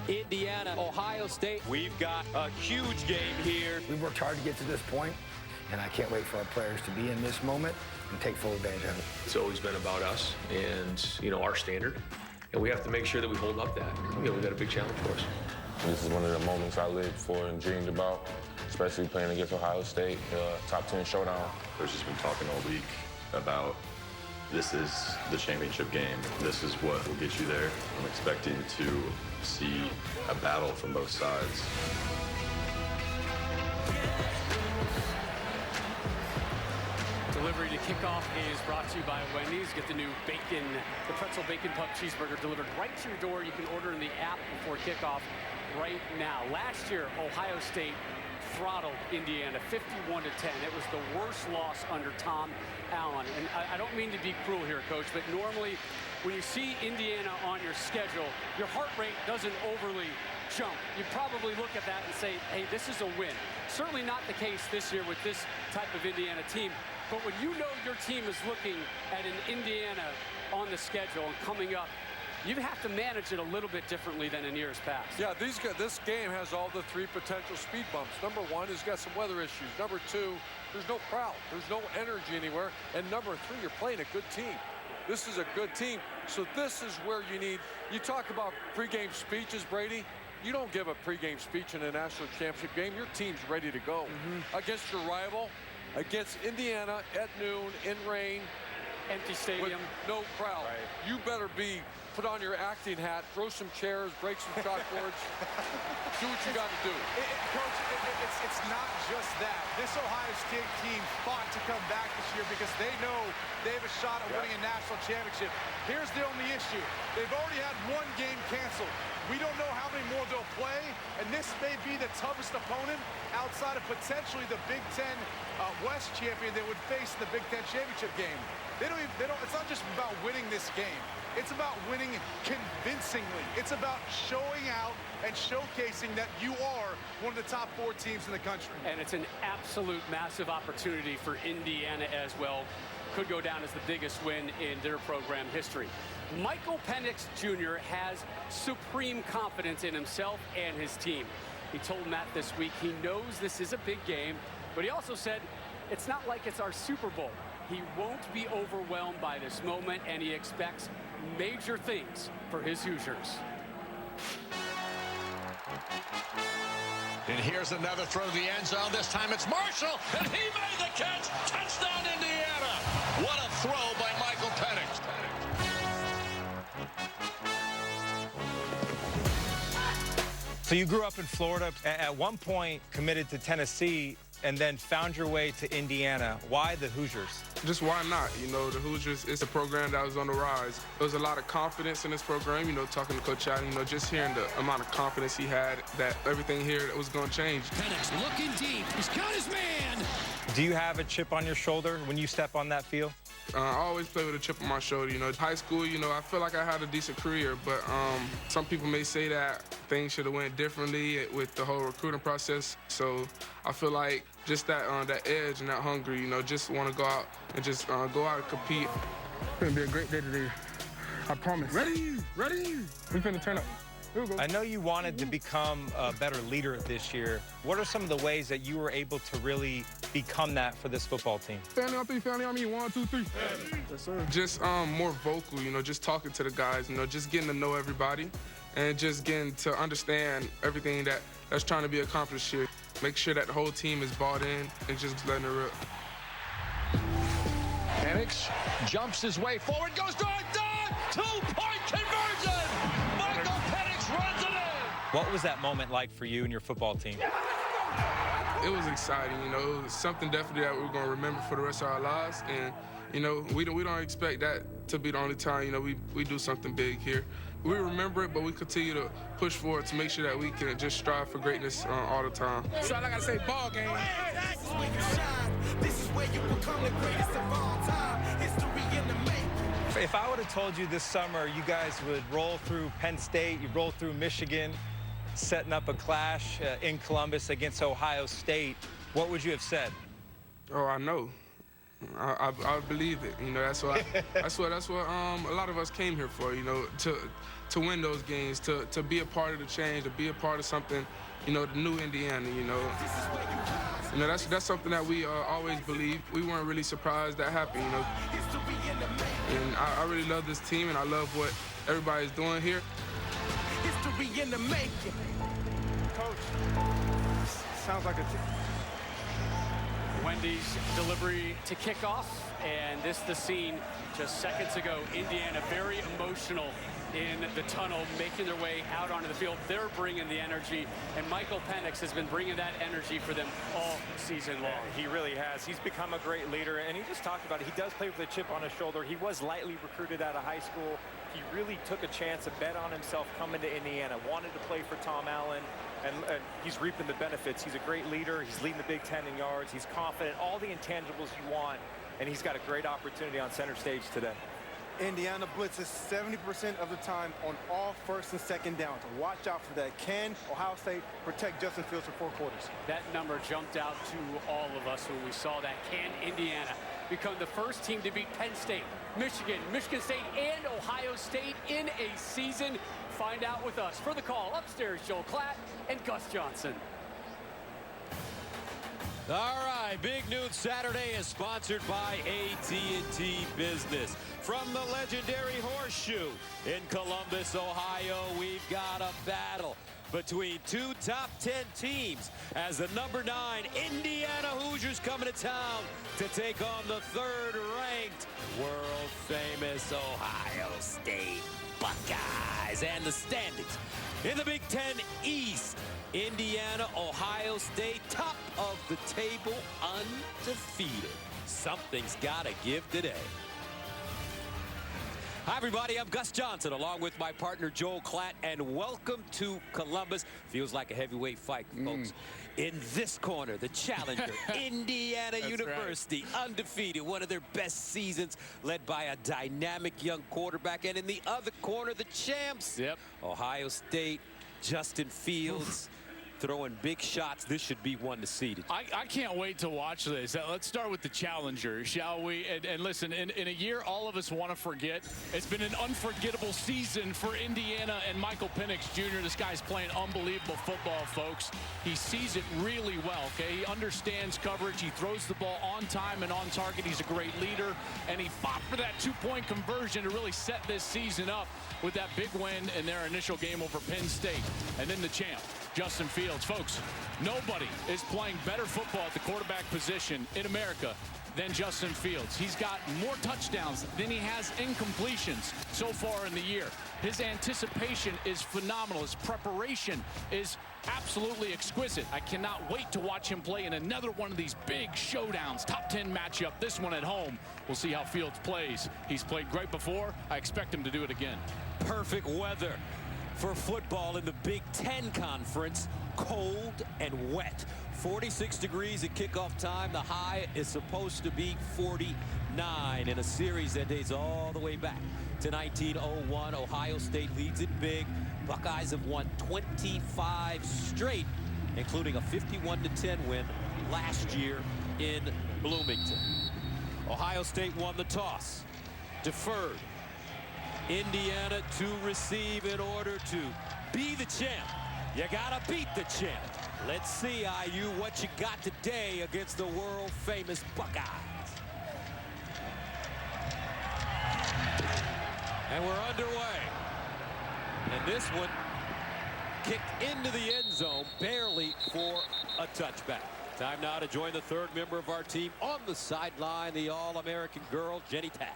Indiana, Ohio State. We've got a huge game here. We worked hard to get to this point, and I can't wait for our players to be in this moment and take full advantage of it. It's always been about us and, our standard, and we have to make sure that we hold up that. We've got a big challenge for us. This is one of the moments I lived for and dreamed about, especially playing against Ohio State, top 10 showdown. There's just been talking all week about this is the championship game. This is what will get you there. I'm expecting to see a battle from both sides. Delivery to kickoff is brought to you by Wendy's. Get the new the pretzel bacon pup cheeseburger delivered right to your door. You can order in the app before kickoff right now. Last year, Ohio State throttled Indiana 51-10. It was the worst loss under Tom Allen. And I don't mean to be cruel here, Coach, but normally when you see Indiana on your schedule, your heart rate doesn't overly jump. You probably look at that and say, hey, this is a win. Certainly not the case this year with this type of Indiana team. But when you know your team is looking at an Indiana on the schedule and coming up, you have to manage it a little bit differently than in years past. Yeah, this game has all the three potential speed bumps. Number one, it's got some weather issues. Number two, there's no crowd. There's no energy anywhere. And number three, you're playing a good team. This is a good team. So this is where you talk about pregame speeches, Brady. You don't give a pregame speech in a national championship game. Your team's ready to go against your rival, against Indiana at noon in rain. Empty stadium. With no crowd. Right. You better put on your acting hat, throw some chairs, break some chalkboards. Do what you got to do. Coach, it's not just that. This Ohio State team fought to come back this year because they know they have a shot at winning a national championship. Here's the only issue. They've already had one game canceled. We don't know how many more they'll play, and this may be the toughest opponent outside of potentially the Big Ten West champion they would face in the Big Ten championship game. It's not just about winning this game. It's about winning convincingly. It's about showing out and showcasing that you are one of the top 4 teams in the country. And it's an absolute massive opportunity for Indiana as well. Could go down as the biggest win in their program history. Michael Penix Jr. has supreme confidence in himself and his team. He told Matt this week he knows this is a big game, but he also said it's not like it's our Super Bowl. He won't be overwhelmed by this moment, and he expects major things for his Hoosiers. And here's another throw to the end zone. This time it's Marshall, and he made the catch. Touchdown, Indiana. What a throw by Michael Penix. So you grew up in Florida, at one point committed to Tennessee, and then found your way to Indiana. Why the Hoosiers? Just why not? The Hoosiers is a program that was on the rise. There was a lot of confidence in this program, talking to Coach Allen, just hearing the amount of confidence he had that everything here was going to change. Penix looking deep. He's got his man. Do you have a chip on your shoulder when you step on that field? I always play with a chip on my shoulder. High school, I feel like I had a decent career, but some people may say that things should have went differently with the whole recruiting process. So I feel like just that edge and that hunger, just want to go out and just go out and compete. It's going to be a great day today. I promise. Ready? We're finna turn up. Here we go. I know you wanted to become a better leader this year. What are some of the ways that you were able to really become that for this football team? Family on three, family on me. 1, 2, 3. Yes, sir. Just more vocal, just talking to the guys, just getting to know everybody and just getting to understand everything that's trying to be accomplished here. Make sure that the whole team is bought in and just letting it rip. Penix jumps his way forward, goes to a dunk, 2-point conversion. Michael Penix runs it in. What was that moment like for you and your football team? It was exciting, it was something definitely that we're going to remember for the rest of our lives. And, we don't expect that to be the only time, we do something big here. We remember it, but we continue to push forward to make sure that we can just strive for greatness all the time. So all I gotta say, ball game. This is where you shine. This is where you become the greatest of all time. History in the making. If I would have told you this summer you guys would roll through Penn State, you roll through Michigan, setting up a clash in Columbus against Ohio State, what would you have said? Oh, I know. I believe it. You know, that's what a lot of us came here for. You know, to win those games, to be a part of the change, to be a part of something. You know, the new Indiana. You know, that's something that we always believed. We weren't really surprised that happened. You know, and I really love this team, and I love what everybody's doing here. History in the making. Coach, sounds like a Wendy's delivery to kickoff, and this the scene just seconds ago. Indiana very emotional in the tunnel, making their way out onto the field. They're bringing the energy, and Michael Penix has been bringing that energy for them all season long. He really has. He's become a great leader, and he just talked about it. He does play with a chip on his shoulder. He was lightly recruited out of high school. He really took a chance and bet on himself coming to Indiana, wanted to play for Tom Allen, and he's reaping the benefits. He's a great leader. He's leading the Big Ten in yards. He's confident, all the intangibles you want, and he's got a great opportunity on center stage today. Indiana blitzes 70% of the time on all first and second downs. Watch out for that. Can Ohio State protect Justin Fields for 4 quarters? That number jumped out to all of us when we saw that. Can Indiana become the first team to beat Penn State, Michigan, Michigan State, and Ohio State in a season? Find out with us. For the call, upstairs, Joel Klatt and Gus Johnson. All right, Big Noon Saturday is sponsored by AT&T Business. From the legendary Horseshoe in Columbus, Ohio, we've got a battle between two top 10 teams as the number 9 Indiana Hoosiers coming to town to take on the 3rd-ranked, world-famous Ohio State Buckeyes. And the standings in the Big Ten East. Indiana, Ohio State, top of the table, undefeated. Something's got to give today. Hi, everybody. I'm Gus Johnson, along with my partner, Joel Klatt, and welcome to Columbus. Feels like a heavyweight fight, folks. In this corner, the challenger, Indiana University, undefeated, one of their best seasons, led by a dynamic young quarterback. And in the other corner, the champs, Ohio State, Justin Fields. Throwing big shots. This should be one to seed. I can't wait to watch this. Let's start with the challenger, shall we? And listen, in a year all of us want to forget, it's been an unforgettable season for Indiana and Michael Penix Jr. This guy's playing unbelievable football, folks. He sees it really well, okay? He understands coverage. He throws the ball on time and on target. He's a great leader, and he fought for that 2-point conversion to really set this season up with that big win in their initial game over Penn State. And then the champ, Justin Fields. Folks, nobody is playing better football at the quarterback position in America than Justin Fields. He's got more touchdowns than he has incompletions so far in the year. His anticipation is phenomenal. His preparation is absolutely exquisite. I cannot wait to watch him play in another one of these big showdowns. Top 10 matchup, this one at home. We'll see how Fields plays. He's played great before. I expect him to do it again. Perfect weather for football in the Big Ten Conference. Cold and wet. 46 degrees at kickoff time. The high is supposed to be 49 in a series that dates all the way back to 1901. Ohio State leads it big. Buckeyes have won 25 straight, including a 51-10 win last year in Bloomington. Ohio State won the toss, deferred. Indiana to receive in order to be the champ. You gotta beat the champ. Let's see, IU, what you got today against the world-famous Buckeyes. And we're underway. And this one kicked into the end zone, barely for a touchback. Time now to join the 3rd member of our team on the sideline, the All-American girl, Jenny Tabb.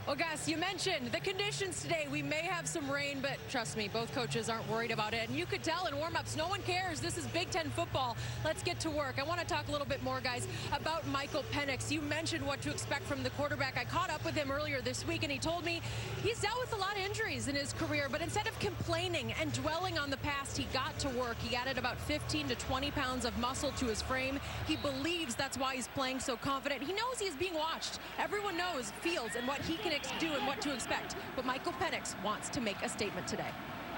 Well, Gus, you mentioned the conditions today. We may have some rain, but trust me, both coaches aren't worried about it. And you could tell in warm-ups, no one cares. This is Big Ten football. Let's get to work. I want to talk a little bit more, guys, about Michael Penix. You mentioned what to expect from the quarterback. I caught up with him earlier this week, and he told me he's dealt with a lot of injuries in his career, but instead of complaining and dwelling on the past, he got to work. He added about 15 to 20 pounds of muscle to his frame. He believes that's why he's playing so confident. He knows he's being watched. Everyone knows Fields and what he can do and what to expect. But Michael Penix wants to make a statement today.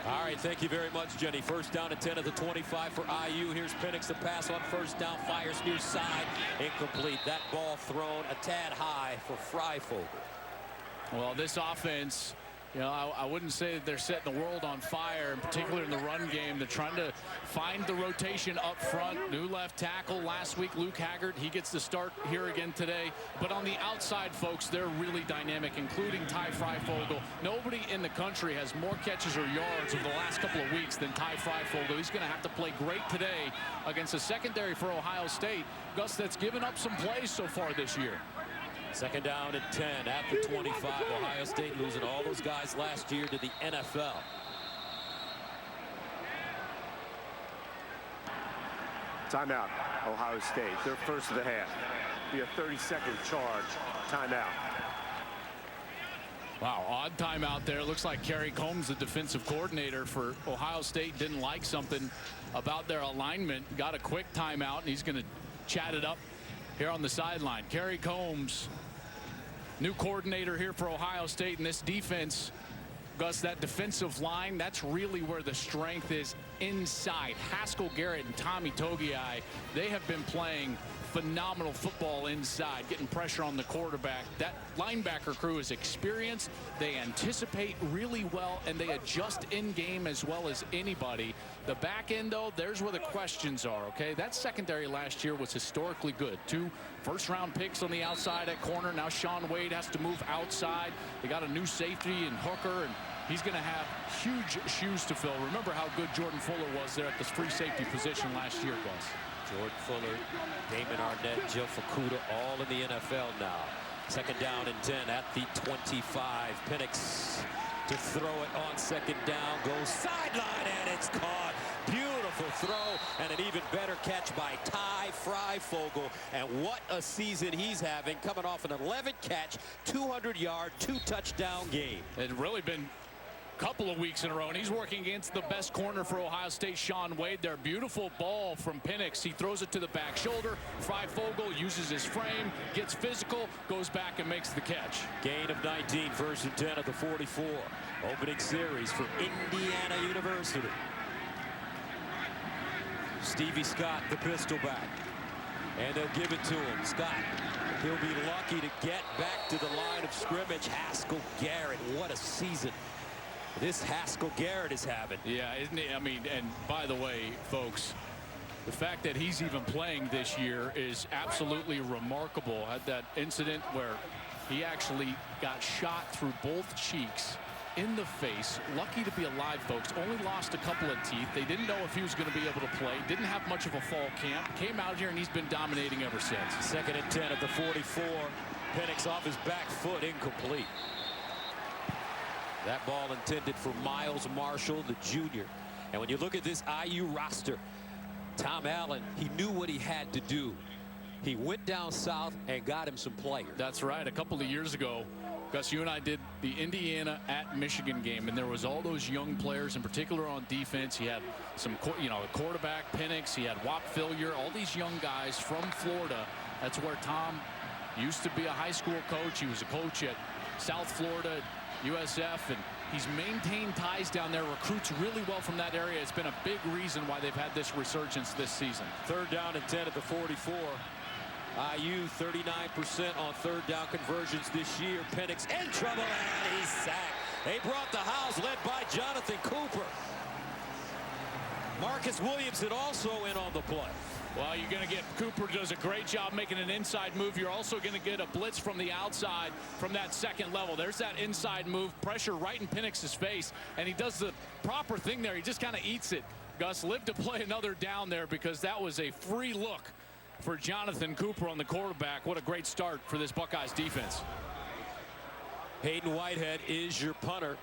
All right, thank you very much, Jenny. First down at 10 at the 25 for IU. Here's Penix, the pass on first down, fires near side, incomplete. That ball thrown a tad high for Freifogel. Well, this offense, you know, I wouldn't say that they're setting the world on fire, in particular in the run game. They're trying to find the rotation up front. New left tackle last week, Luke Haggard. He gets the start here again today. But on the outside, folks, they're really dynamic, including Ty Freifogel. Nobody in the country has more catches or yards over the last couple of weeks than Ty Freifogel. He's going to have to play great today against a secondary for Ohio State, Gus, that's given up some plays so far this year. Second down and 10 at the 25. Ohio State losing all those guys last year to the NFL. Timeout, Ohio State. Their first of the half. Be a 30-second charge. Timeout. Wow, odd timeout there. Looks like Kerry Combs, the defensive coordinator for Ohio State, didn't like something about their alignment. Got a quick timeout, and he's going to chat it up here on the sideline. Kerry Combs, new coordinator here for Ohio State, in this defense. Gus, that defensive line, that's really where the strength is inside. Haskell Garrett and Tommy Togiai, they have been playing phenomenal football inside, getting pressure on the quarterback. That linebacker crew is experienced. They anticipate really well, and they adjust in game as well as anybody. The back end, though, there's where the questions are, okay? That secondary last year was historically good. 2 first-round picks on the outside at corner. Now Shaun Wade has to move outside. They got a new safety in Hooker, and he's going to have huge shoes to fill. Remember how good Jordan Fuller was there at the free safety position last year, Gus. Jordan Fuller, Damon Arnett, Joe Fukuda, all in the NFL now. Second down and 10 at the 25. Penix to throw it on second down, goes sideline, and it's caught. Beautiful throw, and an even better catch by Ty Freifogel. And what a season he's having, coming off an 11-catch, 200-yard, 2-touchdown game. It's really been couple of weeks in a row, and he's working against the best corner for Ohio State, Shaun Wade. Their beautiful ball from Penix. He throws it to the back shoulder. Freifogel uses his frame, gets physical, goes back and makes the catch. Gain of 19, first and 10 at the 44. Opening series for Indiana University. Stevie Scott, the pistol back, and they'll give it to him. Scott, he'll be lucky to get back to the line of scrimmage. Haskell Garrett, what a season this Haskell Garrett is having. Yeah, isn't he? I mean, and by the way, folks, the fact that he's even playing this year is absolutely remarkable. Had that incident where he actually got shot through both cheeks in the face. Lucky to be alive, folks. Only lost a couple of teeth. They didn't know if he was going to be able to play. Didn't have much of a fall camp. Came out here, and he's been dominating ever since. Second and 10 at the 44. Penix off his back foot, incomplete. That ball intended for Miles Marshall, the junior. And when you look at this IU roster, Tom Allen, he knew what he had to do. He went down south and got him some players. That's right. A couple of years ago, Gus, you and I did the Indiana at Michigan game, and there was all those young players, in particular on defense. He had some, a quarterback, Penix. He had Whop Fillier, all these young guys from Florida. That's where Tom used to be a high school coach. He was a coach at South Florida, USF, and he's maintained ties down there, recruits really well from that area. It's been a big reason why they've had this resurgence this season. Third down and 10 at the 44. IU 39% on third down conversions this year. Penix in trouble, and he's sacked. They brought the house, led by Jonathan Cooper. Marcus Williamson also in on the play. Well, you're going to get, Cooper does a great job making an inside move. You're also going to get a blitz from the outside from that second level. There's that inside move, pressure right in Penix's face, and he does the proper thing there. He just kind of eats it. Gus lived to play another down there because that was a free look for Jonathan Cooper on the quarterback. What a great start for this Buckeyes defense. Hayden Whitehead is your punter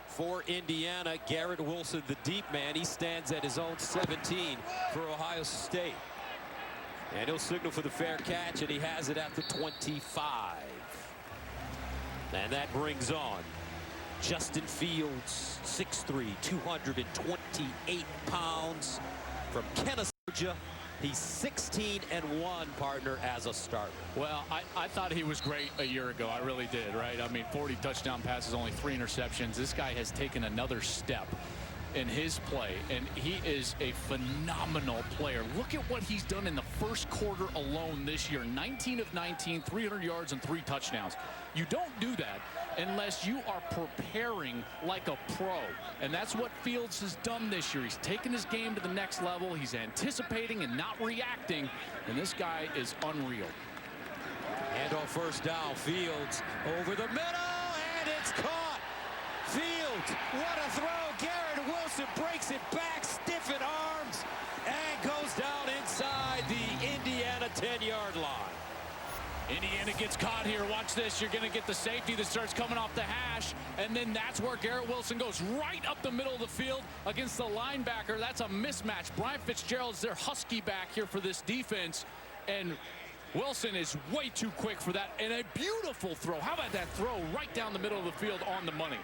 for Indiana. Garrett Wilson, the deep man, he stands at his own 17 for Ohio State. And he'll signal for the fair catch, and he has it at the 25. And that brings on Justin Fields, 6'3", 228 pounds from Kennesaw, Georgia. He's 16-1, partner, as a starter. Well, I thought he was great a year ago. I really did, right? I mean, 40 touchdown passes, only 3 interceptions. This guy has taken another step. in his play, and he is a phenomenal player. Look at what he's done in the first quarter alone this year. 19 of 19, 300 yards and 3 touchdowns. You don't do that unless you are preparing like a pro, and that's what Fields has done this year. He's taken his game to the next level. He's anticipating and not reacting, and this guy is unreal. Handoff first down. Fields over the middle, and it's caught. Fields, what a throw. Garrett Wilson breaks it back, stiffened arms, and goes down inside the Indiana 10-yard line. Indiana gets caught here. Watch this. You're going to get the safety that starts coming off the hash, and then that's where Garrett Wilson goes right up the middle of the field against the linebacker. That's a mismatch. Brian Fitzgerald's their husky back here for this defense, and Wilson is way too quick for that, and a beautiful throw. How about that throw right down the middle of the field on the money?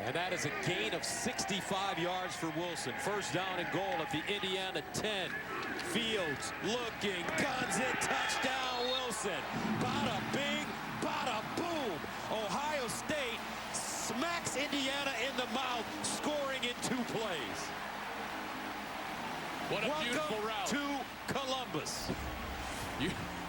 And that is a gain of 65 yards for Wilson. First down and goal at the Indiana 10. Fields looking, guns it, touchdown Wilson. Bada bing, bada boom. Ohio State smacks Indiana in the mouth, scoring in 2 plays. What a beautiful route. To Columbus.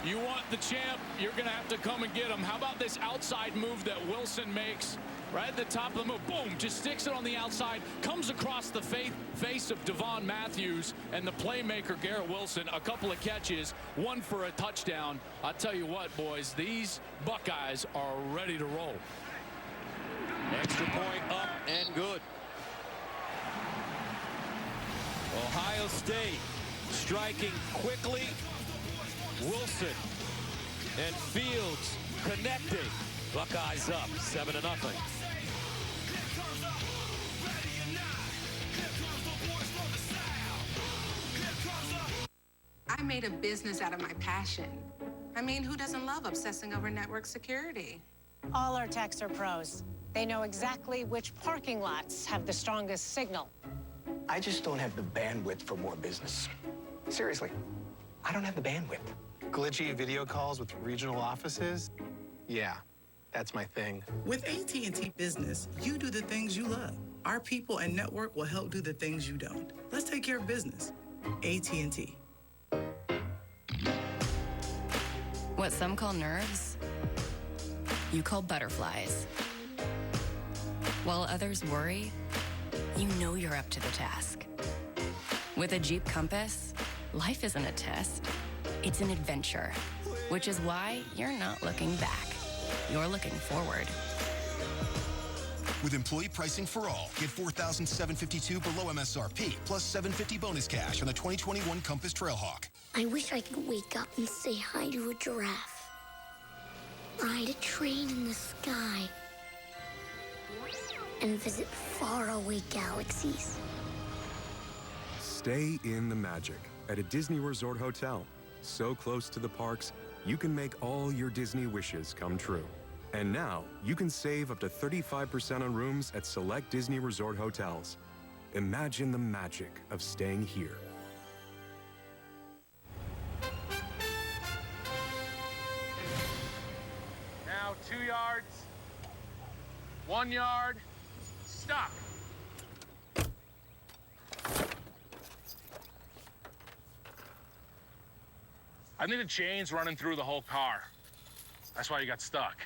You want the champ, you're going to have to come and get him. How about this outside move that Wilson makes right at the top of the move? Boom, just sticks it on the outside, comes across the face of Devon Matthews, and the playmaker, Garrett Wilson, a couple of catches, 1 for a touchdown. I tell you what, boys, these Buckeyes are ready to roll. Extra point up and good. Ohio State striking quickly. Wilson and Fields connecting. Buckeyes up 7-0. I made a business out of my passion. I mean, who doesn't love obsessing over network security? All our techs are pros. They know exactly which parking lots have the strongest signal. I just don't have the bandwidth for more business. Seriously, I don't have the bandwidth. Glitchy video calls with regional offices? Yeah, that's my thing. With AT&T Business, you do the things you love. Our people and network will help do the things you don't. Let's take care of business. AT&T. What some call nerves, you call butterflies. While others worry, you know you're up to the task. With a Jeep Compass, life isn't a test, it's an adventure, which is why you're not looking back. You're looking forward. With employee pricing for all, get $4,752 below MSRP, plus $750 bonus cash on the 2021 Compass Trailhawk. I wish I could wake up and say hi to a giraffe. Ride a train in the sky. And visit faraway galaxies. Stay in the magic at a Disney Resort Hotel. So close to the parks, you can make all your Disney wishes come true. And now, you can save up to 35% on rooms at select Disney Resort hotels. Imagine the magic of staying here. Now 2 yards, 1 yard, stop. I needed chains running through the whole car. That's why you got stuck.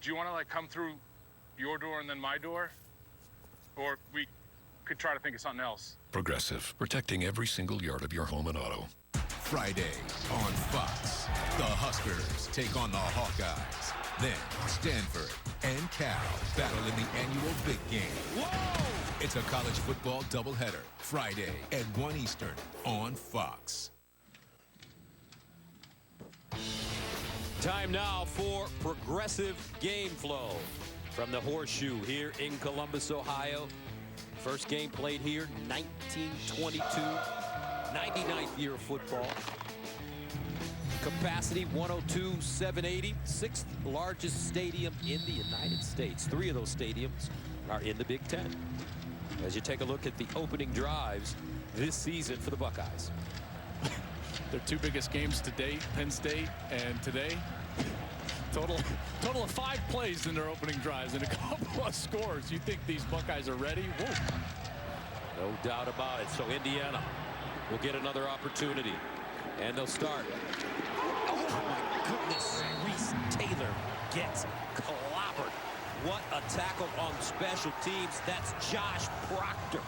Do you want to, like, come through your door and then my door? Or we could try to think of something else. Progressive, protecting every single yard of your home and auto. Friday on Fox, the Huskers take on the Hawkeyes. Then Stanford and Cal battle in the annual big game. Whoa! It's a college football doubleheader, Friday at 1 Eastern on Fox. Time now for Progressive Game Flow from the Horseshoe here in Columbus, Ohio. First game played here, 1922, 99th year of football. Capacity 102,780, 6th largest stadium in the United States. 3 of those stadiums are in the Big Ten. As you take a look at the opening drives this season for the Buckeyes. Their 2 biggest games to date, Penn State and today. Total of 5 plays in their opening drives and a couple of scores. You think these Buckeyes are ready? Whoa. No doubt about it. So Indiana will get another opportunity. And they'll start. Oh, my goodness. Reese Taylor gets clobbered. What a tackle on special teams. That's Josh Proctor.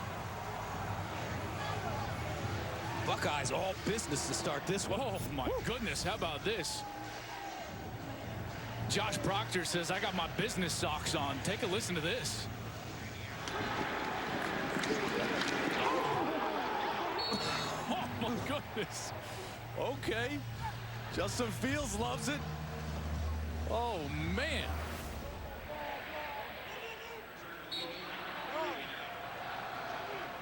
Buckeyes all business to start this one. Oh, my goodness. How about this? Josh Proctor says, I got my business socks on. Take a listen to this. Oh, my goodness. Okay. Justin Fields loves it. Oh, man.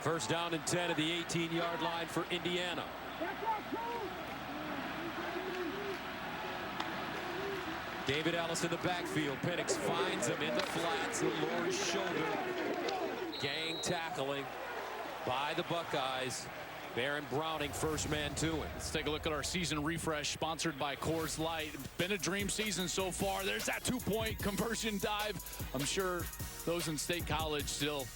First down and 10 at the 18-yard line for Indiana. David Ellis in the backfield. Penix finds him in the flats. He'll lower his shoulder. Gang tackling by the Buckeyes. Baron Browning, first man to him. Let's take a look at our season refresh, sponsored by Coors Light. It's been a dream season so far. There's that two-point conversion dive. I'm sure those in State College still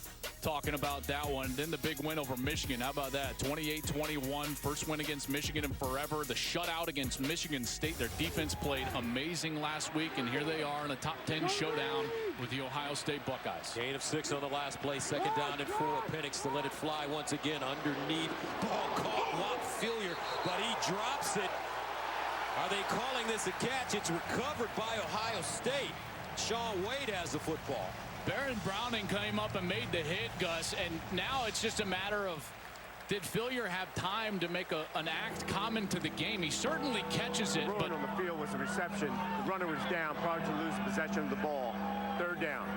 talking about that one. Then the big win over Michigan. How about that? 28-21. First win against Michigan in forever. The shutout against Michigan State. Their defense played amazing last week, and here they are in a top 10 showdown with the Ohio State Buckeyes. Gain of 6 on the last play. Second down and 4. Penix to let it fly once again underneath. Ball caught. Walt Fillier, but he drops it. Are they calling this a catch? It's recovered by Ohio State. Shaun Wade has the football. Baron Browning came up and made the hit, Gus, and now it's just a matter of, did Fillier have time to make an act common to the game? He certainly catches it, but on the field was a reception. The runner was down, probably to lose possession of the ball. Third down.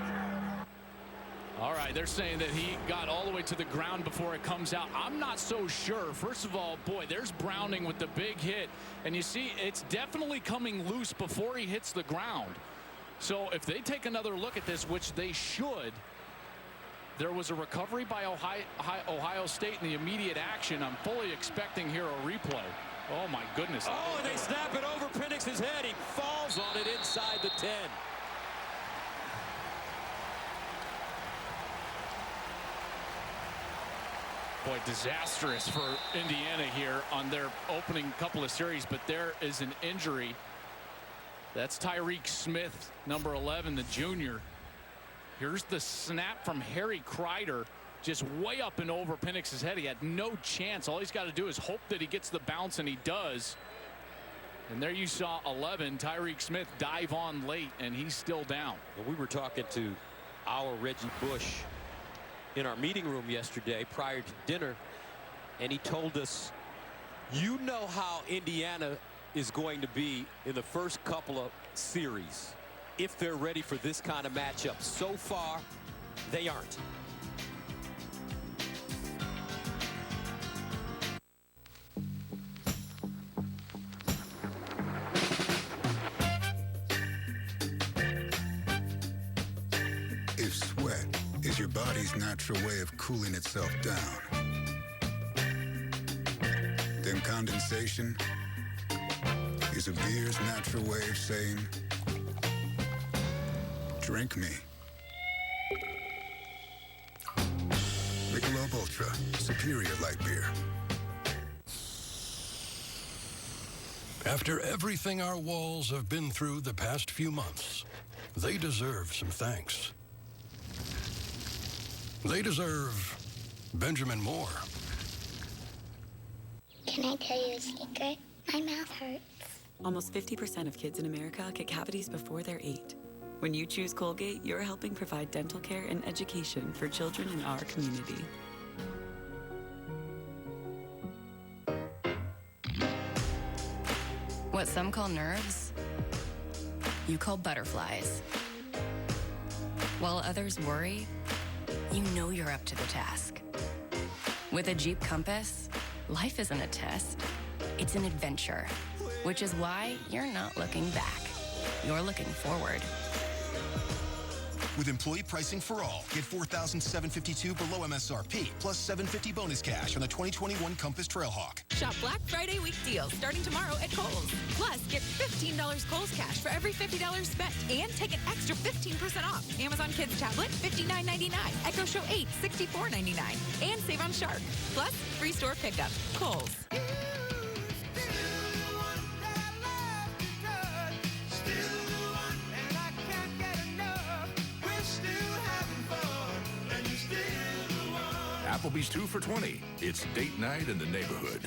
All right, they're saying that he got all the way to the ground before it comes out. I'm not so sure. First of all, boy, there's Browning with the big hit, and you see it's definitely coming loose before he hits the ground. So if they take another look at this, which they should, there was a recovery by Ohio State in the immediate action. I'm fully expecting here a replay. Oh, my goodness. Oh, they snap it over Penix's head. He falls on it inside the 10. Boy, disastrous for Indiana here on their opening couple of series, but there is an injury. That's Tyreek Smith, number 11, the junior. Here's the snap from Harry Kreider, just way up and over Penix's head. He had no chance. All he's got to do is hope that he gets the bounce, and he does. And there you saw 11, Tyreek Smith, dive on late, and he's still down. We were talking to our Reggie Bush in our meeting room yesterday prior to dinner, and he told us, you know how Indiana is going to be in the first couple of series if they're ready for this kind of matchup. So far, they aren't. If sweat is your body's natural way of cooling itself down, then condensation is a beer's natural way of saying, drink me. Michelob Ultra, superior light beer. After everything our walls have been through the past few months, they deserve some thanks. They deserve Benjamin Moore. Can I tell you a secret? My mouth hurts. Almost 50% of kids in America get cavities before they're 8. When you choose Colgate, you're helping provide dental care and education for children in our community. What some call nerves, you call butterflies. While others worry, you know you're up to the task. With a Jeep Compass, life isn't a test, it's an adventure. Which is why you're not looking back. You're looking forward. With employee pricing for all, get $4,752 below MSRP, plus $750 bonus cash on the 2021 Compass Trailhawk. Shop Black Friday week deals starting tomorrow at Kohl's. Plus, get $15 Kohl's cash for every $50 spent. And take an extra 15% off. Amazon Kids tablet, $59.99. Echo Show 8, $64.99. And save on Shark. Plus, free store pickup. Kohl's. Applebee's 2 for $20. It's date night in the neighborhood.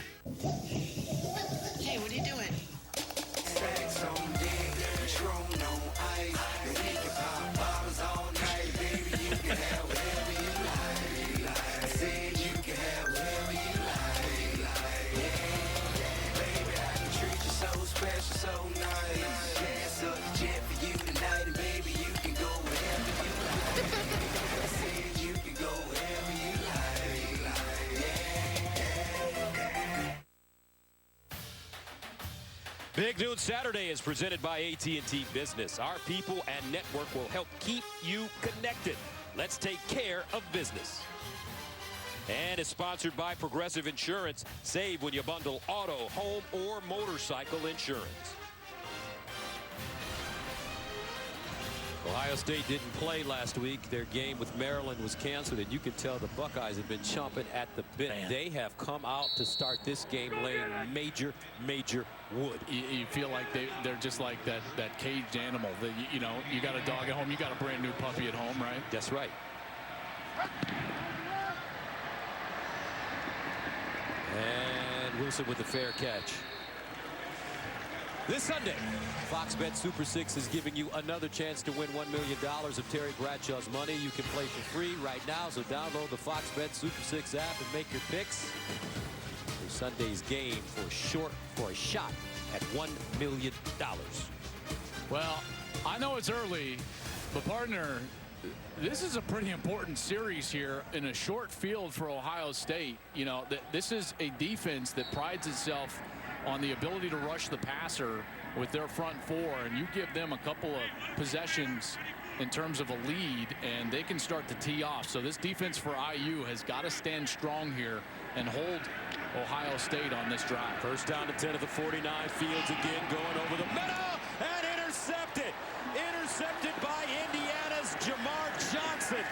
Hey, what are you doing? Stacks on deck, Patron on ice. And we can pop bottles all night, baby. You can have whatever you like. I said you can have whatever you like. Yeah, baby, I can treat you so special, so nice. Gas up the jet for you tonight, and baby, you can go wherever you like. I said you can go wherever you like. Big Noon Saturday is presented by AT&T Business. Our people and network will help keep you connected. Let's take care of business. And is sponsored by Progressive Insurance. Save when you bundle auto, home, or motorcycle insurance. Ohio State didn't play last week. Their game with Maryland was canceled, and you can tell the Buckeyes have been chomping at the bit. Man. They have come out to start this game laying major wood. You feel like they're just like that caged animal. That you know, you got a dog at home, you got a brand new puppy at home, right? That's right. And Wilson with the fair catch. This Sunday, Fox Bet Super 6 is giving you another chance to win $1 million of Terry Bradshaw's money. You can play for free right now, so download the Fox Bet Super 6 app and make your picks for Sunday's game for a shot at $1 million. Well, I know it's early, but partner, this is a pretty important series here in a short field for Ohio State. You know, this is a defense that prides itself on the ability to rush the passer with their front four, and you give them a couple of possessions in terms of a lead, and they can start to tee off. So this defense for IU has got to stand strong here and hold Ohio State on this drive. First down to 10 of the 49. Fields again going over the middle and intercepted. Intercepted by Indiana's Jamar Johnson.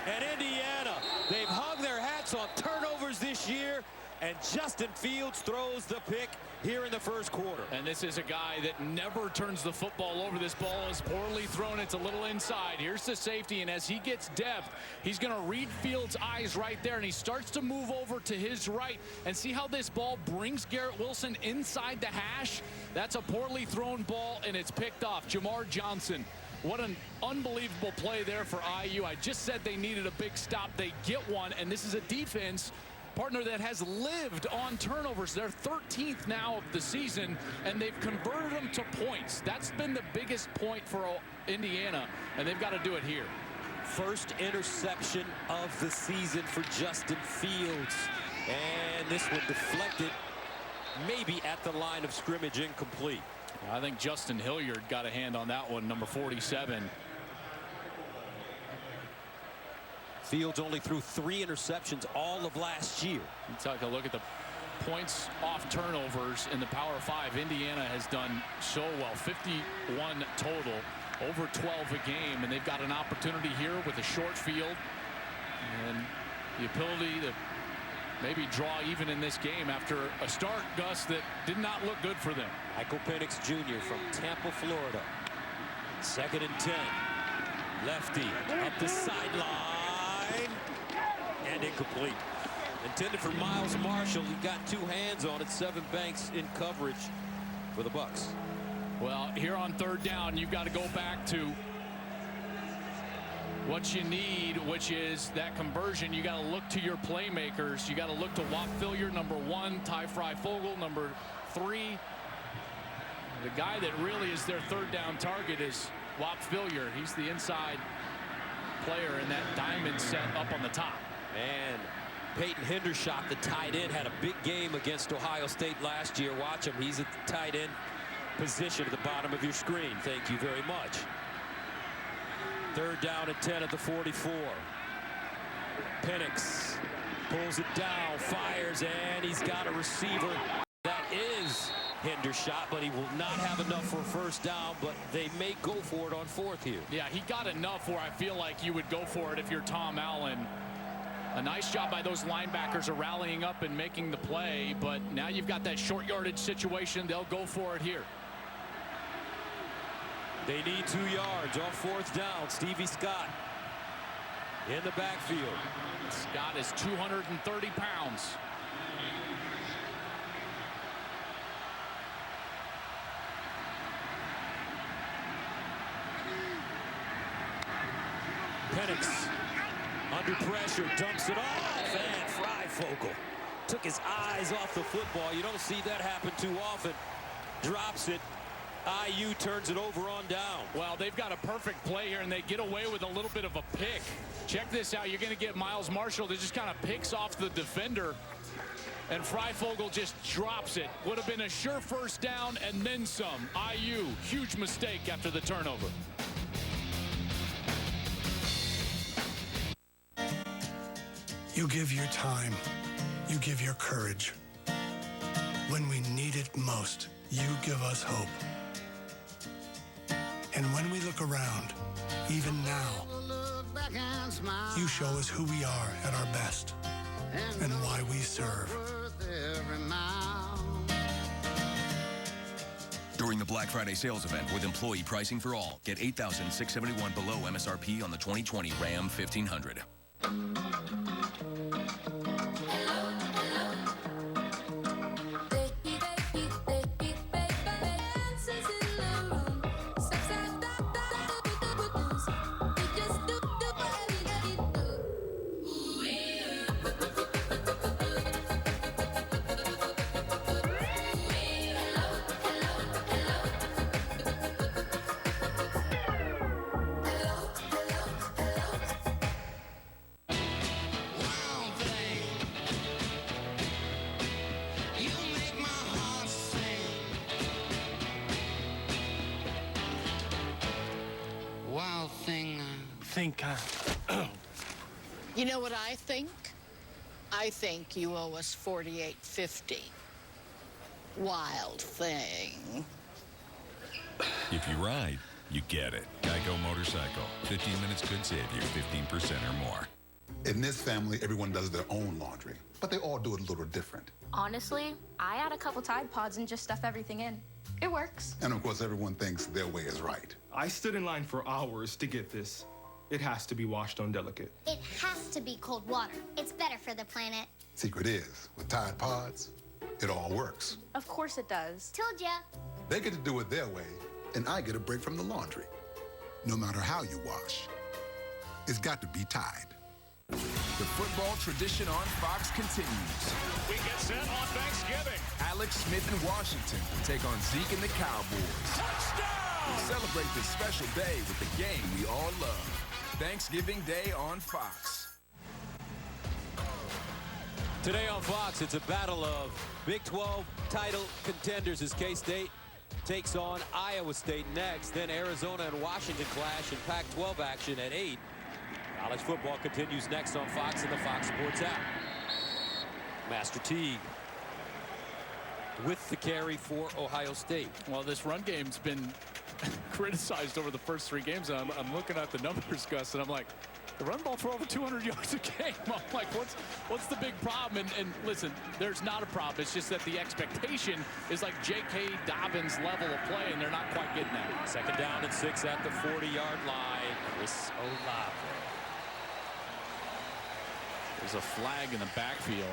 And Indiana, they've hung their hats on turnovers this year, and Justin Fields throws the pick here in the first quarter. And this is a guy that never turns the football over. This ball is poorly thrown. It's a little inside. Here's the safety, and as he gets depth, he's going to read Fields' eyes right there, and he starts to move over to his right. And see how this ball brings Garrett Wilson inside the hash? That's a poorly thrown ball, and it's picked off. Jamar Johnson. What an unbelievable play there for IU. I just said they needed a big stop. They get one, and this is a defense, partner, that has lived on turnovers. They're 13th now of the season, and they've converted them to points. That's been the biggest point for Indiana, and they've got to do it here. First interception of the season for Justin Fields. And this one deflected, maybe at the line of scrimmage, incomplete. I think Justin Hilliard got a hand on that one, number 47. Fields only threw 3 interceptions all of last year. You take a look at the points off turnovers in the Power 5. Indiana has done so well, 51 total, over 12 a game, and they've got an opportunity here with a short field and the ability to maybe draw even in this game after a start, Gus, that did not look good for them. Michael Penix Jr. from Tampa, Florida. 2nd and 10. Lefty up the sideline and incomplete. Intended for Miles Marshall. He got 2 hands on it. 7 Banks in coverage for the Bucks. Well, here on 3rd down, you've got to go back to what you need, which is that conversion. You got to look to your playmakers. You got to look to Whop Philyor, number 1, Ty Fry-Fogel, number 3. The guy that really is their 3rd down target is Whop Philyor. He's the inside player in that diamond set up on the top. And Peyton Hendershot, the tight end, had a big game against Ohio State last year. Watch him. He's at the tight end position at the bottom of your screen. Thank you very much. 3rd down and 10 at the 44. Penix pulls it down, fires, and he's got a receiver. That is Hendershot, but he will not have enough for a 1st down, but they may go for it on 4th here. Yeah, he got enough where I feel like you would go for it if you're Tom Allen. A nice job by those linebackers of rallying up and making the play, but now you've got that short yardage situation. They'll go for it here. They need 2 yards off 4th down. Stevie Scott in the backfield. Scott is 230 pounds. Penix under pressure, dumps it off, and Freifogel took his eyes off the football. You don't see that happen too often. Drops it. IU turns it over on down. Well, they've got a perfect play here, and they get away with a little bit of a pick. Check this out. You're going to get Miles Marshall that just kind of picks off the defender, and Freifogel just drops it. Would have been a sure 1st down and then some. IU, huge mistake after the turnover. You give your time. You give your courage. When we need it most, you give us hope. And when we look around, even now, you show us who we are at our best and why we serve. During the Black Friday sales event with employee pricing for all, get $8,671 below MSRP on the 2020 Ram 1500. You know what I think? I think you owe us $48.50. Wild thing. If you ride, you get it. Geico Motorcycle. 15 minutes could save you 15% or more. In this family, everyone does their own laundry, but they all do it a little different. Honestly, I add a couple Tide Pods and just stuff everything in. It works. And of course, everyone thinks their way is right. I stood in line for hours to get this. It has to be washed on delicate. It has to be cold water. It's better for the planet. Secret is, with Tide Pods, it all works. Of course it does. Told ya. They get to do it their way, and I get a break from the laundry. No matter how you wash, it's got to be Tide. The football tradition on Fox continues. We get set on Thanksgiving. Alex Smith and Washington take on Zeke and the Cowboys. Touchdown! Celebrate this special day with the game we all love. Thanksgiving Day on Fox. Today on Fox, it's a battle of Big 12 title contenders as K-State takes on Iowa State next. Then Arizona and Washington clash in Pac-12 action at 8. College football continues next on Fox and the Fox Sports app. Master Teague with the carry for Ohio State. Well, this run game's been criticized over the first 3 games. I'm looking at the numbers, Gus, and I'm like, the run ball for over 200 yards a game. I'm like, what's the big problem? And listen, there's not a problem. It's just that the expectation is like J.K. Dobbins' level of play, and they're not quite getting that. 2nd down and 6 at the 40-yard line. Chris Olave. There's a flag in the backfield.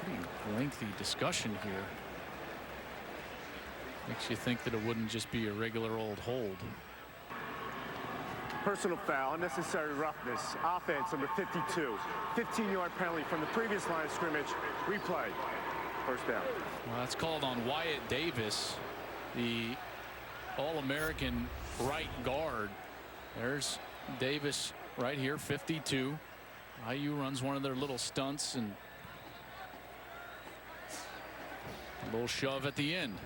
Pretty lengthy discussion here. Makes you think that it wouldn't just be a regular old hold. Personal foul, unnecessary roughness, offense number 52. 15-yard penalty from the previous line of scrimmage. Replay. 1st down. Well, that's called on Wyatt Davis, the All-American right guard. There's Davis right here, 52. IU runs one of their little stunts and a little shove at the end.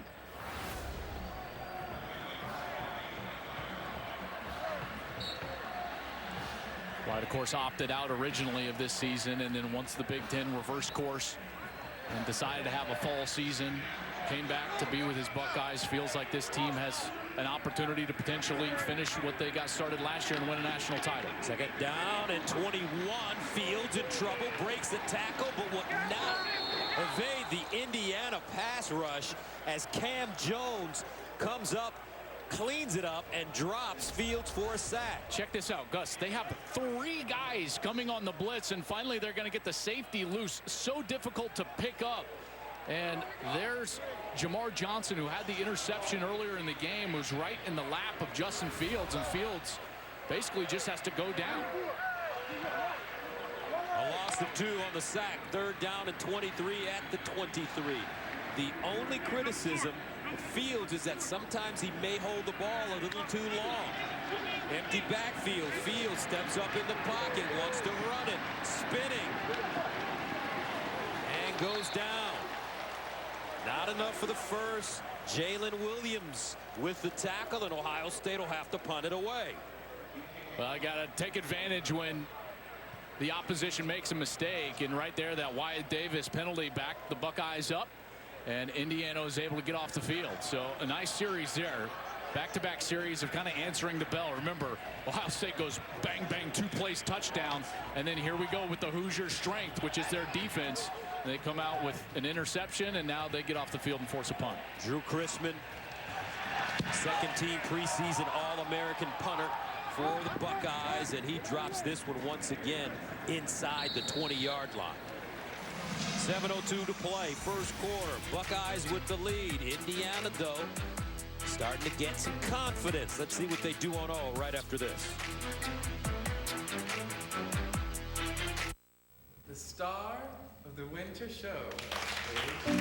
White, of course, opted out originally of this season, and then once the Big Ten reversed course and decided to have a fall season, came back to be with his Buckeyes. Feels like this team has an opportunity to potentially finish what they got started last year and win a national title. Second down and 21. Fields in trouble, breaks the tackle, but will not evade the Indiana pass rush as Cam Jones comes up, cleans it up, and drops Fields for a sack. Check this out, Gus. They have 3 guys coming on the blitz, and finally they're going to get the safety loose. So difficult to pick up. And there's Jamar Johnson, who had the interception earlier in the game, who's right in the lap of Justin Fields, and Fields basically just has to go down. A loss of 2 on the sack. Third down and 23 at the 23. The only criticism of Fields is that sometimes he may hold the ball a little too long. Empty backfield. Fields steps up in the pocket, wants to run it, spinning, and goes down. Not enough for the first. Jalen Williams with the tackle, and Ohio State will have to punt it away. Well, I got to take advantage when the opposition makes a mistake, and right there, that Wyatt Davis penalty backed the Buckeyes up, and Indiana was able to get off the field. So a nice series there. Back-to-back series of kind of answering the bell. Remember, Ohio State goes bang, bang, 2 plays touchdown, and then here we go with the Hoosiers' strength, which is their defense. They come out with an interception, and now they get off the field and force a punt. Drew Chrisman, second-team preseason All-American punter for the Buckeyes, and he drops this one once again inside the 20-yard line. 7:02 to play, first quarter. Buckeyes with the lead. Indiana, though, starting to get some confidence. Let's see what they do on O right after this. The star of the winter show. Good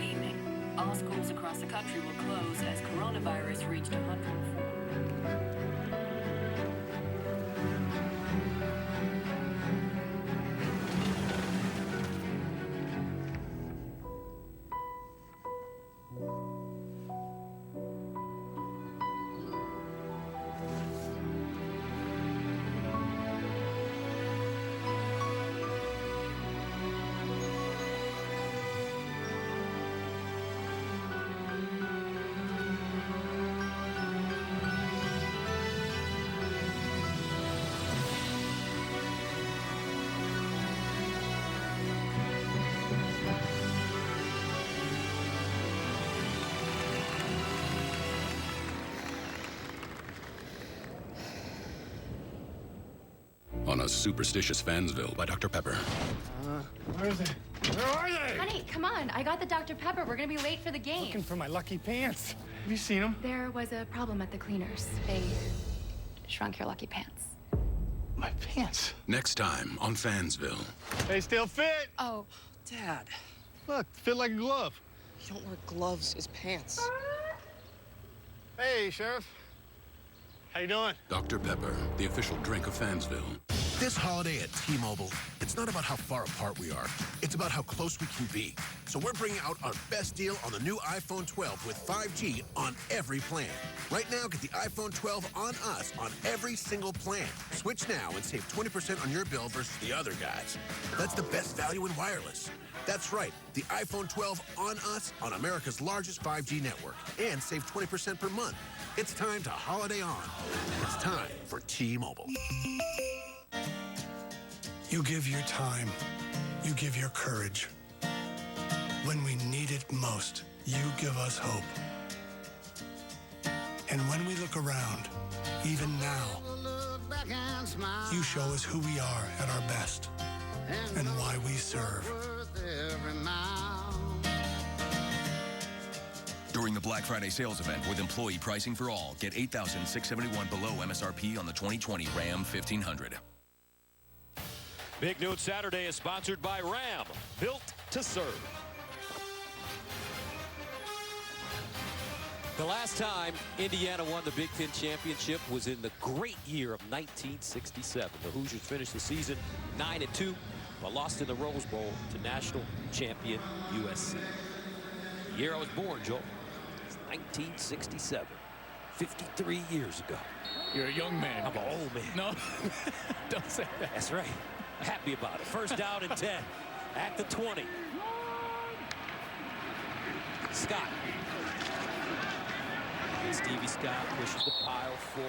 evening. All schools across the country will close as coronavirus reached 104. On a superstitious Fansville by Dr. Pepper. Where is it? Where are they? Honey, come on. I got the Dr. Pepper. We're going to be late for the game. Looking for my lucky pants. Have you seen them? There was a problem at the cleaners. They shrunk your lucky pants. My pants? Next time on Fansville. They still fit. Oh. Dad. Look, fit like a glove. You don't wear gloves as pants. Hey, Sheriff. How you doing? Dr. Pepper, the official drink of Fansville. This holiday at T-Mobile, it's not about how far apart we are. It's about how close we can be. So we're bringing out our best deal on the new iPhone 12 with 5G on every plan. Right now, get the iPhone 12 on us on every single plan. Switch now and save 20% on your bill versus the other guys. That's the best value in wireless. That's right, the iPhone 12 on us on America's largest 5G network. And save 20% per month. It's time to holiday on. It's time for T-Mobile. You give your time. You give your courage. When we need it most, you give us hope. And when we look around, even now, you show us who we are at our best and why we serve. During the Black Friday sales event with employee pricing for all, get $8,671 below MSRP on the 2020 Ram 1500. Big Noon Saturday is sponsored by Ram, built to serve. The last time Indiana won the Big Ten championship was in the great year of 1967. The Hoosiers finished the season 9-2, but lost in the Rose Bowl to national champion USC. The year I was born, Joe, was 1967, 53 years ago. You're a young man. I'm an old man. No, don't say that. That's right. Happy about it. First down and 10 at the 20. Scott. Stevie Scott pushes the pile full.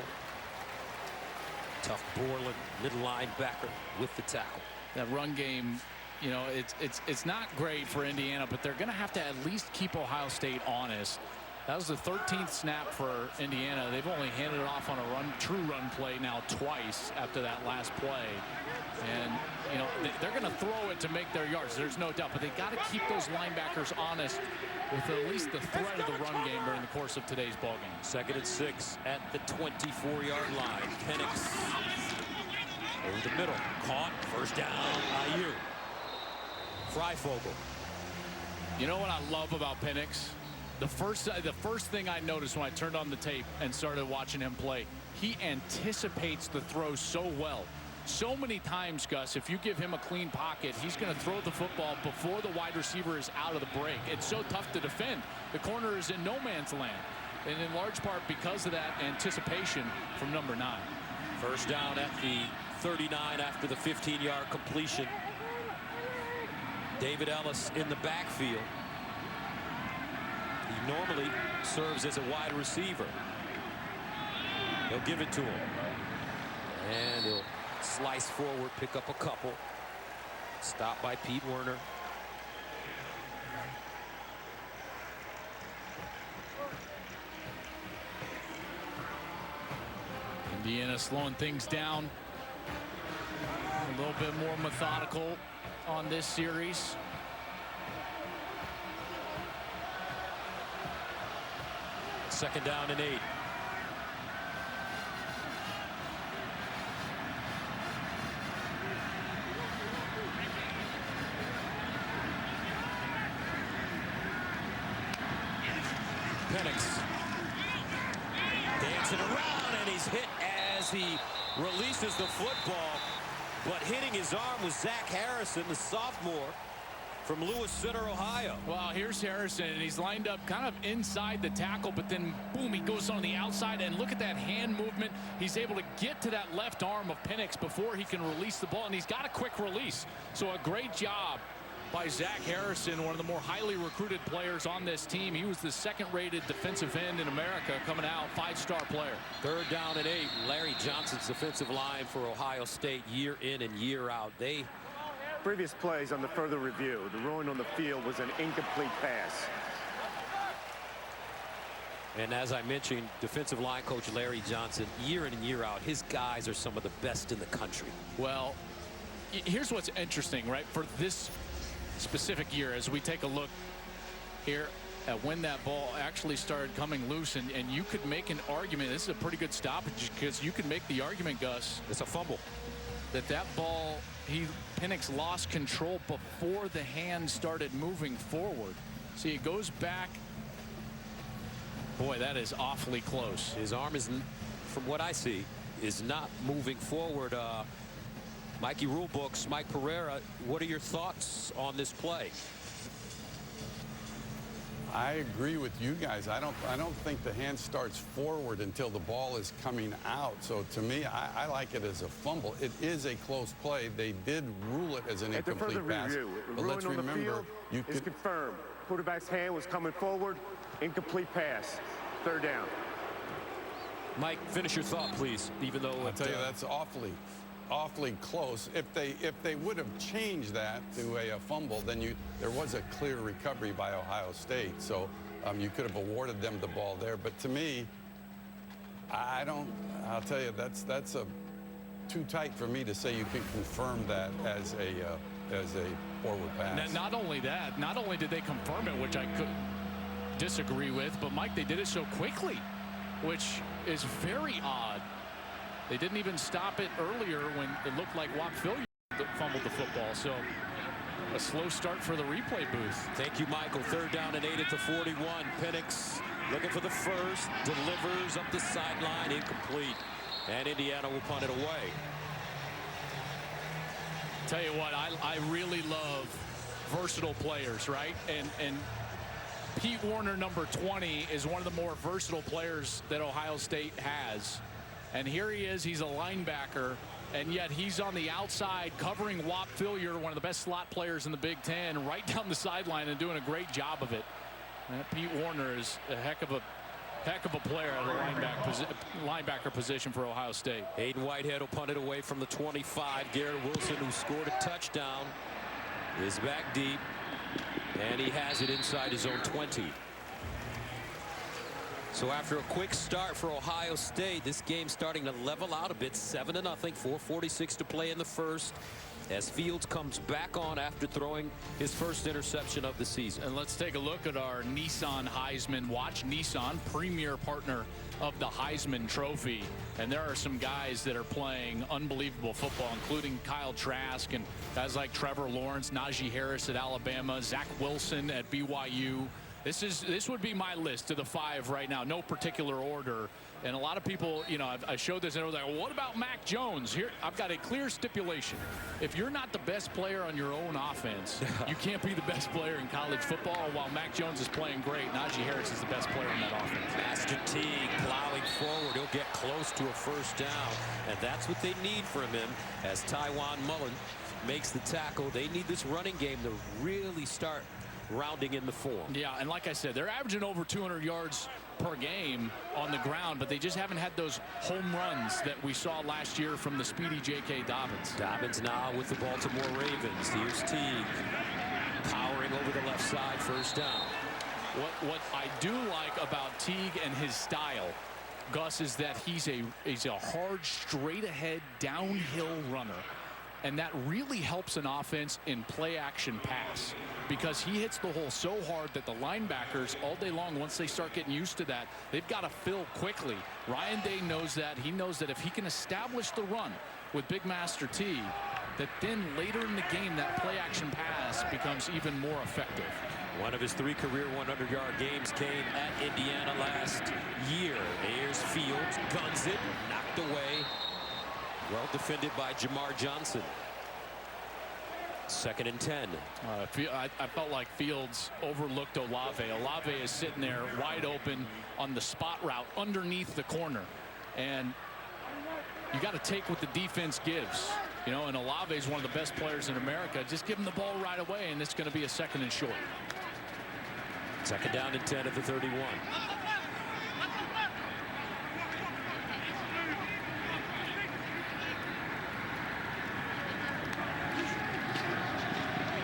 Tough Borland, middle linebacker with the tackle. That run game, you know, it's not great for Indiana, but they're going to have to at least keep Ohio State honest. That was the 13th snap for Indiana. They've only handed it off on a true run play now twice after that last play. And, you know, they're going to throw it to make their yards. There's no doubt. But they got to keep those linebackers honest with at least the threat of the run game during the course of today's ballgame. 2nd and 6 at the 24-yard line. Penix over the middle. Caught. First down. IU. Freifogel. You know what I love about Penix? The first thing I noticed when I turned on the tape and started watching him play, he anticipates the throw so well. So many times, Gus, if you give him a clean pocket, he's going to throw the football before the wide receiver is out of the break. It's so tough to defend. The corner is in no man's land, and in large part because of that anticipation from number 9. First down at the 39 after the 15-yard completion. David Ellis in the backfield. He normally serves as a wide receiver. They'll give it to him. And he'll slice forward, pick up a couple. Stopped by Pete Werner. Indiana slowing things down. A little bit more methodical on this series. Second down and 8. Penix dancing around, and he's hit as he releases the football, but hitting his arm was Zach Harrison, the sophomore from Lewis Center, Ohio. Well, here's Harrison, and he's lined up kind of inside the tackle, but then boom, he goes on the outside, and look at that hand movement. He's able to get to that left arm of Penix before he can release the ball, and he's got a quick release. So a great job by Zach Harrison, one of the more highly recruited players on this team. He was the 2nd-rated defensive end in America coming out, 5-star player. Third down and 8. Larry Johnson's defensive line for Ohio State year in and year out. Previous plays on the further review, the ruling on the field was an incomplete pass. And as I mentioned, defensive line coach Larry Johnson, year in and year out, his guys are some of the best in the country. Well, here's what's interesting, right? For this specific year, as we take a look here at when that ball actually started coming loose, and you could make an argument, this is a pretty good stoppage, because you could make the argument, Gus, it's a fumble, that ball, Penix lost control before the hand started moving forward. See, it goes back. Boy, that is awfully close. His arm is, from what I see, is not moving forward. Mikey Rulebooks, Mike Pereira, what are your thoughts on this play? I agree with you guys. I don't think the hand starts forward until the ball is coming out. So to me, I like it as a fumble. It is a close play. They did rule it as an incomplete pass. Review, but let's remember, you is confirmed. Quarterback's hand was coming forward. Incomplete pass. Third down. Mike, finish your thought, please. Even though I'll tell you, that's awfully close. If they would have changed that to a fumble, then there was a clear recovery by Ohio State, so you could have awarded them the ball there. But to me, I'll tell you, that's too tight for me to say you can confirm that as a forward pass. Not only that, not only did they confirm it, which I could disagree with, but Mike, they did it so quickly, which is very odd. They didn't even stop it earlier when it looked like Walt Phillips fumbled the football. So a slow start for the replay booth. Thank you, Michael. Third down and 8 at the 41. Penix looking for the first, delivers up the sideline, incomplete, and Indiana will punt it away. Tell you what, I really love versatile players, right? And Pete Warner, number 20, is one of the more versatile players that Ohio State has. And here he is, he's a linebacker, and yet he's on the outside covering Whop Philyor, one of the best slot players in the Big Ten, right down the sideline and doing a great job of it. Pete Warner is a heck of a player at the linebacker position for Ohio State. Hayden Whitehead will punt it away from the 25. Garrett Wilson, who scored a touchdown, is back deep, and he has it inside his own 20. So after a quick start for Ohio State, this game starting to level out a bit, 7-0, 4:46 to play in the first, as Fields comes back on after throwing his first interception of the season. And let's take a look at our Nissan Heisman Watch. Nissan, premier partner of the Heisman Trophy. And there are some guys that are playing unbelievable football, including Kyle Trask and guys like Trevor Lawrence, Najee Harris at Alabama, Zach Wilson at BYU. This would be my list of the 5 right now, no particular order. And a lot of people, you know, I showed this and I was like, well, what about Mac Jones? Here, I've got a clear stipulation. If you're not the best player on your own offense, you can't be the best player in college football. While Mac Jones is playing great, Najee Harris is the best player in that offense. Master Teague plowing forward. He'll get close to a first down, and that's what they need from him as Tywan Mullen makes the tackle. They need this running game to really start rounding in the form. Yeah, and like I said, they're averaging over 200 yards per game on the ground, but they just haven't had those home runs that we saw last year from the speedy J.K. Dobbins. Dobbins now with the Baltimore Ravens. Here's Teague powering over the left side, first down. What I do like about Teague and his style, Gus, is that he's a hard, straight ahead, downhill runner. And that really helps an offense in play action pass, because he hits the hole so hard that the linebackers all day long, once they start getting used to that, they've got to fill quickly. Ryan Day knows that. He knows that if he can establish the run with Big Master Teague, that then later in the game that play action pass becomes even more effective. One of his 3 career 100-yard games came at Indiana last year. Here's Fields, guns it, knocked away. Well defended by Jamar Johnson. 2nd and 10. I felt like Fields overlooked Olave. Olave is sitting there wide open on the spot route underneath the corner. And you got to take what the defense gives. You know, and Olave is one of the best players in America. Just give him the ball right away, and it's going to be a 2nd and short. 2nd down and 10 at the 31.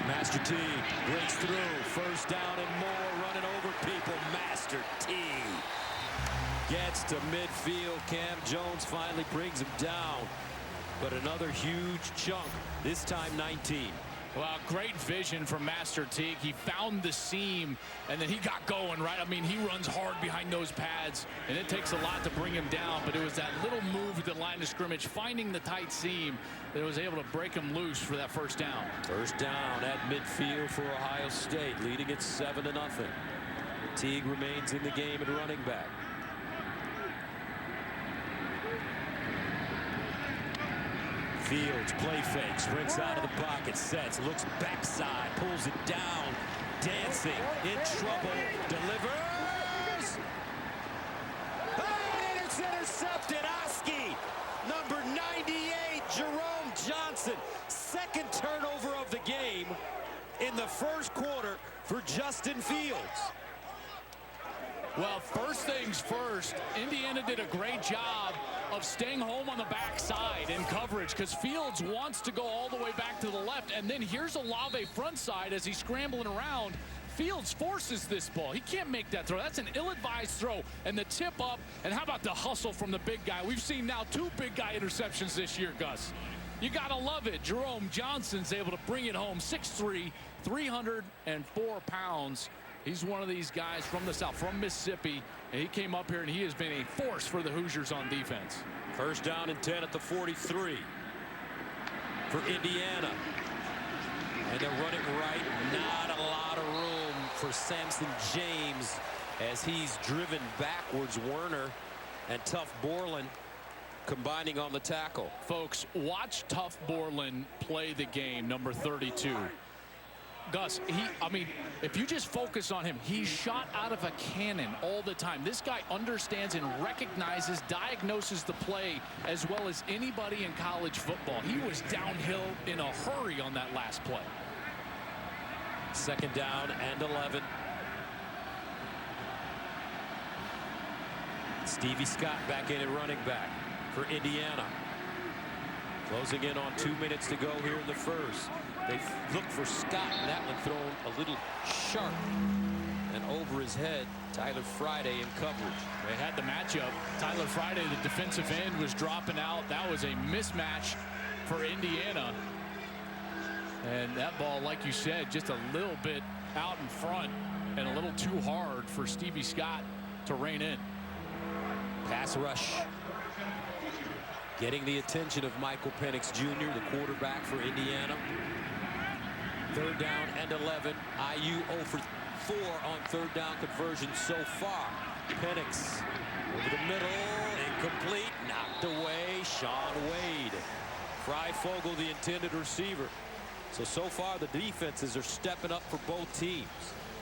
Master Teague breaks through. First down and more, running over people. Master Teague gets to midfield. Cam Jones finally brings him down. But another huge chunk, this time 19. Well, great vision from Master Teague. He found the seam, and then he got going, right? I mean, he runs hard behind those pads, and it takes a lot to bring him down. But it was that little move at the line of scrimmage, finding the tight seam, that was able to break him loose for that first down. First down at midfield for Ohio State, leading it 7-0. Teague remains in the game at running back. Fields play fake, sprints out of the pocket, sets, looks backside, pulls it down, dancing, in trouble, delivers. And it's intercepted. Oski, number 98, Jerome Johnson, 2nd turnover of the game in the first quarter for Justin Fields. Well, first things first, Indiana did a great job of staying home on the backside in coverage, because Fields wants to go all the way back to the left. And then here's Olave front side as he's scrambling around. Fields forces this ball. He can't make that throw. That's an ill-advised throw. And the tip up, and how about the hustle from the big guy? We've seen now 2 big guy interceptions this year, Gus. You got to love it. Jerome Johnson's able to bring it home. 6'3", 304 pounds. He's one of these guys from the South, from Mississippi, and he came up here and he has been a force for the Hoosiers on defense. First down and 10 at the 43 for Indiana. And they're running right. Not a lot of room for Samson James as he's driven backwards. Werner and Tough Borland combining on the tackle. Folks, watch Tough Borland play the game, number 32. Gus, I mean, if you just focus on him, he's shot out of a cannon all the time. This guy understands and recognizes, diagnoses the play as well as anybody in college football. He was downhill in a hurry on that last play. 2nd down and 11. Stevie Scott back in at running back for Indiana. Closing in on 2 minutes to go here in the first. They look for Scott, and that one thrown a little sharp and over his head. Tyler Friday in coverage. They had the matchup. Tyler Friday, the defensive end, was dropping out. That was a mismatch for Indiana. And that ball, like you said, just a little bit out in front and a little too hard for Stevie Scott to rein in. Pass rush. Getting the attention of Michael Penix Jr., the quarterback for Indiana. 3rd down and 11. IU 0 for 4 on 3rd down conversion so far. Penix over the middle, incomplete, knocked away. Shaun Wade. Freifogel, the intended receiver. So far the defenses are stepping up for both teams.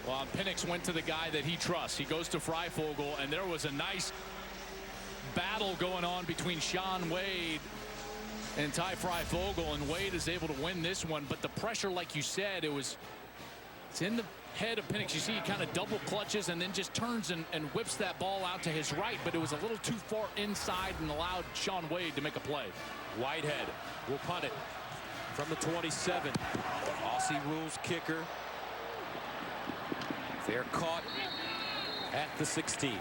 Well, Penix went to the guy that he trusts. He goes to Freifogel, and there was a nice battle going on between Shaun Wade and Ty Freifogel, and Wade is able to win this one. But the pressure, like you said, it's in the head of Penix. You see he kind of double clutches and then just turns and whips that ball out to his right, but it was a little too far inside and allowed Shaun Wade to make a play. Whitehead will punt it from the 27. Aussie rules kicker. Fair caught at the 16.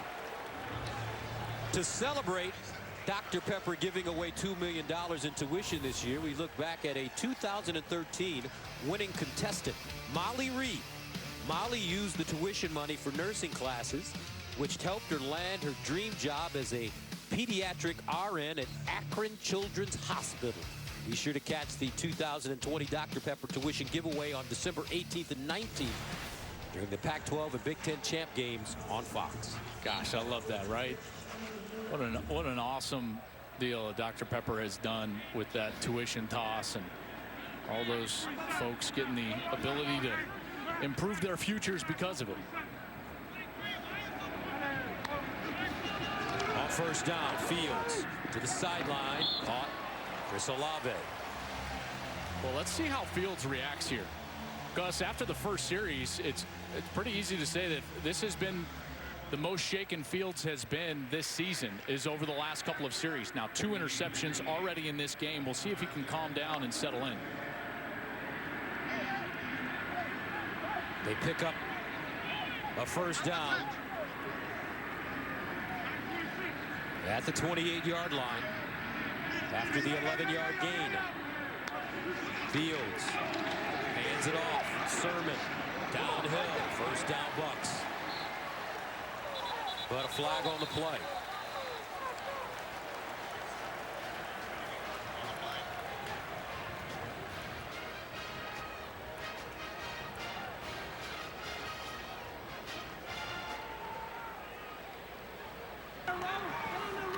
To celebrate Dr. Pepper giving away $2 million in tuition this year, we look back at a 2013 winning contestant, Molly Reed. Molly used the tuition money for nursing classes, which helped her land her dream job as a pediatric RN at Akron Children's Hospital. Be sure to catch the 2020 Dr. Pepper tuition giveaway on December 18th and 19th during the Pac-12 and Big Ten champ games on Fox. Gosh, I love that, right? What an awesome deal Dr. Pepper has done with that tuition toss, and all those folks getting the ability to improve their futures because of it. On 1st down, Fields to the sideline, caught Chris Olave. Well, let's see how Fields reacts here. Gus, after the first series, it's pretty easy to say that this has been the most shaken Fields has been this season is over the last couple of series. Now 2 interceptions already in this game. We'll see if he can calm down and settle in. They pick up a 1st down at the 28-yard line after the 11-yard gain. Fields hands it off. Sermon downhill. 1st down Bucks. But a flag on the play.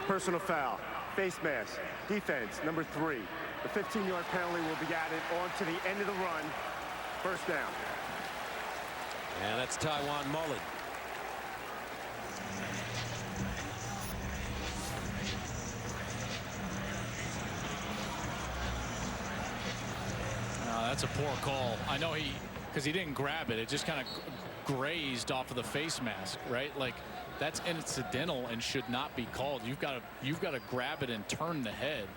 Personal foul, face mask, defense, number 3. The 15-yard penalty will be added on to the end of the run. 1st down. And that's Tywone Mullen. That's a poor call. I know because he didn't grab it. It just kind of grazed off of the face mask, right? Like, that's incidental and should not be called. You've got to grab it and turn the head.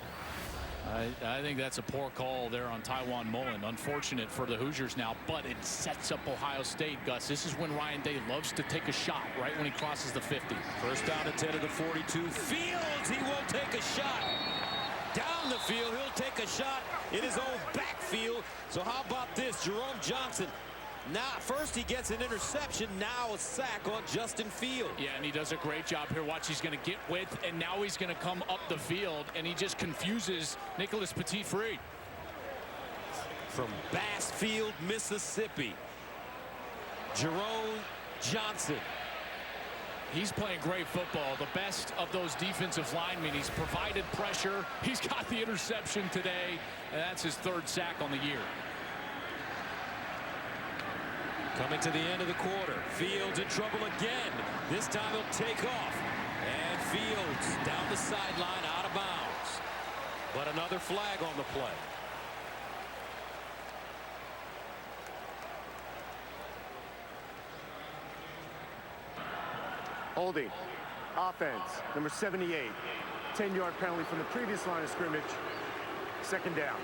I think that's a poor call there on Tywone Mullen. Unfortunate for the Hoosiers now, but it sets up Ohio State, Gus. This is when Ryan Day loves to take a shot, right when he crosses the 50. 1st down and 10 to the 42. Fields, he won't take a shot. Down the field, he'll take a shot in his own backfield. So how about this? Jerome Johnson. Now, first he gets an interception, now a sack on Justin Field. Yeah, and he does a great job here. Watch, he's going to get width, and now he's going to come up the field, and he just confuses Nicholas Petit-Free. From Bassfield, Mississippi, Jerome Johnson. He's playing great football. The best of those defensive linemen. He's provided pressure. He's got the interception today, and that's his 3rd sack on the year. Coming to the end of the quarter. Fields in trouble again. This time he'll take off. And Fields down the sideline, out of bounds. But another flag on the play. Holding. Offense, number 78. 10-yard penalty from the previous line of scrimmage. 2nd down.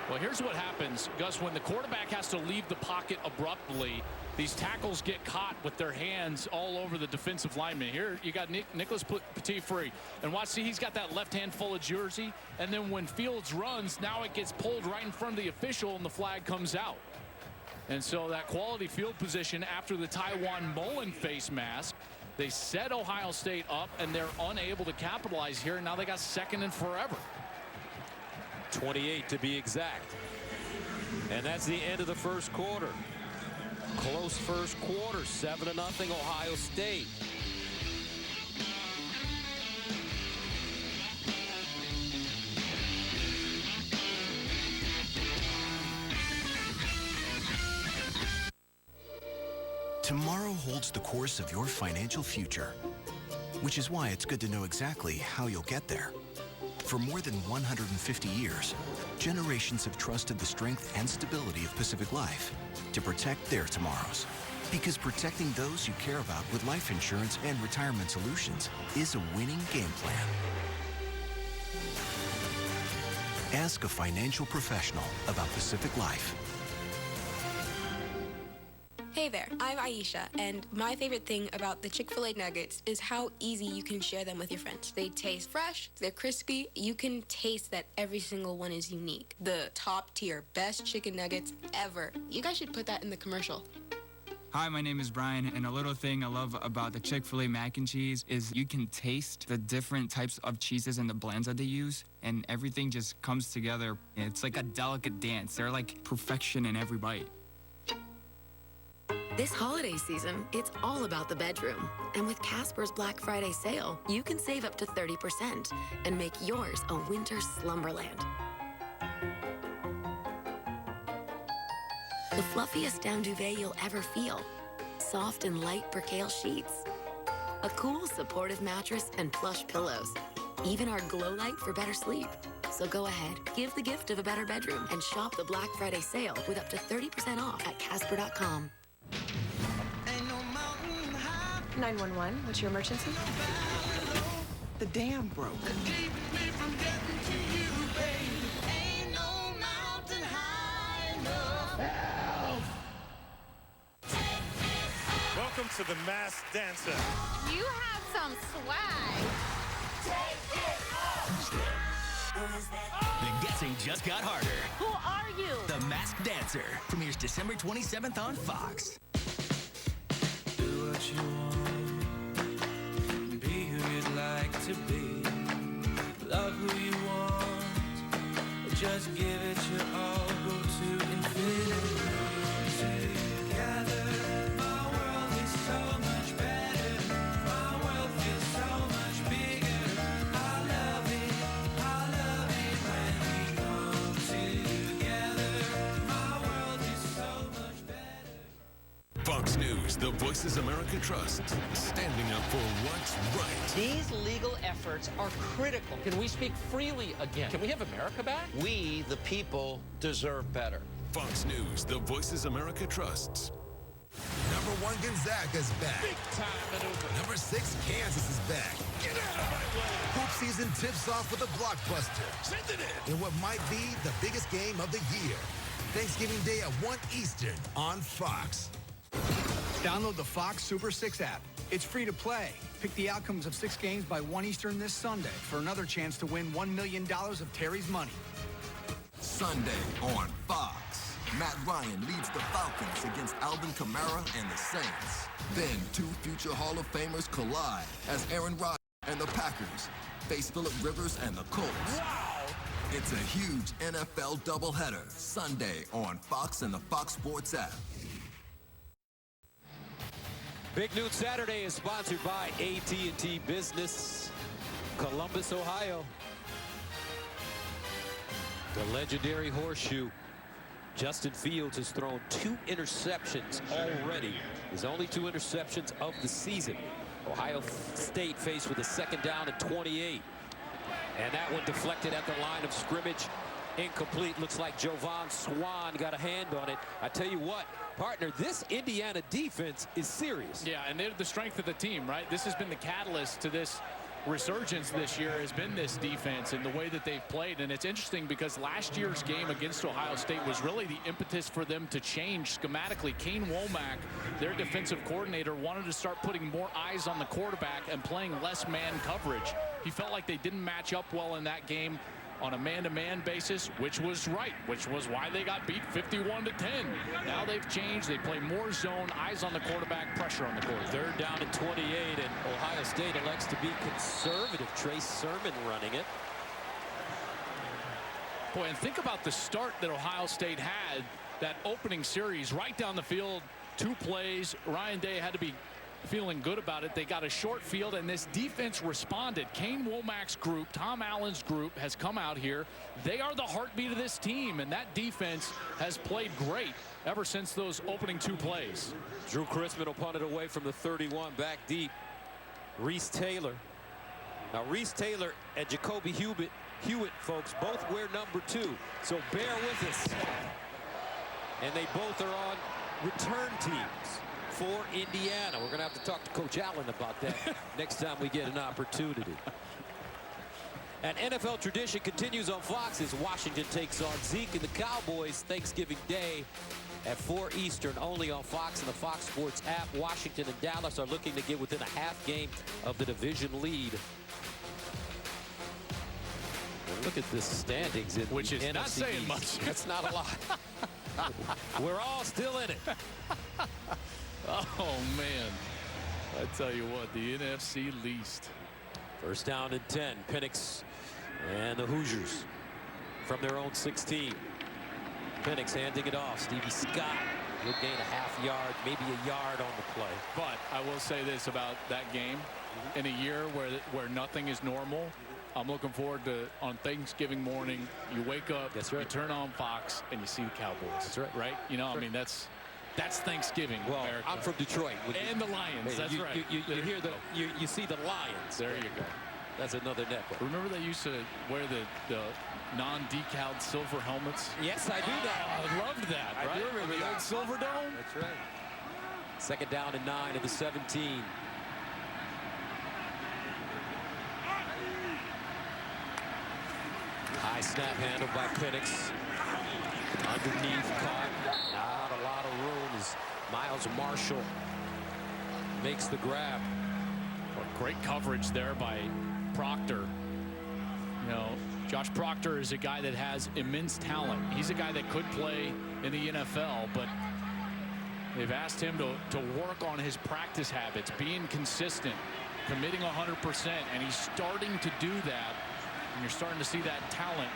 Well, here's what happens, Gus. When the quarterback has to leave the pocket abruptly, these tackles get caught with their hands all over the defensive lineman. Here you got Nicholas Petit-Free. And watch, see, he's got that left hand full of jersey. And then when Fields runs, now it gets pulled right in front of the official, and the flag comes out. And so that quality field position after the Taiwan Mullen face mask, they set Ohio State up, and they're unable to capitalize here. And now they got 2nd and forever. 28 to be exact. And that's the end of the first quarter. Close first quarter, 7-0 Ohio State. Tomorrow holds the course of your financial future, which is why it's good to know exactly how you'll get there. For more than 150 years, generations have trusted the strength and stability of Pacific Life to protect their tomorrows. Because protecting those you care about with life insurance and retirement solutions is a winning game plan. Ask a financial professional about Pacific Life. Hey there, I'm Aisha, and my favorite thing about the Chick-fil-A nuggets is how easy you can share them with your friends. They taste fresh, they're crispy, you can taste that every single one is unique. The top tier, best chicken nuggets ever. You guys should put that in the commercial. Hi, my name is Brian, and a little thing I love about the Chick-fil-A mac and cheese is you can taste the different types of cheeses and the blends that they use, and everything just comes together. It's like a delicate dance. They're like perfection in every bite. This holiday season, it's all about the bedroom. And with Casper's Black Friday sale, you can save up to 30% and make yours a winter slumberland. The fluffiest down duvet you'll ever feel. Soft and light percale sheets. A cool, supportive mattress and plush pillows. Even our glow light for better sleep. So go ahead, give the gift of a better bedroom and shop the Black Friday sale with up to 30% off at Casper.com. 911, what's your emergency? The dam broke. Welcome to the Masked Dancer. You have some swag. Take it off. The guessing just got harder. Who are you? The Masked Dancer premieres December 27th on Fox. Do what you want. Be who you'd like to be. Love who you want. Just give it your all. Go to infinity. Together, my world is so much better. My world feels so much bigger. I love it when we come together. My world is so much better. Fox News, the Voices America Trust, standing up for what's right. These legal efforts are critical. Can we speak freely again? Can we have America back? We, the people, deserve better. Fox News, the Voices America Trusts. Number 1 Gonzaga's back. Big time maneuver. Number 6 Kansas is back. Get out of my way. Hoop season tips off with a blockbuster. Send it in. What might be the biggest game of the year. Thanksgiving Day at 1 Eastern on Fox. Download the Fox Super 6 app. It's free to play. Pick the outcomes of 6 games by 1 Eastern this Sunday for another chance to win $1 million of Terry's money. Sunday on Fox. Matt Ryan leads the Falcons against Alvin Kamara and the Saints. Then 2 future Hall of Famers collide as Aaron Rodgers and the Packers face Phillip Rivers and the Colts. Wow! It's a huge NFL doubleheader Sunday on Fox and the Fox Sports app. Big Noon Saturday is sponsored by AT&T Business, Columbus, Ohio. The legendary horseshoe. Justin Fields has thrown 2 interceptions already. His only 2 interceptions of the season. Ohio State faced with a 2nd down and 28. And that one deflected at the line of scrimmage. Incomplete. Looks like Jovan Swan got a hand on it. I tell you what, partner, this Indiana defense is serious. Yeah, and they're the strength of the team, right? This has been the catalyst to this resurgence this year, has been this defense and the way that they've played. And it's interesting because last year's game against Ohio State was really the impetus for them to change schematically. Kane Womack, their defensive coordinator, wanted to start putting more eyes on the quarterback and playing less man coverage. He felt like they didn't match up well in that game on a man-to-man basis, which was right, which was why they got beat 51-10. Now they've changed. They play more zone, eyes on the quarterback, pressure on the quarterback. 3rd down and 28, and Ohio State elects to be conservative. Trey Sermon running it. Boy, and think about the start that Ohio State had, that opening series right down the field, 2 plays. Ryan Day had to be feeling good about it. They got a short field, and this defense responded. Kane Womack's group, Tom Allen's group, has come out here. They are the heartbeat of this team, and that defense has played great ever since those opening 2 plays. Drew Chrisman will punt it away from the 31, back deep. Reese Taylor. Now, Reese Taylor and Jacoby Hewitt, folks, both wear number 2, so bear with us. And they both are on return teams for Indiana. We're going to have to talk to Coach Allen about that next time we get an opportunity. And NFL tradition continues on Fox as Washington takes on Zeke and the Cowboys Thanksgiving Day at 4 Eastern, only on Fox and the Fox Sports app. Washington and Dallas are looking to get within a half game of the division lead. And look at the standings in which is NFC not saying East. much. That's not a lot. We're all still in it. Oh, man. I tell you what, the NFC least. 1st down and 10. Penix and the Hoosiers from their own 16. Penix handing it off. Stevie Scott will gain a half yard, maybe a yard on the play. But I will say this about that game. In a year where nothing is normal, I'm looking forward to, on Thanksgiving morning, you wake up, that's right, you turn on Fox, and you see the Cowboys. That's right. Right? You know, I mean, that's Thanksgiving. Well, America. I'm from Detroit. And the Lions. Hey, that's right. You hear you see the Lions. There you go. That's another network. Remember they used to wear the non-decaled silver helmets? Yes, I do that. I loved that. I right? do remember the that. old Silver Dome. That's right. 2nd down and 9 of the 17. High snap handled by Penix. Underneath caught. Not a lot of room as Miles Marshall makes the grab. Well, great coverage there by Proctor. You know, Josh Proctor is a guy that has immense talent. He's a guy that could play in the NFL, but they've asked him to work on his practice habits, being consistent, committing 100%, and he's starting to do that. And you're starting to see that talent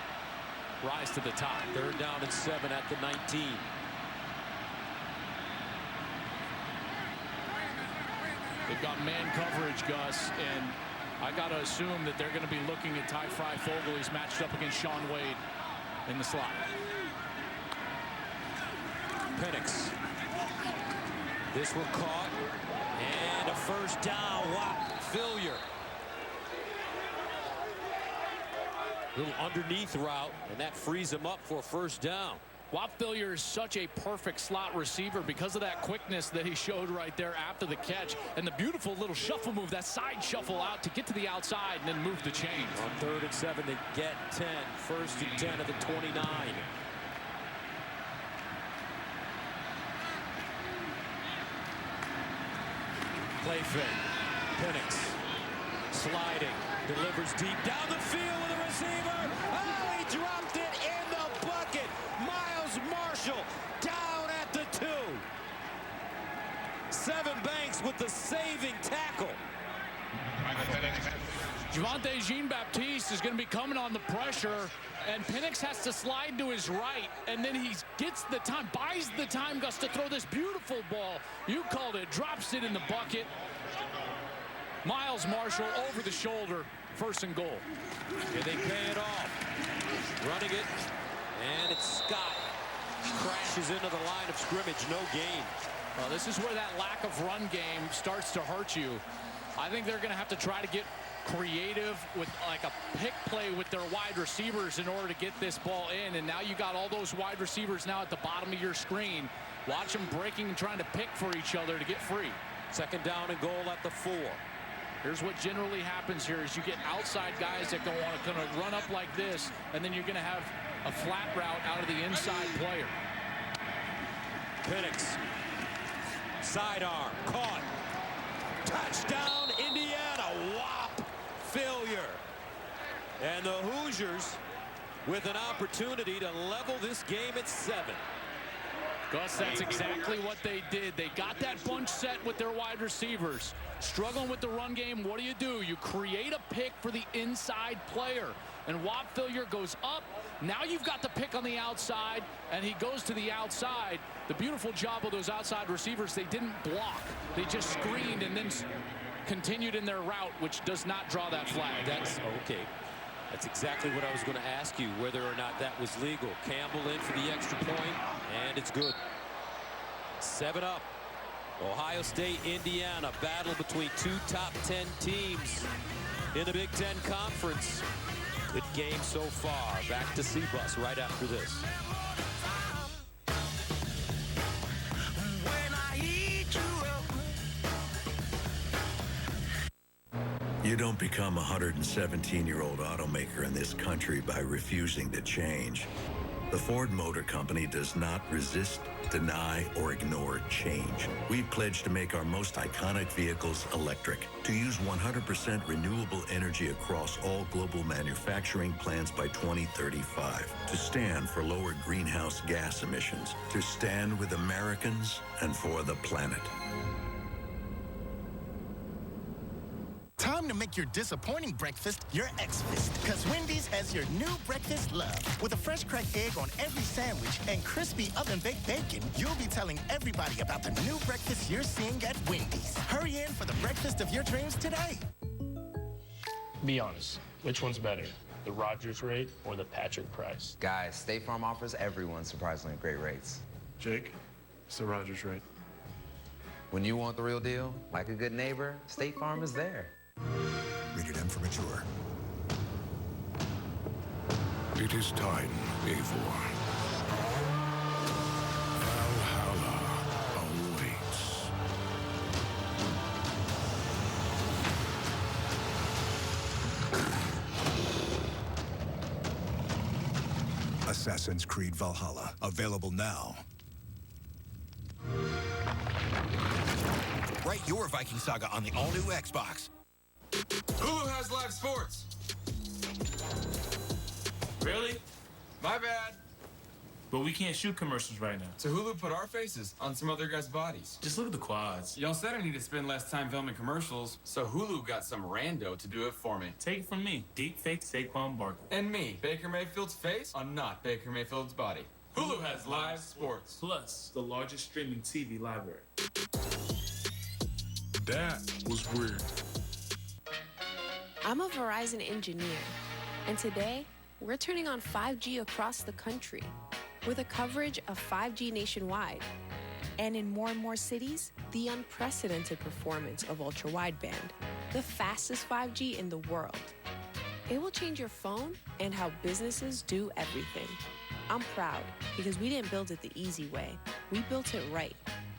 rise to the top. 3rd down and 7 at the 19. They've got man coverage, Gus, and I got to assume that they're going to be looking at Ty Fry-Fogel. He's matched up against Sean Wade in the slot. Penix. This one caught. And a 1st down. Watt Fillier. Little underneath route, and that frees him up for a 1st down. Watt Fillier is such a perfect slot receiver because of that quickness that he showed right there after the catch, and the beautiful little shuffle move, that side shuffle out to get to the outside and then move the chains. On 3rd and 7, they get 10. 1st and 10 at the 29. Play fake. Penix sliding, delivers deep down the field with a receiver. Oh, he dropped it in the bucket. Miles Marshall down at the 2. Seven Banks with the saving tackle. Michael Penix Javonte Jean-Baptiste is going to be coming on the pressure, and Penix has to slide to his right, and then he gets the time, buys the time, Gus, to throw this beautiful ball. You called it, drops it in the bucket. Miles Marshall over the shoulder, 1st and goal. And they pay it off. Running it, and it's Scott. Crashes into the line of scrimmage, no gain. Well, this is where that lack of run game starts to hurt you. I think they're going to have to try to get creative with like a pick play with their wide receivers in order to get this ball in. And now you got all those wide receivers now at the bottom of your screen. Watch them breaking and trying to pick for each other to get free. 2nd down and goal at the 4. Here's what generally happens here is you get outside guys that want to run up like this, and then you're going to have a flat route out of the inside player. Penix. Sidearm. Caught. Touchdown, Indiana. Whop. Failure. And the Hoosiers with an opportunity to level this game at 7. Gus, that's exactly what they did. They got that bunch set with their wide receivers. Struggling with the run game, what do? You create a pick for the inside player. And Whop failure goes up. Now you've got the pick on the outside, and he goes to the outside. The beautiful job of those outside receivers, they didn't block. They just screened and then continued in their route, which does not draw that flag. That's okay. That's exactly what I was going to ask you, whether or not that was legal. Campbell in for the extra point, and it's good. 7 up. Ohio State, Indiana, battle between 2 top 10 teams in the Big Ten Conference. Good game so far. Back to C-Bus right after this. You don't become a 117-year-old automaker in this country by refusing to change. The Ford Motor Company does not resist, deny, or ignore change. We pledge to make our most iconic vehicles electric, to use 100% renewable energy across all global manufacturing plants by 2035, to stand for lower greenhouse gas emissions, to stand with Americans and for the planet. Time to make your disappointing breakfast your X-Fist, because Wendy's has your new breakfast love. With a fresh cracked egg on every sandwich and crispy oven-baked bacon, you'll be telling everybody about the new breakfast you're seeing at Wendy's. Hurry in for the breakfast of your dreams today. Be honest, which one's better, the Rogers rate or the Patrick price? Guys, State Farm offers everyone surprisingly great rates. Jake, it's the Rogers rate. When you want the real deal, like a good neighbor, State Farm is there. Rated M for mature. It is time, Eivor. Valhalla awaits. Assassin's Creed Valhalla. Available now. Write your Viking saga on the all-new Xbox. Hulu has live sports. Really? My bad. But we can't shoot commercials right now. So Hulu put our faces on some other guys' bodies. Just look at the quads. Y'all said I need to spend less time filming commercials, so Hulu got some rando to do it for me. Take it from me. Deep fake Saquon Barkley. And me, Baker Mayfield's face on not Baker Mayfield's body. Hulu has live sports. Plus, the largest streaming TV library. That was weird. I'm a Verizon engineer, and today we're turning on 5G across the country with a coverage of 5G nationwide. And in more and more cities, the unprecedented performance of ultra-wideband, the fastest 5G in the world. It will change your phone and how businesses do everything. I'm proud because we didn't build it the easy way. We built it right.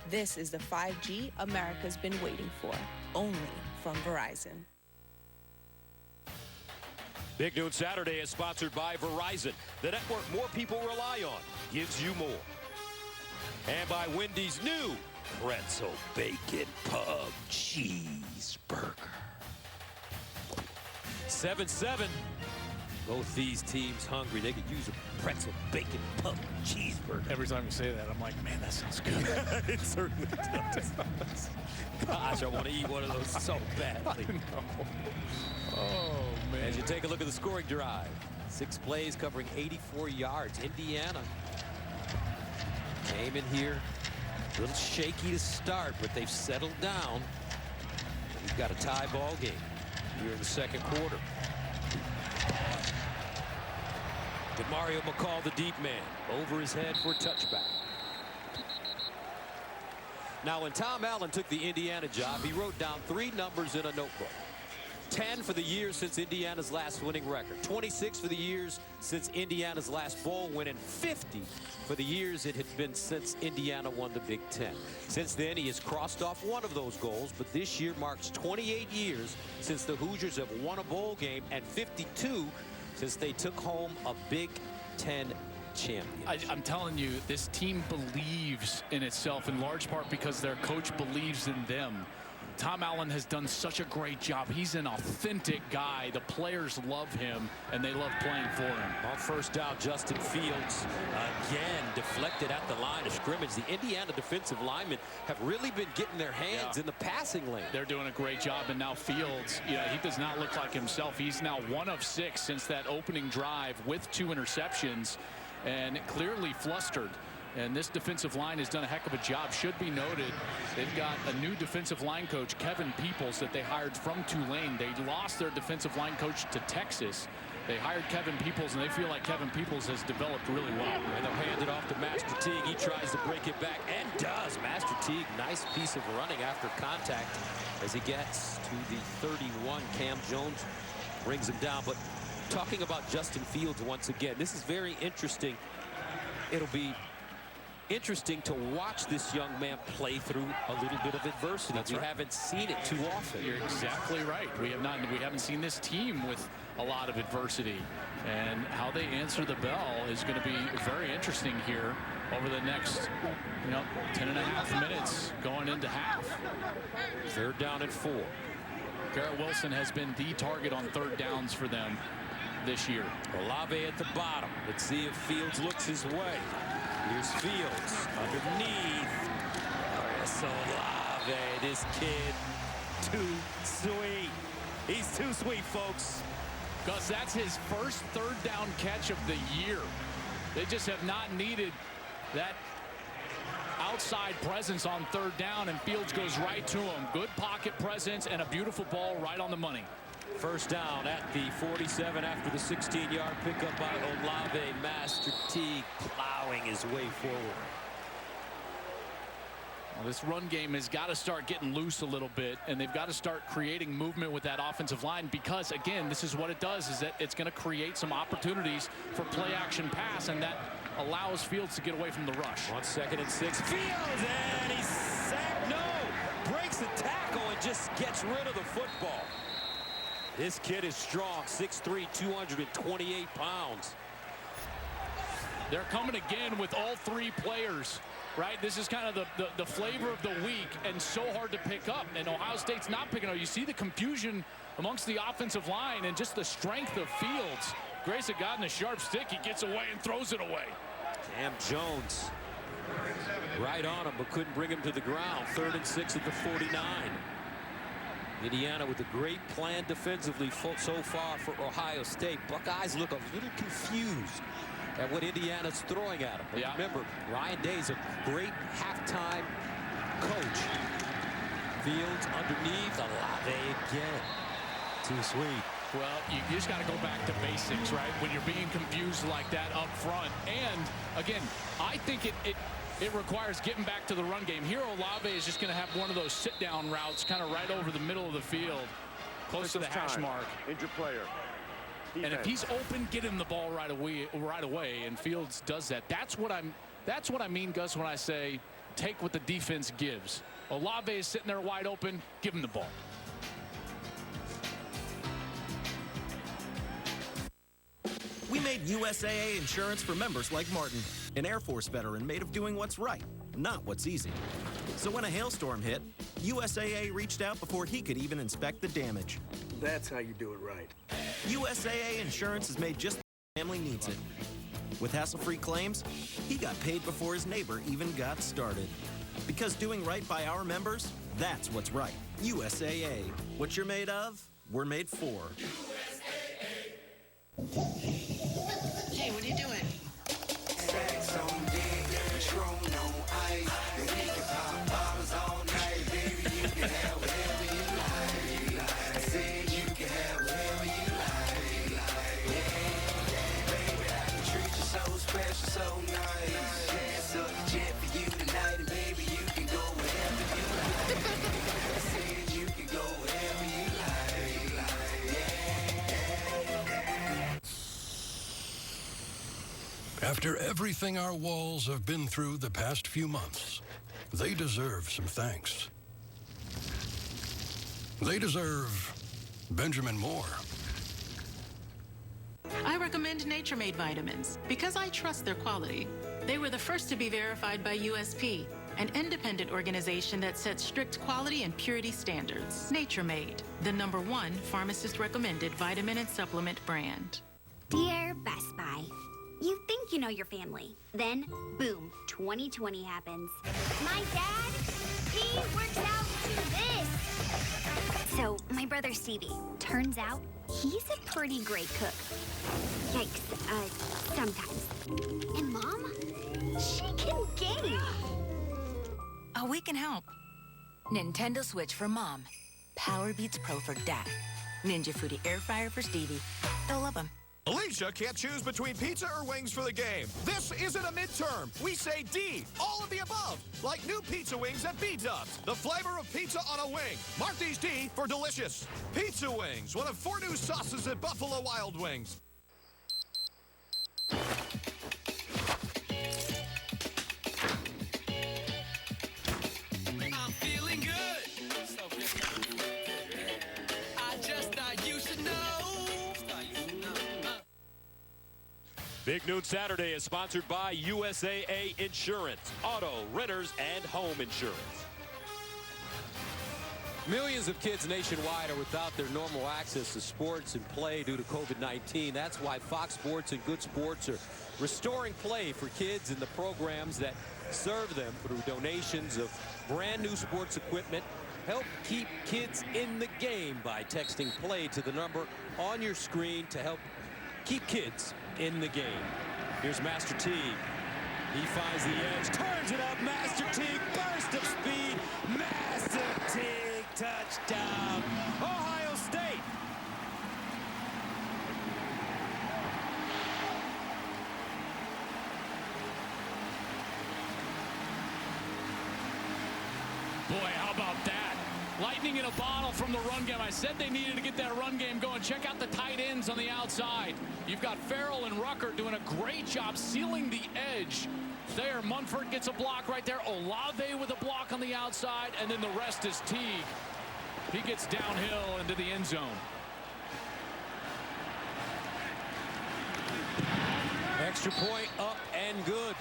This is the 5G America's been waiting for, only from Verizon. Big Noon Saturday is sponsored by Verizon. The network more people rely on gives you more. And by Wendy's new Pretzel Bacon Pub Cheeseburger. 7-7. Both these teams hungry. They could use a pretzel bacon pub cheeseburger. Every time you say that, I'm like, man, that sounds good. It certainly does. Gosh, I want to eat one of those so badly. Oh, man. As you take a look at the scoring drive, 6 plays covering 84 yards. Indiana came in here a little shaky to start, but they've settled down. We've got a tie ball game here in the second quarter. Mario McCall, the deep man, over his head for a touchback. Now, when Tom Allen took the Indiana job, he wrote down 3 numbers in a notebook. 10 for the years since Indiana's last winning record, 26 for the years since Indiana's last bowl win, and 50 for the years it had been since Indiana won the Big Ten. Since then, he has crossed off one of those goals, but this year marks 28 years since the Hoosiers have won a bowl game and 52 since they took home a Big Ten champion. I'm telling you, this team believes in itself in large part because their coach believes in them. Tom Allen has done such a great job. He's an authentic guy. The players love him, and they love playing for him. On first down, Justin Fields again deflected at the line of scrimmage. The Indiana defensive linemen have really been getting their hands in the passing lane. They're doing a great job, and now Fields, he does not look like himself. He's now 1 of 6 since that opening drive with 2 interceptions, and clearly flustered. And this defensive line has done a heck of a job. Should be noted, they've got a new defensive line coach, Kevin Peoples, that they hired from Tulane. They lost their defensive line coach to Texas. They hired Kevin Peoples, and they feel like Kevin Peoples has developed really well. And they'll hand it off to Master Teague. He tries to break it back and does. Master Teague, nice piece of running after contact as he gets to the 31. Cam Jones brings him down. But talking about Justin Fields once again, this is very interesting. It'll be interesting to watch this young man play through a little bit of adversity. That's we right. haven't seen it too often. You're exactly right. We haven't seen this team with a lot of adversity, and how they answer the bell is going to be very interesting here over the next 10.5 minutes going into half. 3rd down and 4. Garrett Wilson has been the target on 3rd downs for them this year. Olave at the bottom. Let's see if Fields looks his way. Here's Fields underneath. Chris Olave, this kid, too sweet. He's too sweet, folks. Gus, that's his first 3rd down catch of the year. They just have not needed that outside presence on 3rd down, and Fields goes right to him. Good pocket presence and a beautiful ball right on the money. First down at the 47 after the 16-yard pickup by Olave. Master Teague plowing his way forward. Well, this run game has got to start getting loose a little bit, and they've got to start creating movement with that offensive line, because, again, this is what it does, is that it's going to create some opportunities for play-action pass, and that allows Fields to get away from the rush. On 2nd and 6, Fields, and he's sacked. No, breaks the tackle and just gets rid of the football. This kid is strong, 6'3", 228 pounds. They're coming again with all 3 players, right? This is kind of the flavor of the week, and so hard to pick up. And Ohio State's not picking up. You see the confusion amongst the offensive line and just the strength of Fields. Grace had gotten a sharp stick. He gets away and throws it away. Cam Jones right on him, but couldn't bring him to the ground. 3rd and 6 at the 49. Indiana with a great plan defensively so far for Ohio State. Buckeyes look a little confused at what Indiana's throwing at them. But remember, Ryan Day's a great halftime coach. Fields underneath, Olave again. Too sweet. Well, you just got to go back to basics, right? When you're being confused like that up front. And, again, I think it requires getting back to the run game. Here, Olave is just going to have one of those sit-down routes kind of right over the middle of the field, close to the hash mark. Injured player. And if he's open, get him the ball right away, and Fields does that. That's what I mean, Gus, when I say take what the defense gives. Olave is sitting there wide open, give him the ball. We made USAA insurance for members like Martin, an Air Force veteran made of doing what's right, not what's easy. So when a hailstorm hit, USAA reached out before he could even inspect the damage. That's how you do it right. USAA insurance is made just the family needs it. With hassle-free claims, he got paid before his neighbor even got started. Because doing right by our members That's what's right. USAA. What you're made of, we're made for. Hey, what are you doing? Sex on deck, Patron on ice. And we can pop bottles all night, baby. You can have whatever you like. I said you can have whatever you like. Yeah, baby, I can treat you so special, so nice. Yeah, so the jet for you tonight, and baby, you can go wherever you like. I said you can go wherever you like. After everything our walls have been through the past few months, they deserve some thanks. They deserve Benjamin Moore. I recommend Nature Made vitamins because I trust their quality. They were the first to be verified by USP, an independent organization that sets strict quality and purity standards. Nature Made, the #1 pharmacist-recommended vitamin and supplement brand. Dear Best Buy, you think you know your family. Then, boom, 2020 happens. My dad, he works out to this. So, my brother Stevie, turns out he's a pretty great cook. Yikes, sometimes. And Mom, she can game. Oh, we can help. Nintendo Switch for Mom. Power Beats Pro for Dad. Ninja Foodie Air Fryer for Stevie. They'll love them. Alicia can't choose between pizza or wings for the game. This isn't a midterm. We say D, all of the above. Like new pizza wings at B-Dubs. The flavor of pizza on a wing. Mark these D for delicious. Pizza Wings, one of 4 new sauces at Buffalo Wild Wings. I'm feeling good. I just thought you should know. Big Noon Saturday is sponsored by USAA Insurance, auto, renters, and home insurance. Millions of kids nationwide are without their normal access to sports and play due to COVID-19. That's why Fox Sports and Good Sports are restoring play for kids in the programs that serve them through donations of brand new sports equipment. Help keep kids in the game by texting play to the number on your screen to help keep kids in the game. Here's Master T. He finds the edge, turns it up. Master T, burst of speed. Master T, touchdown. Ohio State. Boy, how about that? Lightning in a bottle from the run game. I said they needed to get that run game going. Check out the tight ends on the outside. You've got Farrell and Rucker doing a great job sealing the edge there. Munford gets a block right there. Olave with a block on the outside, and then the rest is Teague. He gets downhill into the end zone. Extra point up and good.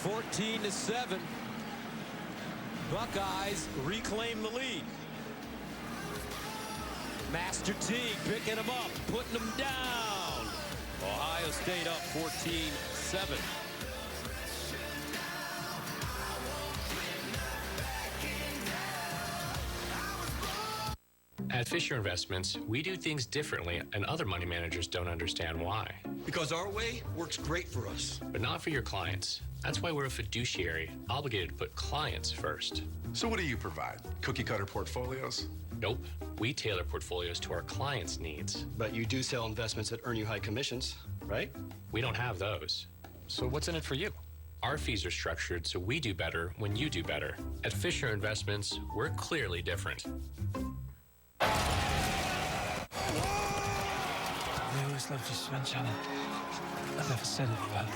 14-7. Buckeyes reclaim the lead. Master Teague picking them up, putting them down. Ohio State up 14-7. At Fisher Investments, we do things differently, and other money managers don't understand why. Because our way works great for us. But not for your clients. That's why we're a fiduciary, obligated to put clients first. So what do you provide? Cookie cutter portfolios? Nope. We tailor portfolios to our clients' needs. But you do sell investments that earn you high commissions, right? We don't have those. So what's in it for you? Our fees are structured so we do better when you do better. At Fisher Investments, we're clearly different. I always loved you, Svenchana. I never said it, but...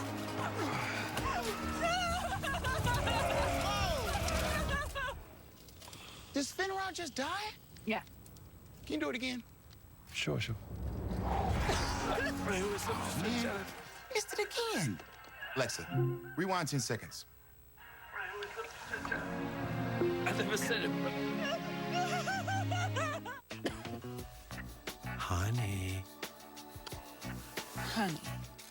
Did Spin Around just die? Yeah. Can you do it again? Sure. I always loved you, Svenchana. Missed it again. Alexa, rewind 10 seconds. I never said it, but... Honey. Honey.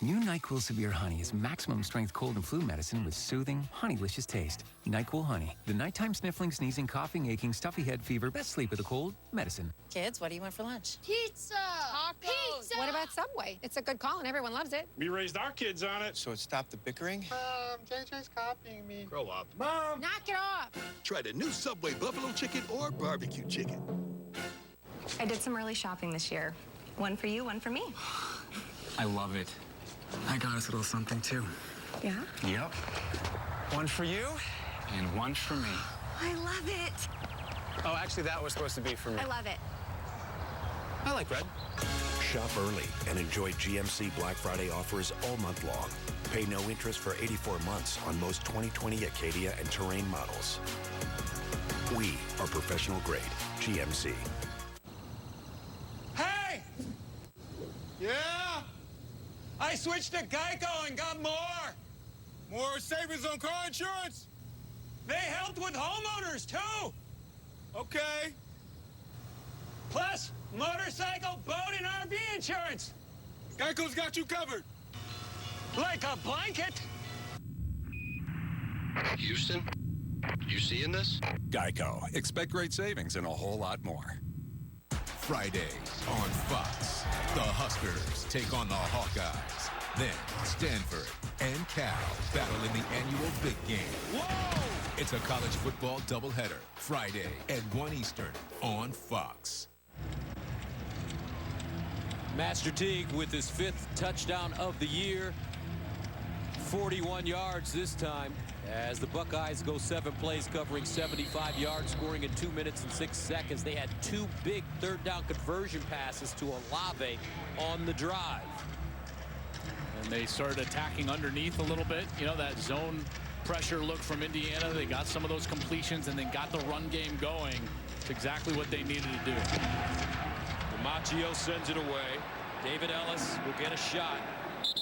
New NyQuil Severe Honey is maximum strength cold and flu medicine with soothing, honeylicious taste. NyQuil Honey, the nighttime sniffling, sneezing, coughing, aching, stuffy head fever, best sleep with a cold medicine. Kids, what do you want for lunch? Pizza! Tacos! Pizza! What about Subway? It's a good call and everyone loves it. We raised our kids on it. So it stopped the bickering? JJ's copying me. Grow up. Mom! Knock it off! Try the new Subway buffalo chicken or barbecue chicken. I did some early shopping this year. One for you, one for me. I love it. I got us a little something, too. Yeah? Yep. One for you, and one for me. I love it. Oh, actually, that was supposed to be for me. I love it. I like red. Shop early and enjoy GMC Black Friday offers all month long. Pay no interest for 84 months on most 2020 Acadia and Terrain models. We are professional grade GMC. Hey! Yeah? I switched to Geico and got more. More savings on car insurance? They helped with homeowners, too. Okay. Plus, motorcycle, boat, and RV insurance. Geico's got you covered. Like a blanket. Houston, you seeing this? Geico. Expect great savings and a whole lot more. Friday on Fox, the Huskers take on the Hawkeyes. Then Stanford and Cal battle in the annual big game. Whoa! It's a college football doubleheader, Friday at 1 Eastern on Fox. Master Teague with his 5th touchdown of the year. 41 yards this time as the Buckeyes go 7 plays covering 75 yards, scoring in 2 minutes and 6 seconds. They had 2 big 3rd down conversion passes to Olave on the drive. And they started attacking underneath a little bit. You know, that zone pressure look from Indiana. They got some of those completions and then got the run game going. It's exactly what they needed to do. DiMaggio sends it away. David Ellis will get a shot,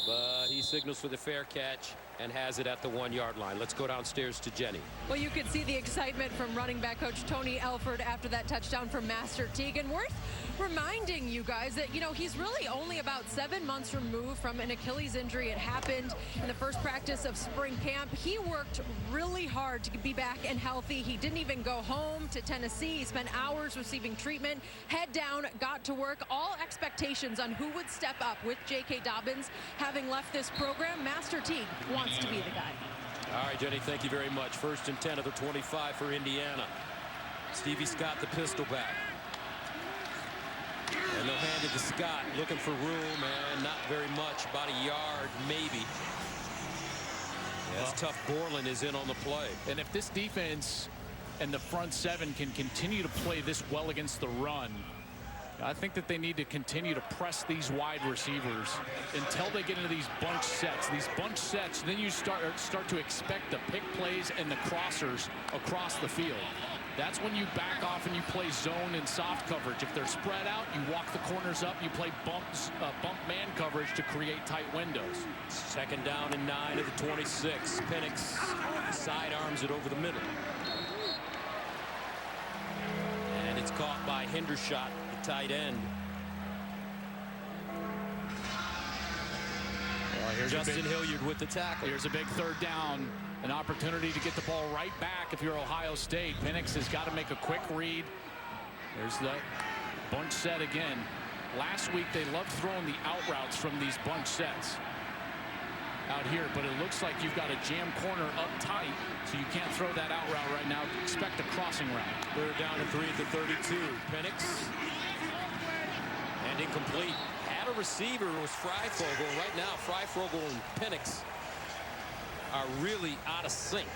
but he signals for the fair catch and has it at the 1-yard line. Let's go downstairs to Jenny. Well, you could see the excitement from running back coach Tony Elford after that touchdown from Master Teague. And worth reminding you guys that, you know, he's really only about 7 months removed from an Achilles injury. It happened in the first practice of spring camp. He worked really hard to be back and healthy. He didn't even go home to Tennessee. He spent hours receiving treatment, head down, got to work. All expectations on who would step up with J.K. Dobbins having left this program. Master Teague wants to be the guy. All right, Jenny, thank you very much. 1st and 10 of the 25 for Indiana. Stevie Scott, the pistol back. And they'll hand it to Scott, looking for room, and not very much, about a yard, maybe. Yes, Tough Borland is in on the play. And if this defense and the front 7 can continue to play this well against the run, I think that they need to continue to press these wide receivers until they get into these bunch sets. These bunch sets, then you start to expect the pick plays and the crossers across the field. That's when you back off and you play zone and soft coverage. If they're spread out, you walk the corners up, you play bump man coverage to create tight windows. 2nd down and 9 of the 26. Penix sidearms it over the middle. And it's caught by Hendershot, the tight end. Well, Justin Hilliard with the tackle. Here's a big 3rd down. An opportunity to get the ball right back if you're Ohio State. Penix has got to make a quick read. There's the bunch set again. Last week they loved throwing the out routes from these bunch sets out here, but it looks like you've got a jam corner up tight, so you can't throw that out route right now. Expect a crossing route. 3rd down and 3 at the 32. Penix. And incomplete. Had a receiver, it was Freifogel. Right now, Freifogel and Penix are really out of sync.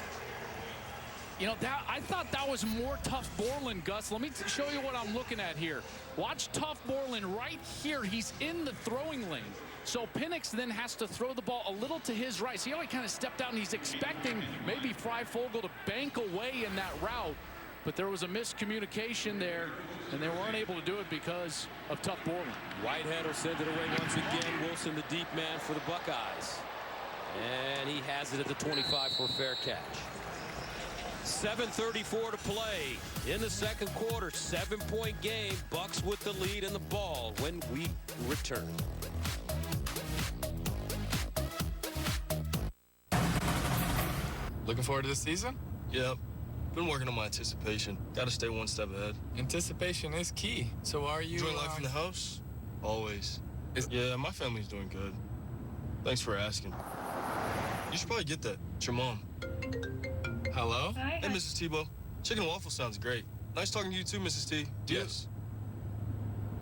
You know, I thought that was more Tough Borland, Gus. Let me show you what I'm looking at here. Watch Tough Borland right here. He's in the throwing lane. So Penix then has to throw the ball a little to his right. See how he kind of stepped out and he's expecting maybe Freifogel to bank away in that route. But there was a miscommunication there, and they weren't able to do it because of Tough Borland. Whitehead will send it away once again. Wilson, the deep man for the Buckeyes. And he has it at the 25 for a fair catch. 7:34 to play in the 2nd quarter. 7-point game. Bucks with the lead and the ball when we return. Looking forward to this season? Yep. Been working on my anticipation. Gotta stay one step ahead. Anticipation is key. So are you... Enjoying life in the house? Always. Yeah, my family's doing good. Thanks for asking. You should probably get that. It's your mom. Hello? Hi. Hey, Mrs. Tebow. Chicken and waffle sounds great. Nice talking to you too, Mrs. T. Yes.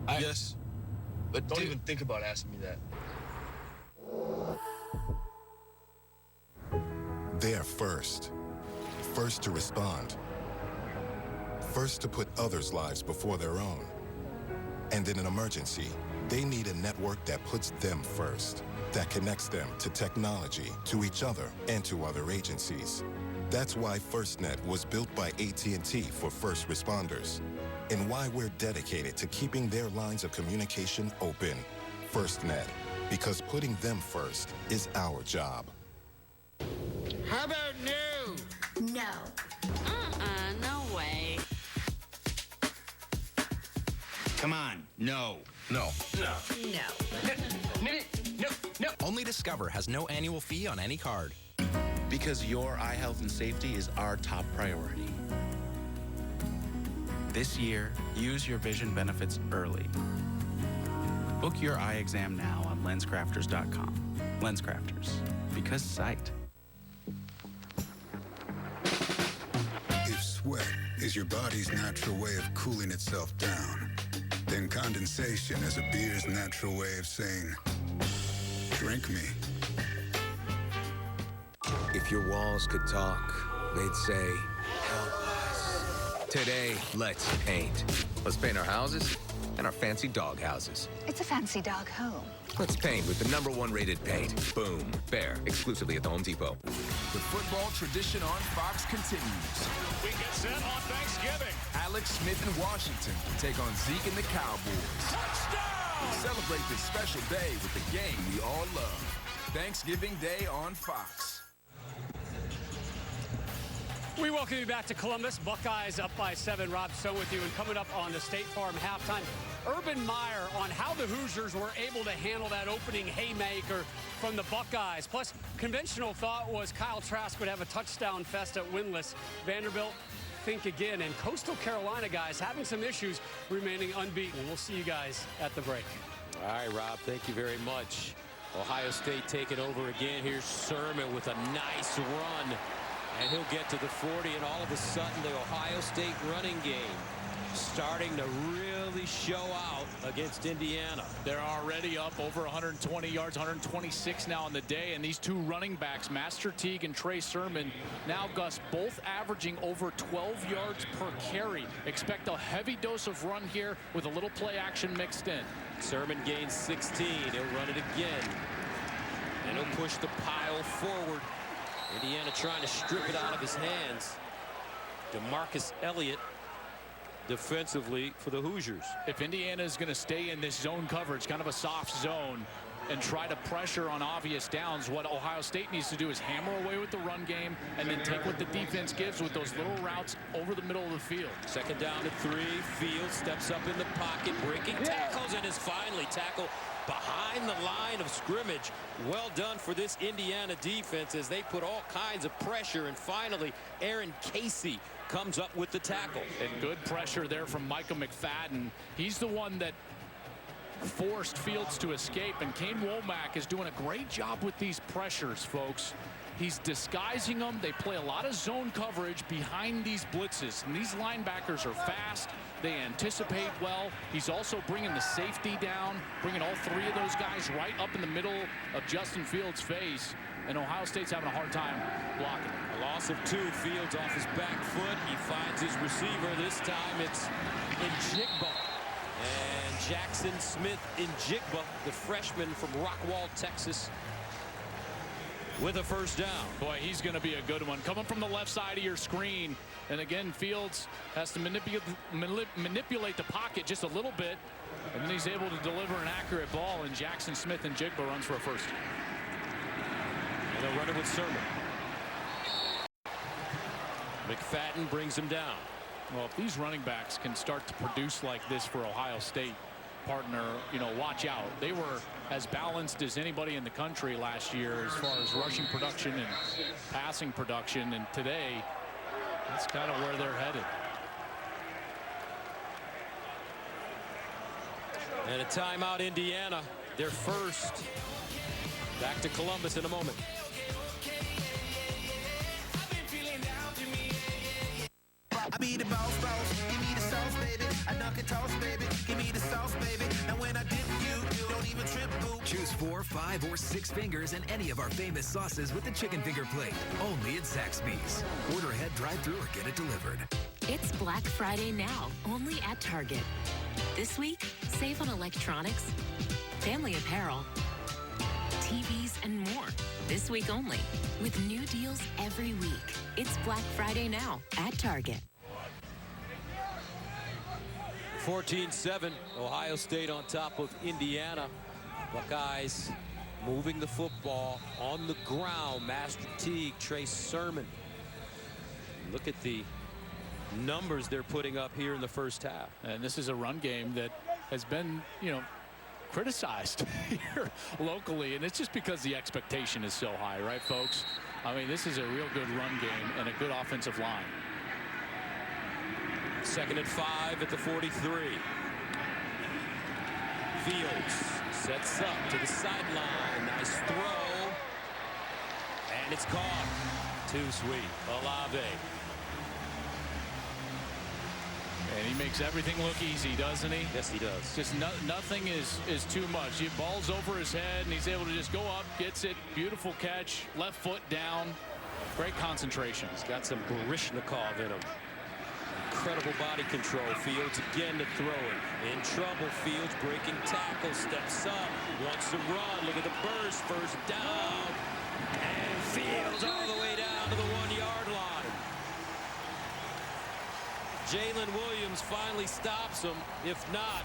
Yes. But don't even think about asking me that. They're first. First to respond. First to put others' lives before their own. And in an emergency, they need a network that puts them first, that connects them to technology, to each other, and to other agencies. That's why FirstNet was built by AT&T for first responders, and why we're dedicated to keeping their lines of communication open. FirstNet, because putting them first is our job. How about no? No. No way. Come on, no. No. No. No. Only Discover has no annual fee on any card. Because your eye health and safety is our top priority. This year, use your vision benefits early. Book your eye exam now on LensCrafters.com. LensCrafters, because sight. If sweat is your body's natural way of cooling itself down, then condensation is a beer's natural way of saying, drink me. If your walls could talk, they'd say, help us. Today, let's paint. Let's paint our houses and our fancy dog houses. It's a fancy dog home. Let's paint with the #1 rated paint. Boom. Bear. Exclusively at the Home Depot. The football tradition on Fox continues. We get set on Thanksgiving. Alex Smith in Washington take on Zeke and the Cowboys. Touchdown! Celebrate this special day with the game we all love. Thanksgiving Day on Fox. We welcome you back to Columbus. Buckeyes up by 7. Rob Stone with you. And coming up on the State Farm halftime, Urban Meyer on how the Hoosiers were able to handle that opening haymaker from the Buckeyes. Plus, conventional thought was Kyle Trask would have a touchdown fest at winless. Vanderbilt, think again. And Coastal Carolina guys having some issues remaining unbeaten. We'll see you guys at the break. All right, Rob, thank you very much. Ohio State taking over again. Here's Sermon with a nice run. And he'll get to the 40, and all of a sudden the Ohio State running game starting to really show out against Indiana. They're already up over 120 yards, 126 now on the day, and these two running backs, Master Teague and Trey Sermon, now, Gus, both averaging over 12 yards per carry. Expect a heavy dose of run here with a little play action mixed in. Sermon gains 16. He'll run it again. And he'll push the pile forward. Indiana trying to strip it out of his hands. DeMarcus Elliott defensively for the Hoosiers. If Indiana is going to stay in this zone coverage, kind of a soft zone, and try to pressure on obvious downs, what Ohio State needs to do is hammer away with the run game and then take what the defense gives with those little routes over the middle of the field. Second down to 3. Fields steps up in the pocket, breaking tackles, and is finally tackled behind the line of scrimmage. Well done for this Indiana defense as they put all kinds of pressure, and finally Aaron Casey comes up with the tackle. And good pressure there from Michael McFadden. He's the one that forced Fields to escape, and Kane Womack is doing a great job with these pressures, folks. He's disguising them. They play a lot of zone coverage behind these blitzes, and these linebackers are fast. They anticipate well. He's also bringing the safety down, bringing all 3 of those guys right up in the middle of Justin Fields' face, and Ohio State's having a hard time blocking. A loss of 2. Fields off his back foot. He finds his receiver. This time it's Njigba. And Jackson Smith Njigba, the freshman from Rockwall, Texas, with a first down. Boy, he's going to be a good one. Coming from the left side of your screen. And again, Fields has to manipulate the pocket just a little bit. And then he's able to deliver an accurate ball. And Jackson Smith Njigba runs for a first. And they'll run it with Sermon. McFadden brings him down. Well, if these running backs can start to produce like this for Ohio State, partner, you know, watch out. They were as balanced as anybody in the country last year as far as rushing production and passing production. And today, that's kind of where they're headed. And a timeout, Indiana. Their first. Back to Columbus in a moment. I be the boss, give me the sauce, baby. I dunk and toss, baby. Give me the sauce, baby. Now when I dip, you don't even trip, boo. Choose 4, 5, or 6 fingers in any of our famous sauces with the chicken finger plate. Only at Zaxby's. Order ahead, drive-thru, or get it delivered. It's Black Friday now, only at Target. This week, save on electronics, family apparel, TVs, and more. This week only, with new deals every week. It's Black Friday now at Target. 14-7, Ohio State on top of Indiana. Buckeyes moving the football on the ground. Master Teague, Trace Sermon. Look at the numbers they're putting up here in the first half. And this is a run game that has been, you know, criticized here locally, and it's just because the expectation is so high, right, folks? I mean, this is a real good run game and a good offensive line. 2nd and 5 at the 43. Fields sets up to the sideline. Nice throw. And it's caught. Too sweet. Olave. And he makes everything look easy, doesn't he? Yes, he does. Just nothing is too much. The ball's over his head, and he's able to just go up, gets it. Beautiful catch. Left foot down. Great concentration. He's got some Baryshnikov in him. Incredible body control. Fields again to throw it. In trouble. Fields breaking tackle. Steps up. Wants to run. Look at the burst. First down. And Fields all the way down to the 1-yard line. Jalen Williams finally stops him. If not,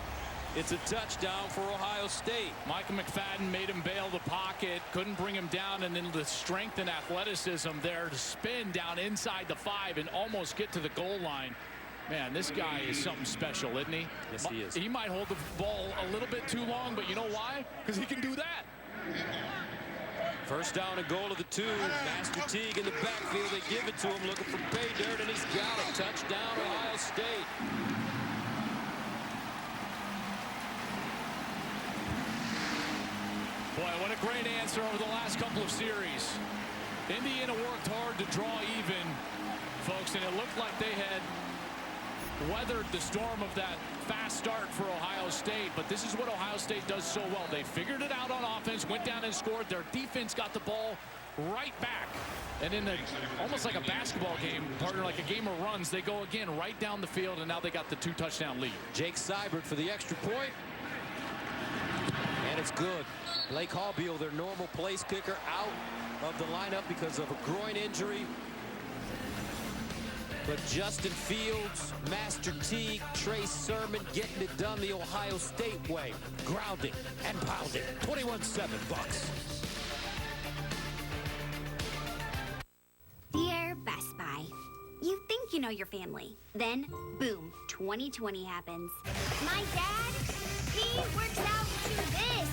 it's a touchdown for Ohio State. Michael McFadden made him bail the pocket. Couldn't bring him down, and then the strength and athleticism there to spin down inside the 5 and almost get to the goal line. Man, this guy is something special, isn't he? Yes, he is. He might hold the ball a little bit too long, but you know why? Because he can do that. First down and goal to the 2. Master Teague in the backfield. They give it to him, looking for pay dirt, and he's got it. Touchdown, Ohio State. Boy, what a great answer over the last couple of series. Indiana worked hard to draw even, folks, and it looked like they had weathered the storm of that fast start for Ohio State, but this is what Ohio State does so well. They figured it out on offense, went down and scored. Their defense got the ball right back. And in almost like a basketball game, partner, like a game of runs, they go again right down the field, and now they got the 2-touchdown lead. Jake Seibert for the extra point. And it's good. Blake Hallbeal, their normal place kicker, out of the lineup because of a groin injury. But Justin Fields, Master Teague, Trace Sermon getting it done the Ohio State way. Grounding and pounding. 21-7 Bucks. Dear Best Buy, you think you know your family. Then, boom, 2020 happens. My dad, he works out to this.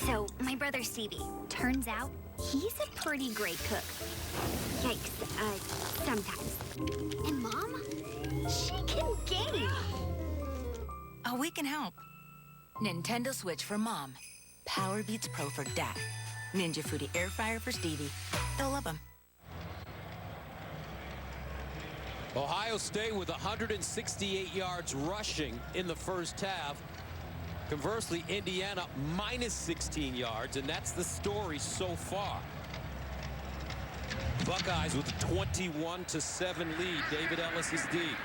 So, my brother Stevie, turns out he's a pretty great cook. Yikes, sometimes. And Mom, she can game. Oh, we can help. Nintendo Switch for Mom. Power Beats Pro for Dad. Ninja Foodie Air Fryer for Stevie. They'll love them. Ohio State with 168 yards rushing in the first half. Conversely, Indiana minus 16 yards, and that's the story so far. Buckeyes with a 21-7 lead. David Ellis is deep,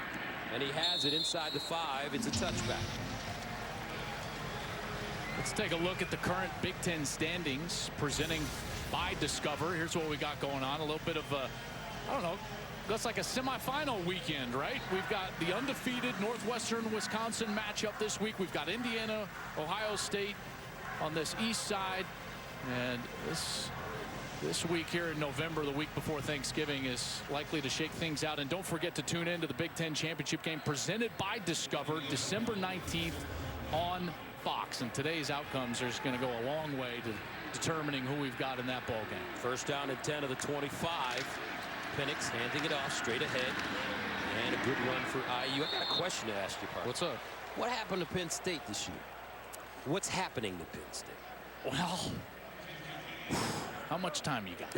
and he has it inside the 5. It's a touchback. Let's take a look at the current Big Ten standings presenting by Discover. Here's what we got going on. A little bit of a, I don't know, that's like a semifinal weekend, right? We've got the undefeated Northwestern Wisconsin matchup this week. We've got Indiana, Ohio State on this east side. And this week here in November, the week before Thanksgiving, is likely to shake things out. And don't forget to tune in to the Big Ten Championship game presented by Discover, December 19th on Fox, and today's outcomes are going to go a long way to determining who we've got in that ball game. First down and 10 of the 25. Penix handing it off straight ahead. And a good run for IU. I got a question to ask you, Parker. What's up? What happened to Penn State this year? What's happening to Penn State? Well, how much time you got?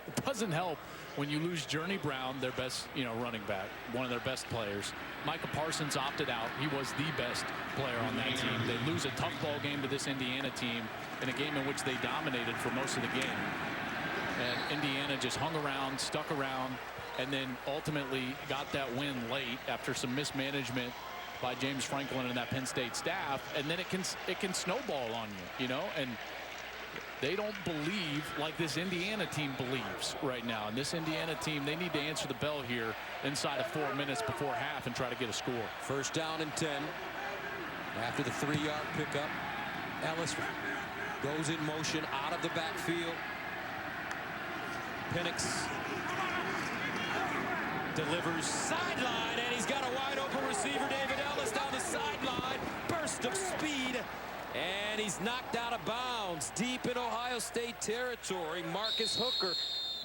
It doesn't help when you lose Journey Brown, their best, running back, one of their best players. Micah Parsons opted out. He was the best player on that team. They lose a tough ball game to this Indiana team in a game in which they dominated for most of the game. And Indiana just hung around, stuck around, and then ultimately got that win late after some mismanagement by James Franklin and that Penn State staff. And then it can snowball on you, and they don't believe like this Indiana team believes right now. And this Indiana team, they need to answer the bell here inside of 4 minutes before half and try to get a score. First down and 10. After the 3-yard pickup, Ellis goes in motion out of the backfield. Penix delivers sideline, and he's got a wide open receiver, David Ellis, down the sideline. Burst of speed, and he's knocked out of bounds deep in Ohio State territory. Marcus Hooker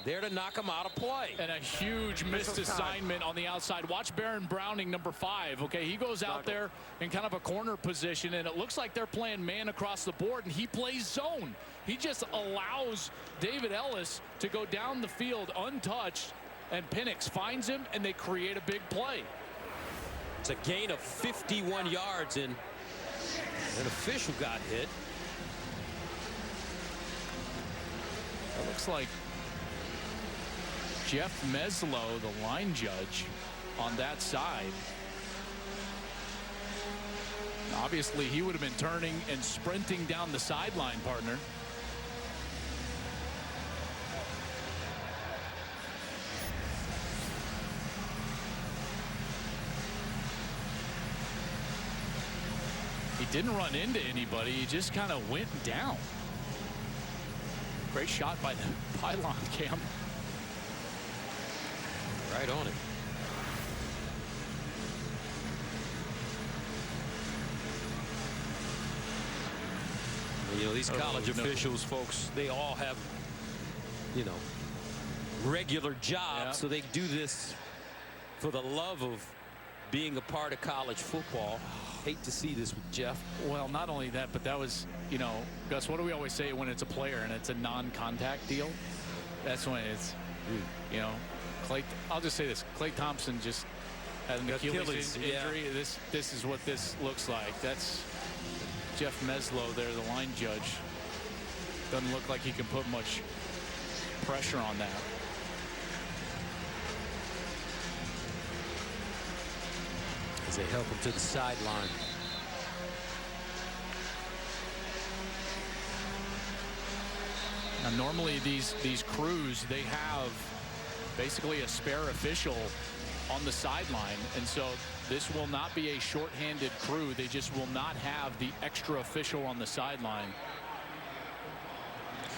there to knock him out of play. And a huge missed assignment on the outside. Watch Baron Browning, number 5. Okay, he goes out there in kind of a corner position, and it looks like they're playing man across the board, and he plays zone. He just allows David Ellis to go down the field untouched, and Penix finds him, and they create a big play. It's a gain of 51 yards, and an official got hit. It looks like Jeff Meslow, the line judge, on that side. Obviously, he would have been turning and sprinting down the sideline, partner. He didn't run into anybody. He just kind of went down. Great shot by the pylon cam. Right on it. These college officials, folks, they all have, regular jobs, so they do this for the love of being a part of college football. Hate to see this with Jeff. Well, not only that, but that was, Gus, what do we always say when it's a player and it's a non-contact deal? That's when it's, I'll just say this. Klay Thompson just had an Achilles injury. Yeah. This is what this looks like. That's Jeff Meslow there, the line judge. Doesn't look like he can put much pressure on that. As they help him to the sideline. Now, normally these crews, they have basically a spare official on the sideline, and so this will not be a shorthanded crew. They just will not have the extra official on the sideline.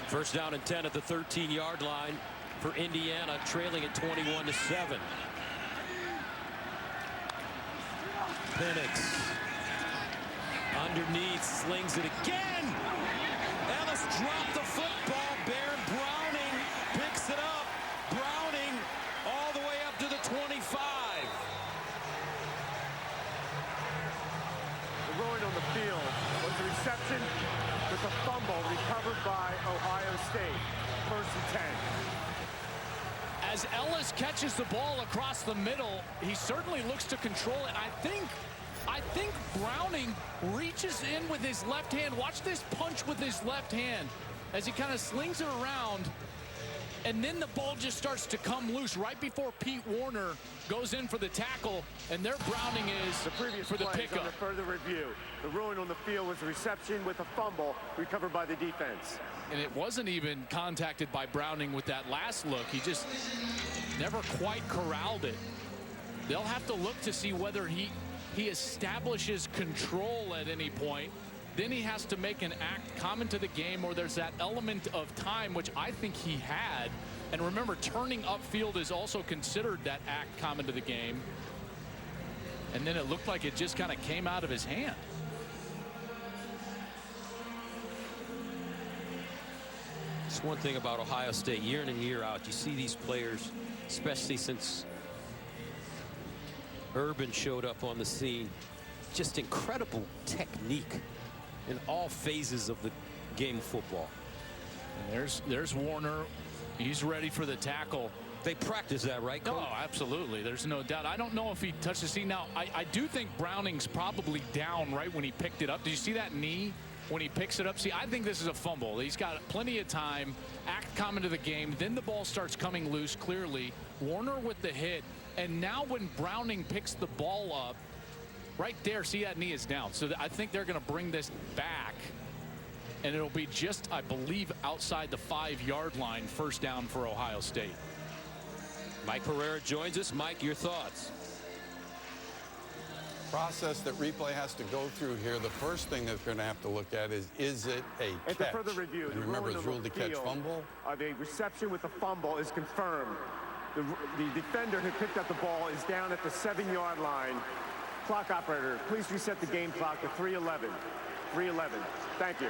First down and 10 at the 13-yard line for Indiana, trailing at 21-7. Penix underneath, slings it again. Ellis dropped the football. Baron Browning picks it up. Browning all the way up to the 25. The ruling on the field was the reception with a fumble recovered by Ohio State. First and 10. As Ellis catches the ball across the middle, he certainly looks to control it. I think Browning reaches in with his left hand. Watch this punch with his left hand as he kind of slings it around, and then the ball just starts to come loose right before Pete Warner goes in for the tackle, and there Browning is for the pickup. Under further review, the ruling on the field was a reception with a fumble recovered by the defense. And it wasn't even contacted by Browning with that last look. He just never quite corralled it. They'll have to look to see whether he establishes control at any point. Then he has to make an act common to the game, or there's that element of time, which I think he had. And remember, turning upfield is also considered that act common to the game. and then it looked like it just kind of came out of his hand. It's one thing about Ohio State, year in and year out, you see these players, especially since Urban showed up on the scene, just incredible technique in all phases of the game of football. And there's Warner. He's ready for the tackle. They practice that, right, Coach? Oh, absolutely. There's no doubt. I don't know if he touched the seat. Now, I do think Browning's probably down right when he picked it up. Did you see that knee when he picks it up? See, I think this is a fumble. He's got plenty of time. Act come into the game. Then the ball starts coming loose, clearly. Warner with the hit. And now when Browning picks the ball up, right there, see that knee is down. So I think they're going to bring this back. And it'll be just, I believe, outside the 5-yard line, first down for Ohio State. Mike Pereira joins us. Mike, your thoughts? Process that replay has to go through here. The first thing that's going to have to look at is it a and catch? For further review, and remember, it's ruled to catch fumble. The reception with the fumble is confirmed. The defender who picked up the ball is down at the 7-yard line. Clock operator, please reset the game clock to 3:11. 3:11. Thank you.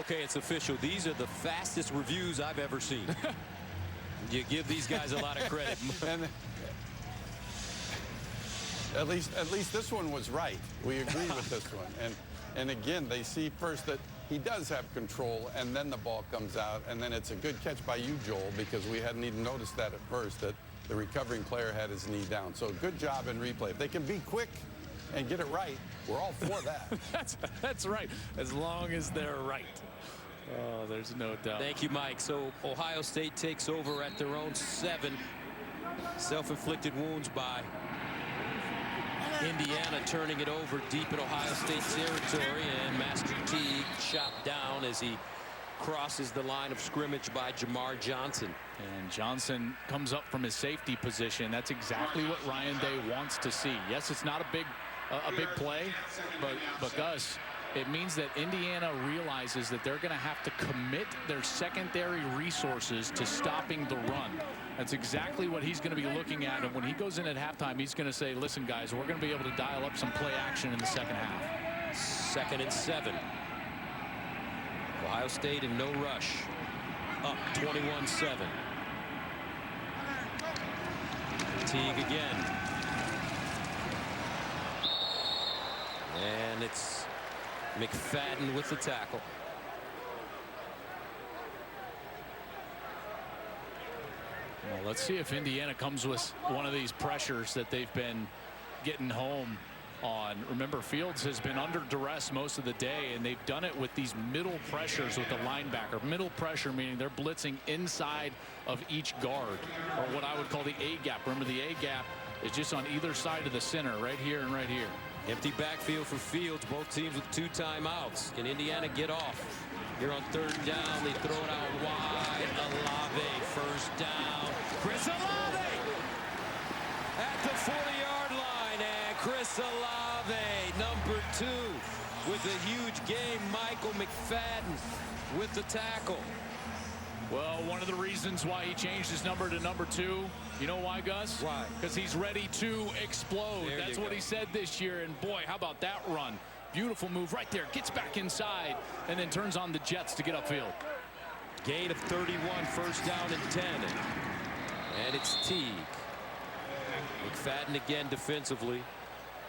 Okay, it's official. These are the fastest reviews I've ever seen. You give these guys a lot of credit. And at least this one was right. We agree with this one. And again, they see first that he does have control, and then the ball comes out, and then it's a good catch by you, Joel, because we hadn't even noticed that at first, that the recovering player had his knee down. So good job in replay. If they can be quick and get it right, we're all for that. That's right, as long as they're right. Oh, there's no doubt. Thank you, Mike. So Ohio State takes over at their own 7. Self-inflicted wounds by Indiana, turning it over deep in Ohio State territory, and Master Teague chopped down as he crosses the line of scrimmage by Jamar Johnson. And Johnson comes up from his safety position. That's exactly what Ryan Day wants to see. Yes, it's not a big play, but Gus, it means that Indiana realizes that they're going to have to commit their secondary resources to stopping the run. That's exactly what he's going to be looking at. And when he goes in at halftime, he's going to say, listen, guys, we're going to be able to dial up some play action in the second half. 2nd and 7. Ohio State in no rush. Up 21-7. Teague again. And it's McFadden with the tackle. Well, let's see if Indiana comes with one of these pressures that they've been getting home on. Remember, Fields has been under duress most of the day, and they've done it with these middle pressures with the linebacker. Middle pressure meaning they're blitzing inside of each guard, or what I would call the A gap. Remember, the A gap is just on either side of the center, right here and right here. Empty backfield for Fields. Both teams with 2 timeouts. Can Indiana get off? Here on 3rd down, they throw it out wide. Olave, first down. Chris Olave at the 40-yard line, and Chris Olave, number 2, with a huge game. Michael McFadden with the tackle. Well, one of the reasons why he changed his number to number 2, you know why, Gus? Why? Because he's ready to explode. That's what he said this year, and boy, how about that run? Beautiful move right there. Gets back inside and then turns on the jets to get upfield. Gain of 31, first down and 10. And it's Teague. McFadden again defensively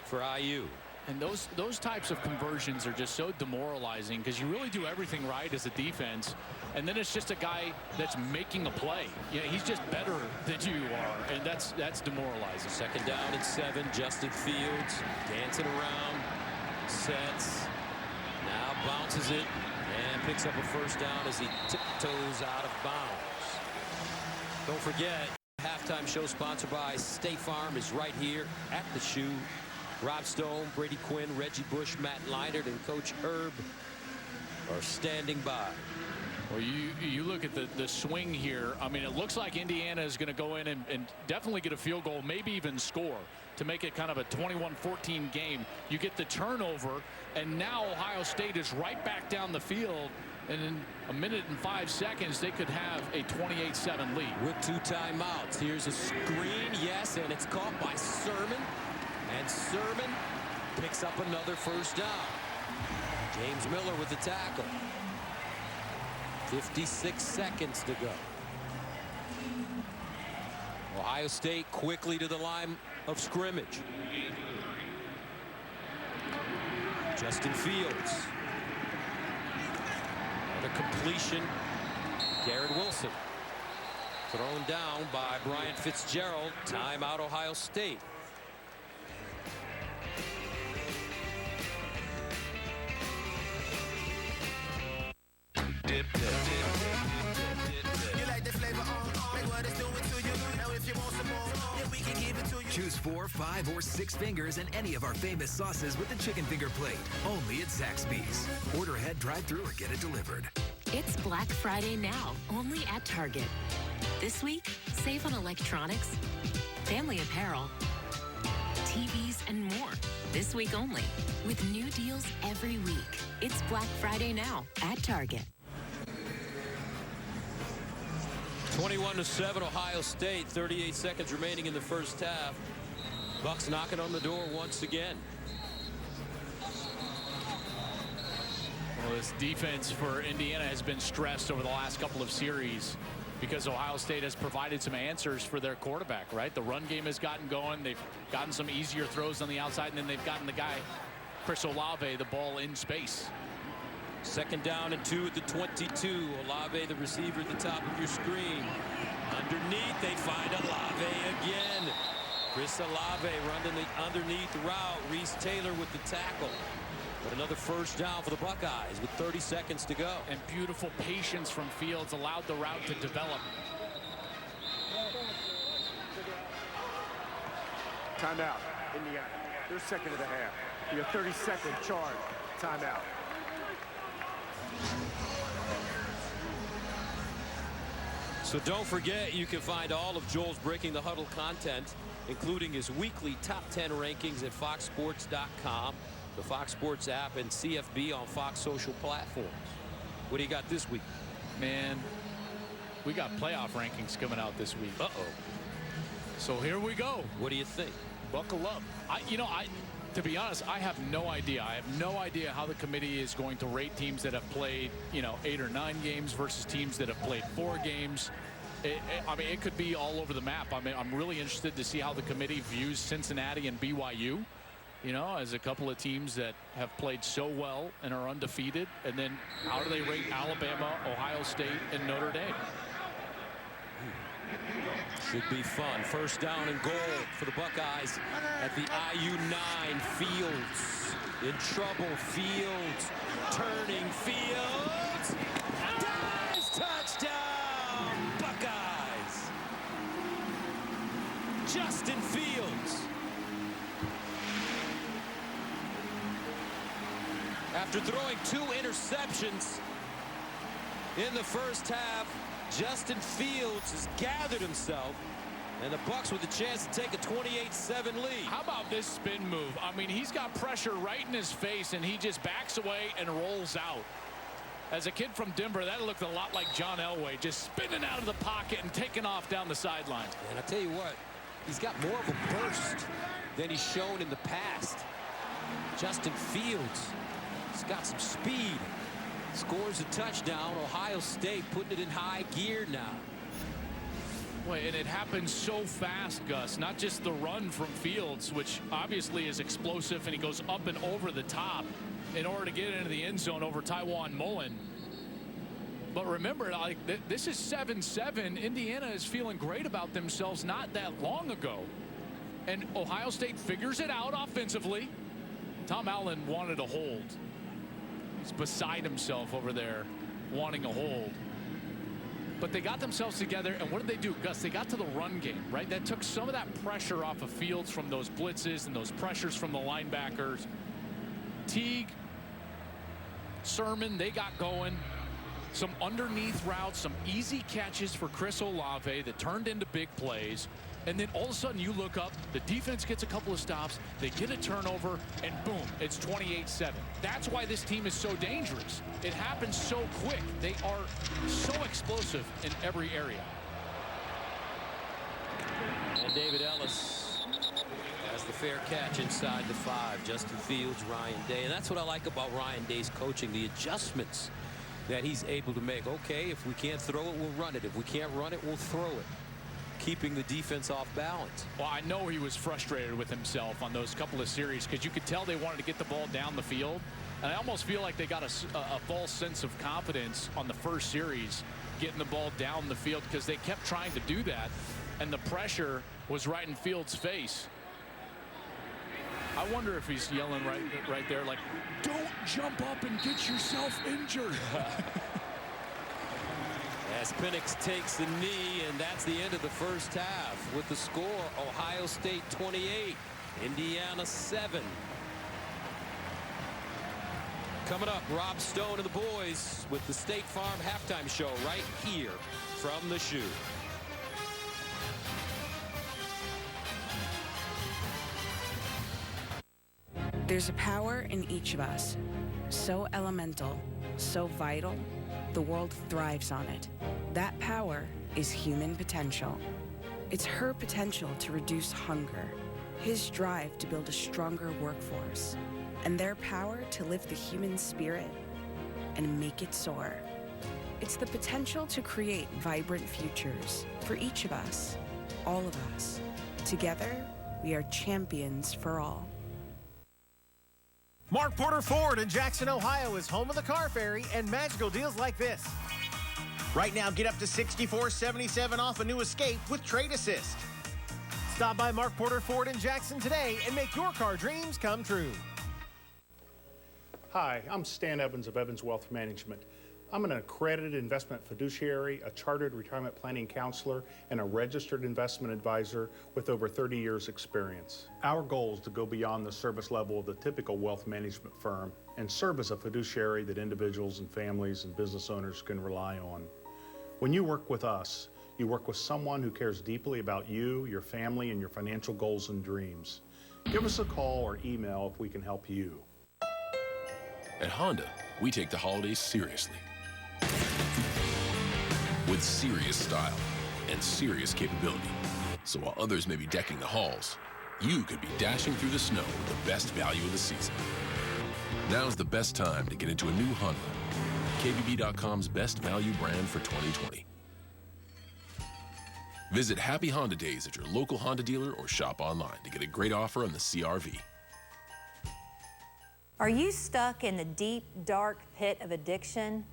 for IU. And those types of conversions are just so demoralizing because you really do everything right as a defense, and then it's just a guy that's making a play. Yeah, he's just better than you are, and that's demoralizing. 2nd down and 7. Justin Fields dancing around, sets, now bounces it and picks up a first down as he tiptoes out of bounds. Don't forget, halftime show sponsored by State Farm is right here at the Shoe. Rob Stone, Brady Quinn, Reggie Bush, Matt Leinart, and Coach Herb are standing by. Well, you look at the swing here. I mean, it looks like Indiana is going to go in and definitely get a field goal, maybe even score to make it kind of a 21-14 game. You get the turnover, and now Ohio State is right back down the field. And in a minute and 5 seconds, they could have a 28-7 lead. With 2 timeouts. Here's a screen, yes, and it's caught by Sermon. And Sermon picks up another first down. James Miller with the tackle. 56 seconds to go. Ohio State quickly to the line of scrimmage. Justin Fields. And a completion. Garrett Wilson. Thrown down by Brian Fitzgerald. Timeout Ohio State. Choose 4, 5, or 6 fingers and any of our famous sauces with the chicken finger plate. Only at Zaxby's. Order ahead, drive through, or get it delivered. It's Black Friday now, only at Target. This week, save on electronics, family apparel, TVs, and more. This week only, with new deals every week. It's Black Friday now at Target. 21-7 Ohio State. 38 seconds remaining in the first half. Bucks knocking on the door once again. Well, this defense for Indiana has been stressed over the last couple of series because Ohio State has provided some answers for their quarterback, right? The run game has gotten going. They've gotten some easier throws on the outside, and then they've gotten the guy, Chris Olave, the ball in space. 2nd down and 2 at the 22. Olave, the receiver at the top of your screen. Underneath, they find Olave again. Chris Olave running the underneath route. Reese Taylor with the tackle. But another first down for the Buckeyes with 30 seconds to go. And beautiful patience from Fields allowed the route to develop. Timeout. Indiana. Their second of the half. You have 30-second charge. Timeout. So don't forget, you can find all of Joel's Breaking the Huddle content, including his weekly top 10 rankings at foxsports.com, the Fox Sports app, and CFB on Fox social platforms. What do you got this week? Man, we got playoff rankings coming out this week. Uh-oh. So here we go. What do you think? Buckle up. To be honest, I have no idea. I have no idea how the committee is going to rate teams that have played, 8 or 9 games versus teams that have played 4 games. It could be all over the map. I'm really interested to see how the committee views Cincinnati and BYU, as a couple of teams that have played so well and are undefeated. And then how do they rate Alabama, Ohio State, and Notre Dame? Should be fun. First down and goal for the Buckeyes at the IU-9. Fields in trouble. Fields turning. Fields dives. Touchdown Buckeyes. Justin Fields. After throwing 2 interceptions in the first half, Justin Fields has gathered himself, and the Bucks with a chance to take a 28-7 lead. How about this spin move? He's got pressure right in his face, and he just backs away and rolls out. As a kid from Denver, that looked a lot like John Elway, just spinning out of the pocket and taking off down the sideline. And I tell you what, he's got more of a burst than he's shown in the past. Justin Fields, he's got some speed. Scores a touchdown. Ohio State putting it in high gear now. Boy, and it happens so fast, Gus. Not just the run from Fields, which obviously is explosive, and he goes up and over the top in order to get into the end zone over Tywan Mullen. But remember, this is 7-7. Indiana is feeling great about themselves not that long ago. And Ohio State figures it out offensively. Tom Allen wanted a hold. He's beside himself over there wanting a hold. But they got themselves together, and what did they do, Gus? They got to the run game, right? That took some of that pressure off of Fields from those blitzes and those pressures from the linebackers. Teague, Sermon, they got going. Some underneath routes, some easy catches for Chris Olave that turned into big plays. And then all of a sudden you look up, the defense gets a couple of stops, they get a turnover, and boom, it's 28-7. That's why this team is so dangerous. It happens so quick. They are so explosive in every area. And David Ellis has the fair catch inside the 5. Justin Fields, Ryan Day. And that's what I like about Ryan Day's coaching, the adjustments that he's able to make. Okay, if we can't throw it, we'll run it. If we can't run it, we'll throw it. Keeping the defense off balance. Well, I know he was frustrated with himself on those couple of series because you could tell they wanted to get the ball down the field. And I almost feel like they got a false sense of confidence on the first series getting the ball down the field because they kept trying to do that. And the pressure was right in Fields' face. I wonder if he's yelling right there like, don't jump up and get yourself injured. As Penix takes the knee, and that's the end of the first half. With the score, Ohio State 28, Indiana 7. Coming up, Rob Stone and the boys with the State Farm halftime show right here from the Shoe. There's a power in each of us, so elemental, so vital, the world thrives on it. That power is human potential. It's her potential to reduce hunger, his drive to build a stronger workforce, and their power to lift the human spirit and make it soar. It's the potential to create vibrant futures for each of us, all of us. Together, we are champions for all. Mark Porter Ford in Jackson, Ohio is home of the car ferry and magical deals like this. Right now, get up to $64.77 off a new Escape with Trade Assist. Stop by Mark Porter Ford in Jackson today and make your car dreams come true. Hi, I'm Stan Evans of Evans Wealth Management. I'm an accredited investment fiduciary, a chartered retirement planning counselor, and a registered investment advisor with over 30 years experience. Our goal is to go beyond the service level of the typical wealth management firm and serve as a fiduciary that individuals and families and business owners can rely on. When you work with us, you work with someone who cares deeply about you, your family, and your financial goals and dreams. Give us a call or email if we can help you. At Honda, we take the holidays seriously. With serious style and serious capability. So while others may be decking the halls, you could be dashing through the snow with the best value of the season. Now's the best time to get into a new Honda. KBB.com's best value brand for 2020. Visit Happy Honda Days at your local Honda dealer or shop online to get a great offer on the CR-V. Are you stuck in the deep, dark pit of addiction?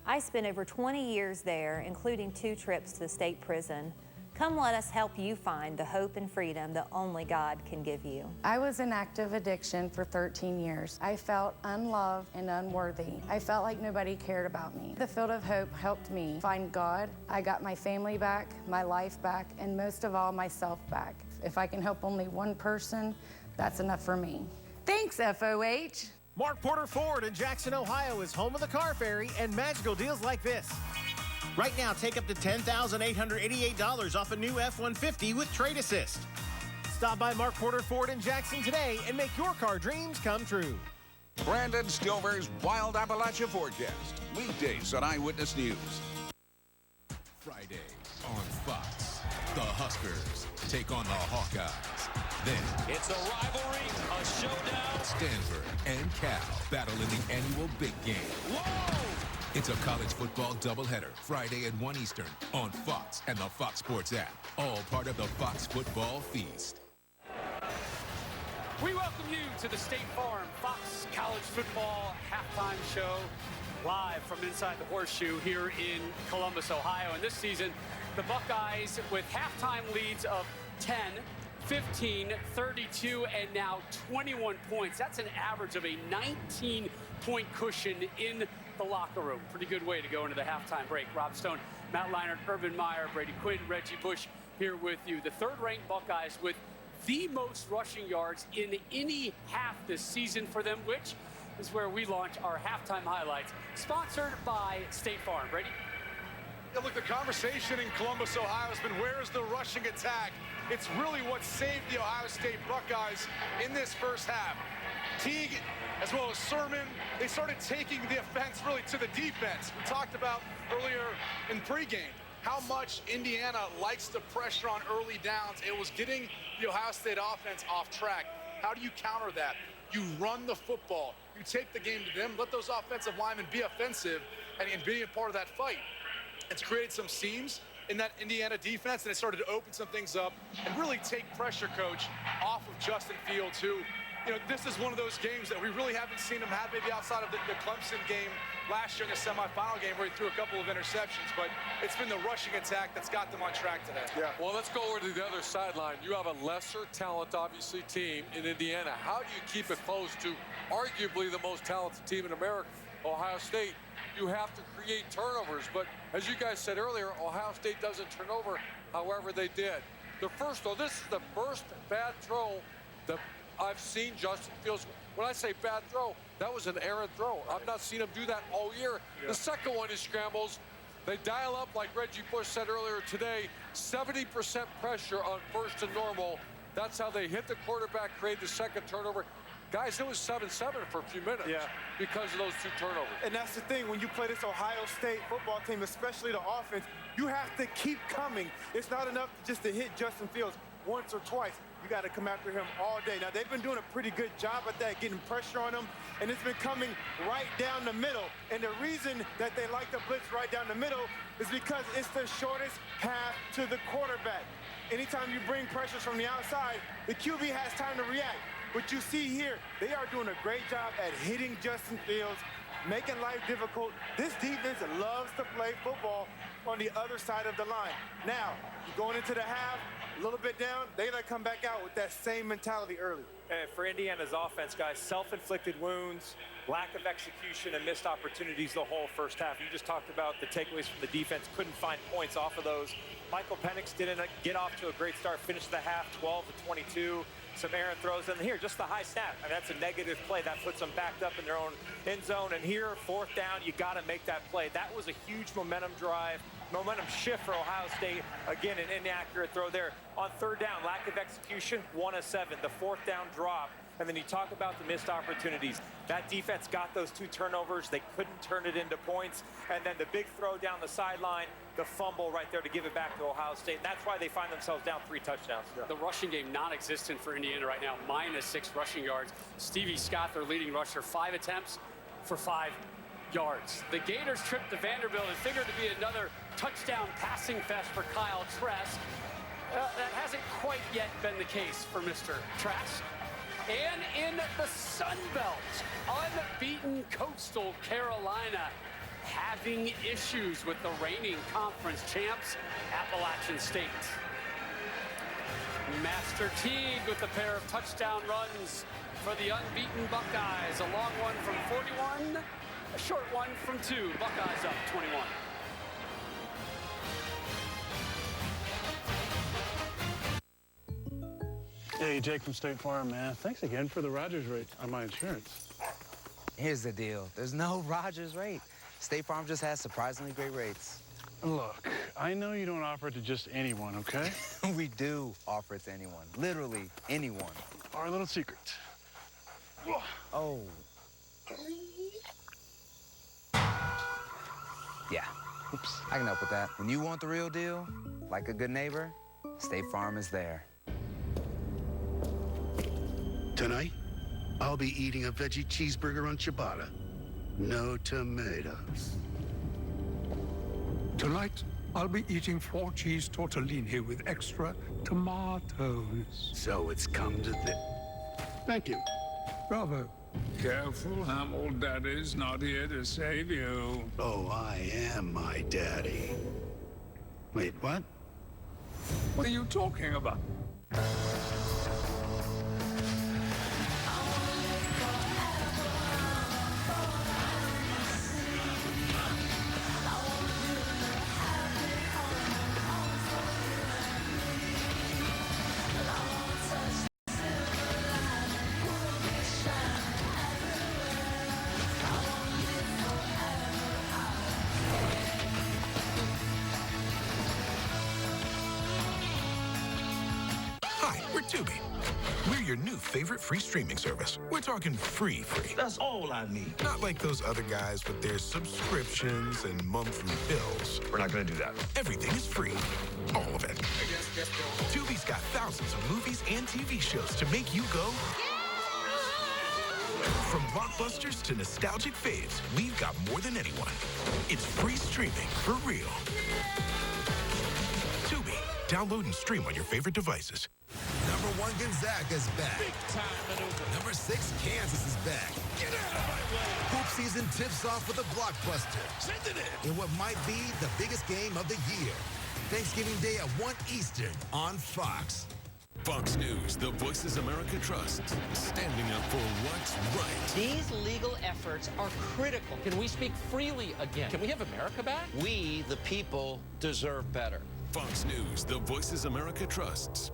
I spent over 20 years there, including 2 trips to the state prison. Come let us help you find the hope and freedom that only God can give you. I was in active addiction for 13 years. I felt unloved and unworthy. I felt like nobody cared about me. The Field of Hope helped me find God. I got my family back, my life back, and most of all, myself back. If I can help only one person, that's enough for me. Thanks, FOH. Mark Porter Ford in Jackson, Ohio is home of the car ferry and magical deals like this. Right now, take up to $10,888 off a new F-150 with Trade Assist. Stop by Mark Porter Ford in Jackson today and make your car dreams come true. Brandon Stover's Wild Appalachia Forecast. Weekdays on Eyewitness News. Friday on Fox, the Huskers take on the Hawkeyes. Then it's a rivalry, a showdown. Stanford and Cal battle in the annual big game. Whoa! It's a college football doubleheader, Friday at 1 Eastern on Fox and the Fox Sports app. All part of the Fox Football Feast. We welcome you to the State Farm Fox College Football Halftime Show, live from inside the Horseshoe here in Columbus, Ohio. And this season, the Buckeyes with halftime leads of 10, 15, 32, and now 21 points. That's an average of a 19-point cushion in the locker room. Pretty good way to go into the halftime break. Rob Stone, Matt Leinart, Urban Meyer, Brady Quinn, Reggie Bush here with you. The third-ranked Buckeyes with the most rushing yards in any half this season for them, which is where we launch our halftime highlights, sponsored by State Farm. Brady? Yeah, look, the conversation in Columbus, Ohio has been, where is the rushing attack? It's really what saved the Ohio State Buckeyes in this first half. Teague, as well as Sermon, they started taking the offense really to the defense. We talked about earlier in pregame how much Indiana likes to pressure on early downs. It was getting the Ohio State offense off track. How do you counter that? You run the football. You take the game to them. Let those offensive linemen be offensive and be a part of that fight. It's created some seams in that Indiana defense, and it started to open some things up and really take pressure, Coach, off of Justin Fields, who, you know, this is one of those games that we really haven't seen him have, maybe outside of the Clemson game last year in the semifinal game where he threw a couple of interceptions, but it's been the rushing attack that's got them on track today. Yeah. Well, let's go over to the other sideline. You have a lesser talent, obviously, team in Indiana. How do you keep it close to arguably the most talented team in America, Ohio State? You have to create turnovers, but as you guys said earlier, Ohio State doesn't turn over. However, they did. This is the first bad throw that I've seen Justin Fields. When I say bad throw, that was an errant throw. I've not seen him do that all year. Yeah. The second one is scrambles. They dial up, like Reggie Bush said earlier today, 70% pressure on first and normal. That's how they hit the quarterback, create the second turnover. Guys, it was 7-7 for a few minutes because of those two turnovers. And that's the thing, when you play this Ohio State football team, especially the offense, you have to keep coming. It's not enough just to hit Justin Fields once or twice. You got to come after him all day. Now, they've been doing a pretty good job at that, getting pressure on him, and it's been coming right down the middle. And the reason that they like to blitz right down the middle is because it's the shortest path to the quarterback. Anytime you bring pressures from the outside, the QB has time to react. But you see here, they are doing a great job at hitting Justin Fields, making life difficult. This defense loves to play football on the other side of the line. Now, going into the half, a little bit down, they gotta come back out with that same mentality early. And for Indiana's offense, guys, self-inflicted wounds, lack of execution, and missed opportunities the whole first half. You just talked about the takeaways from the defense, couldn't find points off of those. Michael Penix didn't get off to a great start, finished the half 12-22. Some errant throws, and here, just the high snap. I mean, that's a negative play. That puts them backed up in their own end zone. And here, fourth down, you got to make that play. That was a huge momentum drive, momentum shift for Ohio State. Again, an inaccurate throw there. On third down, lack of execution, 1 of 7. The fourth down drop. And then you talk about the missed opportunities. That defense got those 2 turnovers. They couldn't turn it into points. And then the big throw down the sideline, the fumble right there to give it back to Ohio State. And that's why they find themselves down 3 touchdowns. The rushing game non-existent for Indiana right now, -6 rushing yards. Stevie Scott, their leading rusher, 5 attempts for 5 yards. The Gators tripped to Vanderbilt and figured to be another touchdown passing fest for Kyle Trask. That hasn't quite yet been the case for Mr. Trask. And in the Sun Belt, unbeaten Coastal Carolina having issues with the reigning conference champs, Appalachian State. Master Teague with a pair of touchdown runs for the unbeaten Buckeyes. A long one from 41, a short one from 2. Buckeyes up 21. Hey, Jake from State Farm, man. Thanks again for the Rogers rate on my insurance. Here's the deal. There's no Rogers rate. State Farm just has surprisingly great rates. Look, I know you don't offer it to just anyone, okay? We do offer it to anyone. Literally anyone. Our little secret. Oh. Yeah. Oops. I can help with that. When you want the real deal, like a good neighbor, State Farm is there. Tonight, I'll be eating a veggie cheeseburger on ciabatta. No tomatoes. Tonight, I'll be eating 4-cheese tortellini with extra tomatoes. So it's come to this. Thank you. Bravo. Careful, Hamill. Daddy's not here to save you. Oh, I am my daddy. Wait, what? What are you talking about? We're Tubi. We're your new favorite free streaming service. We're talking free. That's all I need. Not like those other guys with their subscriptions and monthly bills. We're not going to do that. Everything is free. All of it. Tubi's got thousands of movies and TV shows to make you go... From blockbusters to nostalgic faves, we've got more than anyone. It's free streaming for real. Tubi. Download and stream on your favorite devices. Number 1 Gonzaga's back. Big time maneuver. Number 6 Kansas is back. Get out of my way. Hoop season tips off with a blockbuster. Send it in. In what might be the biggest game of the year. Thanksgiving Day at 1 Eastern on Fox. Fox News, the Voices America trusts, standing up for what's right. These legal efforts are critical. Can we speak freely again? Can we have America back? We, the people, deserve better. Fox News, the Voices America trusts.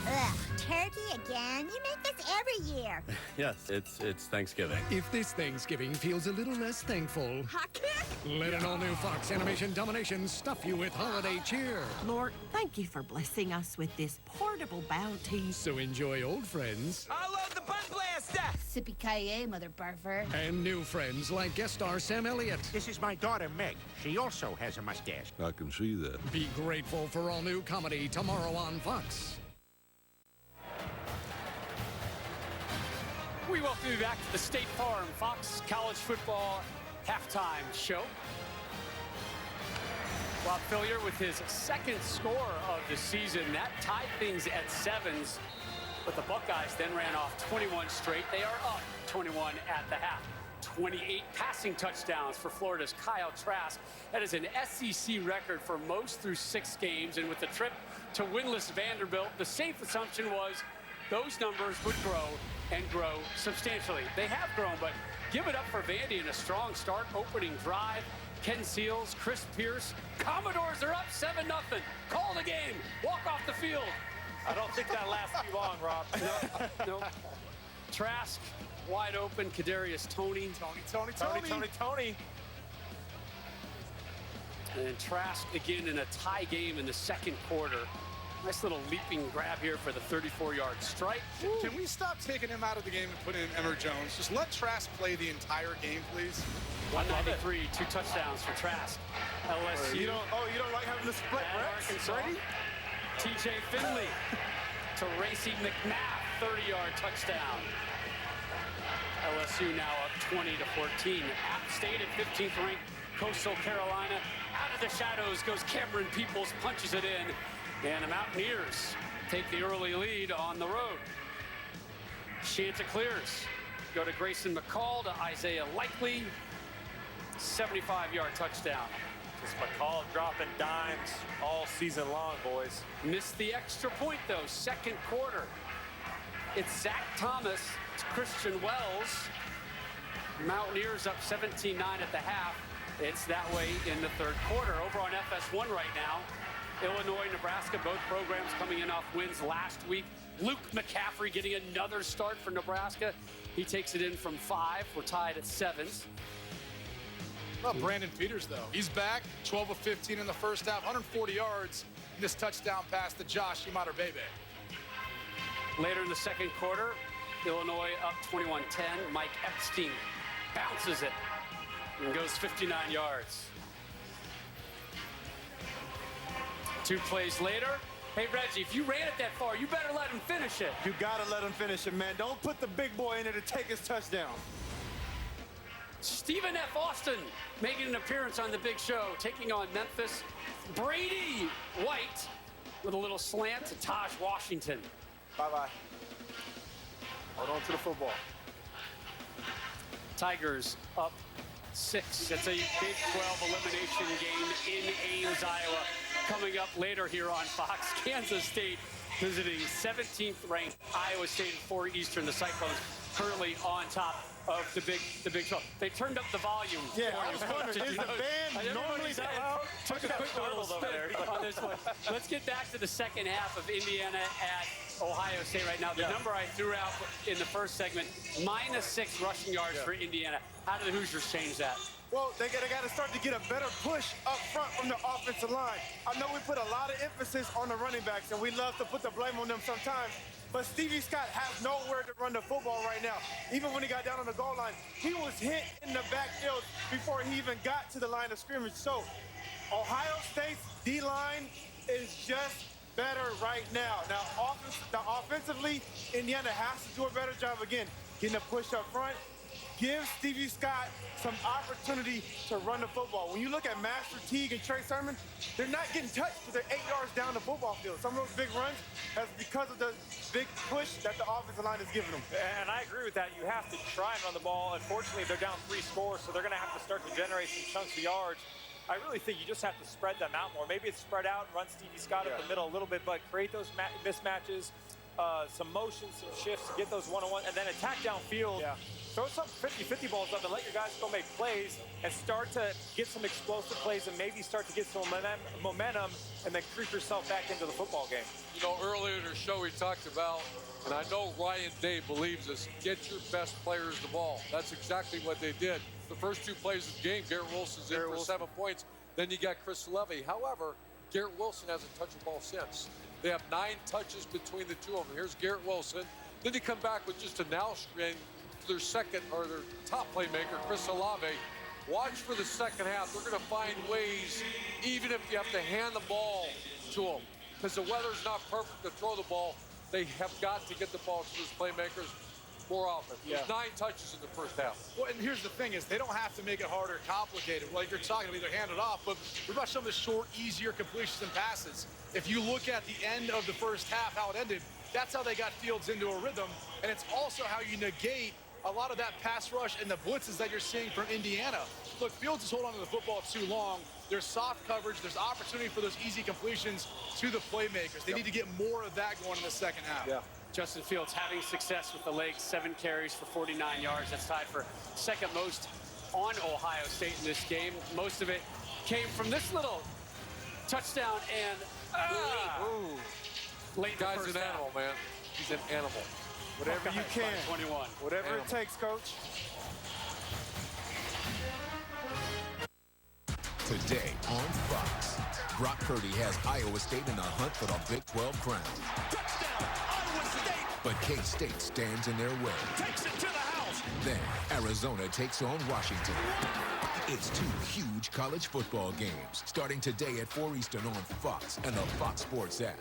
Ugh, turkey again? You make this every year. Yes, it's Thanksgiving. If this Thanksgiving feels a little less thankful, hot kick? Let an all-new Fox Animation Domination stuff you with holiday cheer. Lord, thank you for blessing us with this portable bounty. So enjoy old friends. I love the Bun Blaster! Sippy-ki-yay, Mother Barfer. And new friends like guest star Sam Elliott. This is my daughter, Meg. She also has a mustache. I can see that. Be grateful for all-new comedy tomorrow on Fox. We welcome you back to the State Farm Fox College Football Halftime Show. Rob Fillier with his second score of the season. That tied things at 7s, but the Buckeyes then ran off 21 straight. They are up 21 at the half. 28 passing touchdowns for Florida's Kyle Trask. That is an SEC record for most through 6 games, and with the trip to winless Vanderbilt, the safe assumption was those numbers would grow and grow substantially. They have grown, but give it up for Vandy in a strong start, opening drive. Ken Seals, Chris Pierce. Commodores are up 7-0. Call the game. Walk off the field. I don't think that lasts too long, Rob. No. Trask wide open. Kadarius Toney. Tony. And Trask again in a tie game in the second quarter. Nice little leaping grab here for the 34-yard strike. Can we stop taking him out of the game and put in Emmer Jones? Just let Trask play the entire game, please. 193, 2 touchdowns for Trask. LSU. You don't like having the split reps? Arkansas. TJ Finley to Racy McMath, 30-yard touchdown. LSU now up 20-14. App State at 15th ranked. Coastal Carolina. Out of the shadows goes Cameron Peoples, punches it in. And the Mountaineers take the early lead on the road. Chanticleers go to Grayson McCall, to Isaiah Likely. 75-yard touchdown. Just McCall dropping dimes all season long, boys. Missed the extra point, though, second quarter. It's Zach Thomas, it's Christian Wells. Mountaineers up 17-9 at the half. It's that way in the third quarter. Over on FS1 right now, Illinois, Nebraska, both programs coming in off wins last week. Luke McCaffrey getting another start for Nebraska. He takes it in from 5. We're tied at 7s. Well, Brandon Peters, though. He's back, 12 of 15 in the first half, 140 yards. This touchdown pass to Josh Imatabebe. Later in the second quarter, Illinois up 21-10. Mike Epstein bounces it and goes 59 yards. 2 plays later. Hey, Reggie, if you ran it that far, you better let him finish it. You got to let him finish it, man. Don't put the big boy in there to take his touchdown. Stephen F. Austin making an appearance on the big show, taking on Memphis. Brady White with a little slant to Taj Washington. Bye-bye. Hold on to the football. Tigers up 6. That's a Big 12 elimination game in Ames, Iowa. Coming up later here on Fox, Kansas State visiting 17th ranked Iowa State at 4 Eastern. The Cyclones currently on top of the Big 12. They turned up the volume. Yeah, I was wondering, is the band normally that loud? Took a quick little spin on this one. Let's get back to the second half of Indiana at Ohio State right now. The number I threw out in the first segment, -6 rushing yards for Indiana. How do the Hoosiers change that? Well, they got to start to get a better push up front from the offensive line. I know we put a lot of emphasis on the running backs, and we love to put the blame on them sometimes. But Stevie Scott has nowhere to run the football right now. Even when he got down on the goal line, he was hit in the backfield before he even got to the line of scrimmage. So Ohio State's D-line is just better right now. Now, offensively, Indiana has to do a better job again, getting a push up front. Give Stevie Scott some opportunity to run the football. When you look at Master Teague and Trey Sermon, they're not getting touched because they're 8 yards down the football field. Some of those big runs, that's because of the big push that the offensive line is giving them. And I agree with that. You have to try and run the ball. Unfortunately, they're down 3 scores, so they're going to have to start to generate some chunks of yards. I really think you just have to spread them out more. Maybe it's spread out, run Stevie Scott up the middle a little bit, but create those mismatches, some motion, some shifts, get those one-on-one, and then attack downfield. Throw some 50-50 balls up and let your guys go make plays and start to get some explosive plays and maybe start to get some momentum and then creep yourself back into the football game. You know, earlier in the show we talked about, and I know Ryan Day believes this, get your best players the ball. That's exactly what they did. The first 2 plays of the game, Garrett Wilson's in for 7 points. Then you got Chris Levy. However, Garrett Wilson hasn't touched the ball since. They have 9 touches between the 2 of them. Here's Garrett Wilson. Then you come back with just a now screen to their second or their top playmaker, Chris Olave. Watch for the second half. They're going to find ways, even if you have to hand the ball to them, because the weather's not perfect to throw the ball. They have got to get the ball to those playmakers more often. There's 9 touches in the first half. Well, and here's the thing is they don't have to make it harder or complicated. Like you're talking about, either hand it off, but what about some of the short, easier completions and passes? If you look at the end of the first half, how it ended, that's how they got Fields into a rhythm. And it's also how you negate a lot of that pass rush and the blitzes that you're seeing from Indiana. Look, Fields is holding on to the football too long. There's soft coverage. There's opportunity for those easy completions to the playmakers. They need to get more of that going in the second half. Justin Fields having success with the legs, 7 carries for 49 yards. That's tied for second most on Ohio State in this game. Most of it came from this little touchdown and late Guy's in the first an animal, man. He's an animal. Whatever you can. 21. Whatever it takes, Coach. Today on Fox, Brock Purdy has Iowa State in the hunt for the Big 12 crown. Touchdown, Iowa State! But K-State stands in their way. Takes it to the house! Then Arizona takes on Washington. It's 2 huge college football games starting today at 4 Eastern on Fox and the Fox Sports app.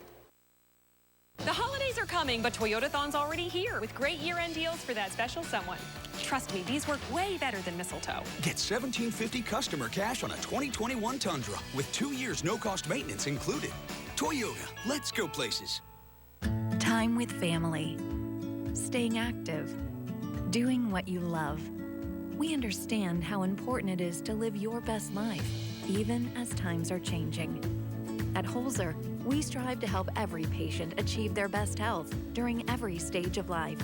The holidays are coming, but Toyotathon's already here with great year-end deals for that special someone. Trust me, these work way better than mistletoe. Get $1,750 customer cash on a 2021 Tundra with 2 years no-cost maintenance included. Toyota, let's go places. Time with family. Staying active. Doing what you love. We understand how important it is to live your best life, even as times are changing. At Holzer, we strive to help every patient achieve their best health during every stage of life.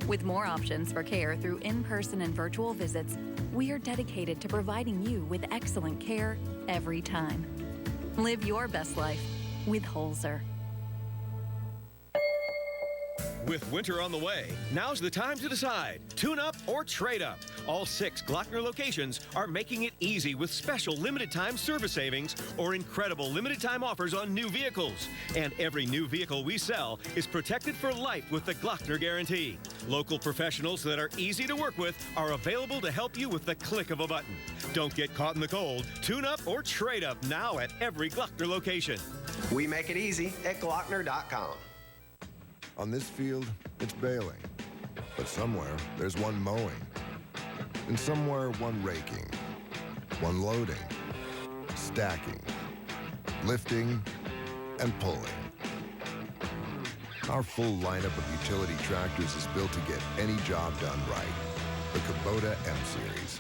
With more options for care through in-person and virtual visits, we are dedicated to providing you with excellent care every time. Live your best life with Holzer. With winter on the way, now's the time to decide. Tune up or trade up. All 6 Glockner locations are making it easy with special limited-time service savings or incredible limited-time offers on new vehicles. And every new vehicle we sell is protected for life with the Glockner Guarantee. Local professionals that are easy to work with are available to help you with the click of a button. Don't get caught in the cold. Tune up or trade up now at every Glockner location. We make it easy at Glockner.com. On this field, it's baling. But somewhere, there's one mowing. And somewhere, one raking. One loading. Stacking. Lifting. And pulling. Our full lineup of utility tractors is built to get any job done right. The Kubota M-Series.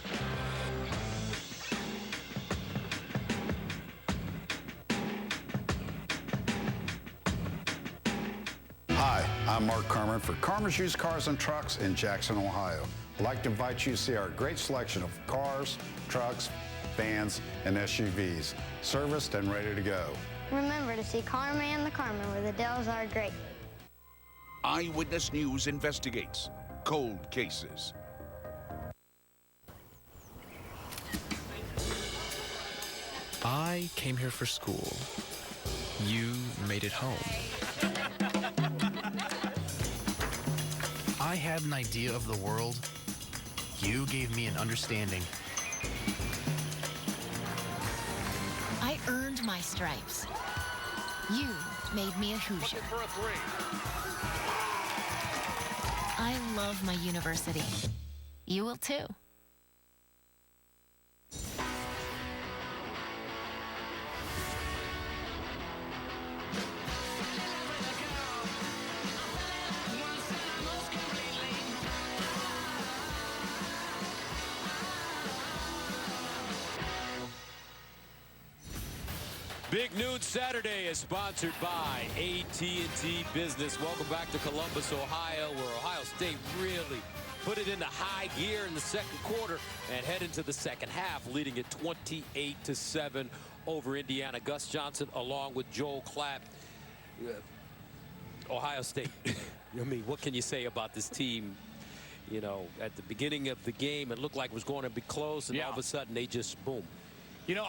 Hi, I'm Mark Carmen for Carmen's Used Cars and Trucks in Jackson, Ohio. I'd like to invite you to see our great selection of cars, trucks, vans, and SUVs, serviced and ready to go. Remember to see Carmen and the Carmen where the deals are great. Eyewitness News investigates cold cases. I came here for school. You made it home. I had an idea of the world. You gave me an understanding. I earned my stripes. You made me a Hoosier. For a three. I love my university. You will too. Big Noon Saturday is sponsored by AT&T Business. Welcome back to Columbus, Ohio, where Ohio State really put it into high gear in the second quarter and head into the second half, leading it 28-7 over Indiana. Gus Johnson along with Joel Klatt. Ohio State, I mean, what can you say about this team? You know, at the beginning of the game, it looked like it was going to be close, and all of a sudden they just boom. You know,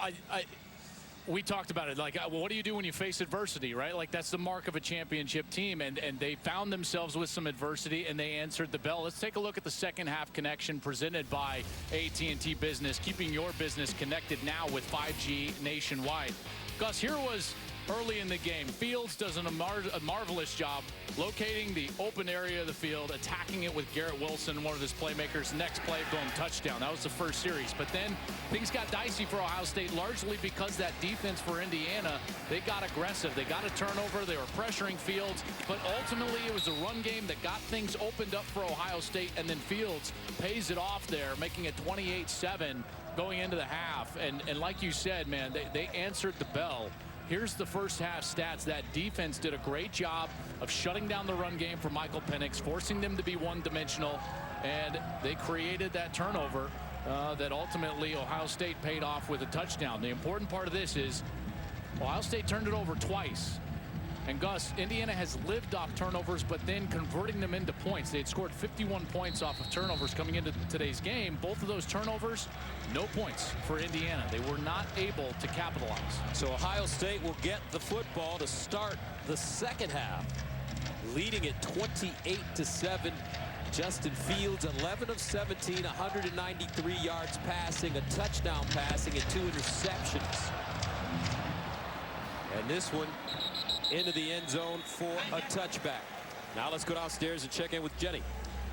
we talked about it, like, well, what do you do when you face adversity, right? Like, that's the mark of a championship team, and they found themselves with some adversity, and they answered the bell. Let's take a look at the second half connection presented by AT&T Business, keeping your business connected now with 5G nationwide. Gus, here was early in the game. Fields does a marvelous job locating the open area of the field, attacking it with Garrett Wilson, one of his playmakers. Next play, boom, touchdown. That was the first series. But then things got dicey for Ohio State, largely because that defense for Indiana, they got aggressive. They got a turnover. They were pressuring Fields. But ultimately, it was a run game that got things opened up for Ohio State. And then Fields pays it off there, making it 28-7 going into the half. And like you said, man, they answered the bell. Here's the first half stats. That defense did a great job of shutting down the run game for Michael Penix, forcing them to be one-dimensional, and they created that turnover that ultimately Ohio State paid off with a touchdown. The important part of this is Ohio State turned it over twice. And Gus, Indiana has lived off turnovers, but then converting them into points. They had scored 51 points off of turnovers coming into today's game. Both of those turnovers, no points for Indiana. They were not able to capitalize. So Ohio State will get the football to start the second half, leading it 28-7. Justin Fields, 11 of 17, 193 yards passing, a touchdown passing, and 2 interceptions. And this one into the end zone for a touchback. Now let's go downstairs and check in with Jenny.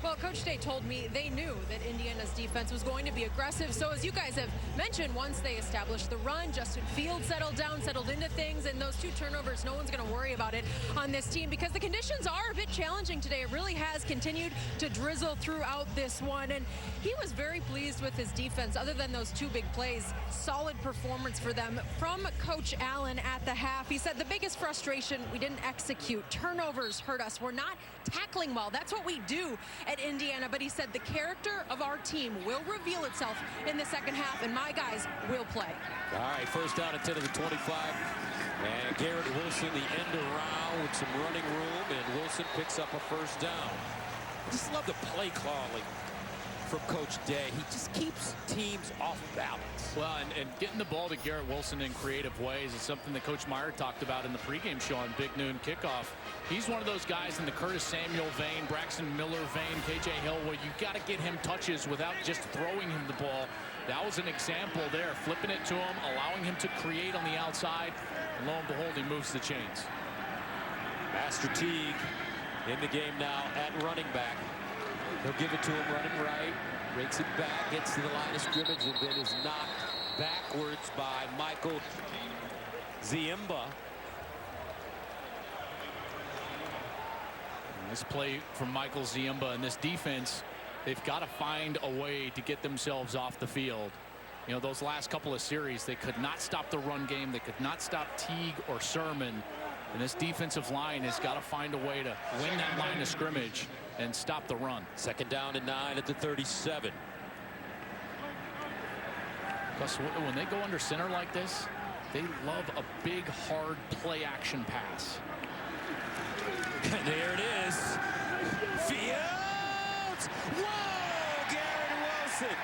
Well, Coach Day told me they knew that Indiana's defense was going to be aggressive. So as you guys have mentioned, once they established the run, Justin Fields settled down, settled into things, and those 2 turnovers, no one's going to worry about it on this team because the conditions are a bit challenging today. It really has continued to drizzle throughout this one, and he was very pleased with his defense. Other than those 2 big plays, solid performance for them from Coach Allen at the half. He said the biggest frustration, we didn't execute. Turnovers hurt us. We're not tackling well. That's what we do at Indiana, but he said the character of our team will reveal itself in the second half, and my guys will play. All right, first down at 10 of the 25. And Garrett Wilson, the end around with some running room, and Wilson picks up a first down. I just love the play calling from Coach Day. He just keeps teams off balance. Well, and getting the ball to Garrett Wilson in creative ways is something that Coach Meyer talked about in the pregame show on Big Noon Kickoff. He's one of those guys in the Curtis Samuel vein, Braxton Miller vein, KJ Hill, where you got to get him touches without just throwing him the ball. That was an example there, flipping it to him, allowing him to create on the outside. And lo and behold, he moves the chains. Master Teague in the game now at running back. He'll give it to him running right, breaks it back, gets to the line of scrimmage, and then is knocked backwards by Michael Ziemba. Nice play from Michael Ziemba, and this defense, they've got to find a way to get themselves off the field. You know, those last couple of series, they could not stop the run game. They could not stop Teague or Sermon. And this defensive line has got to find a way to win that line of scrimmage and stop the run. Second down and 9 at the 37. Plus, when they go under center like this, they love a big, hard play-action pass. There it is. Fields! Whoa, Garrett Wilson!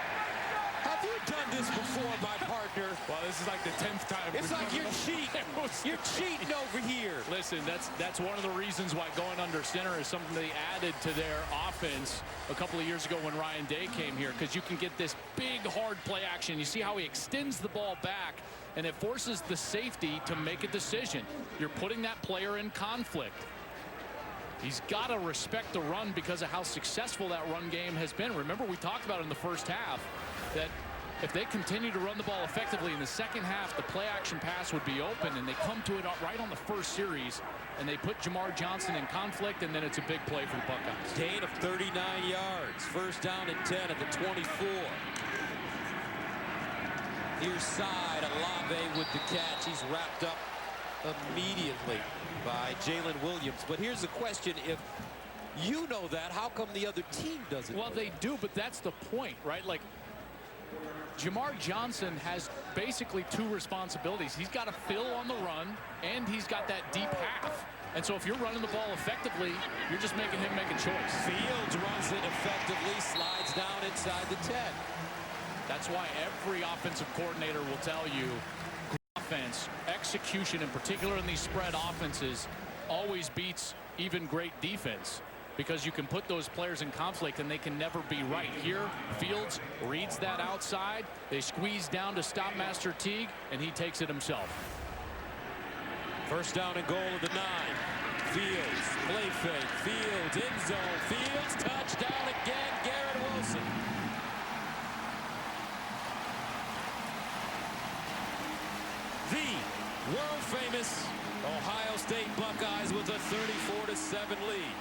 Have you done this before, my partner? Well, this is like the 10th time. It's like you're cheating. You're cheating over here. Listen, that's one of the reasons why going under center is something they added to their offense a couple of years ago when Ryan Day came here, because you can get this big, hard play action. You see how he extends the ball back, and it forces the safety to make a decision. You're putting that player in conflict. He's got to respect the run because of how successful that run game has been. Remember, we talked about in the first half that if they continue to run the ball effectively in the second half, the play action pass would be open, and they come to it right on the first series, and they put Jamar Johnson in conflict, and then it's a big play for the Buckeyes. Gain of 39 yards. First down and 10 at the 24. Near side, Olave with the catch. He's wrapped up immediately by Jalen Williams. But here's the question: if you know that, how come the other team doesn't? Well, they do, but that's the point, right? Like, Jamar Johnson has basically two responsibilities. He's got to fill on the run, and he's got that deep half. And so if you're running the ball effectively, you're just making him make a choice. Fields runs it effectively, slides down inside the 10. That's why every offensive coordinator will tell you offense, execution in particular in these spread offenses, always beats even great defense, because you can put those players in conflict and they can never be right. Here, Fields reads that outside. They squeeze down to stop Master Teague, and he takes it himself. First down and goal of the 9. Fields, play fake. Fields, end zone. Fields, touchdown again. Garrett Wilson. The world-famous Ohio State Buckeyes with a 34-7 lead.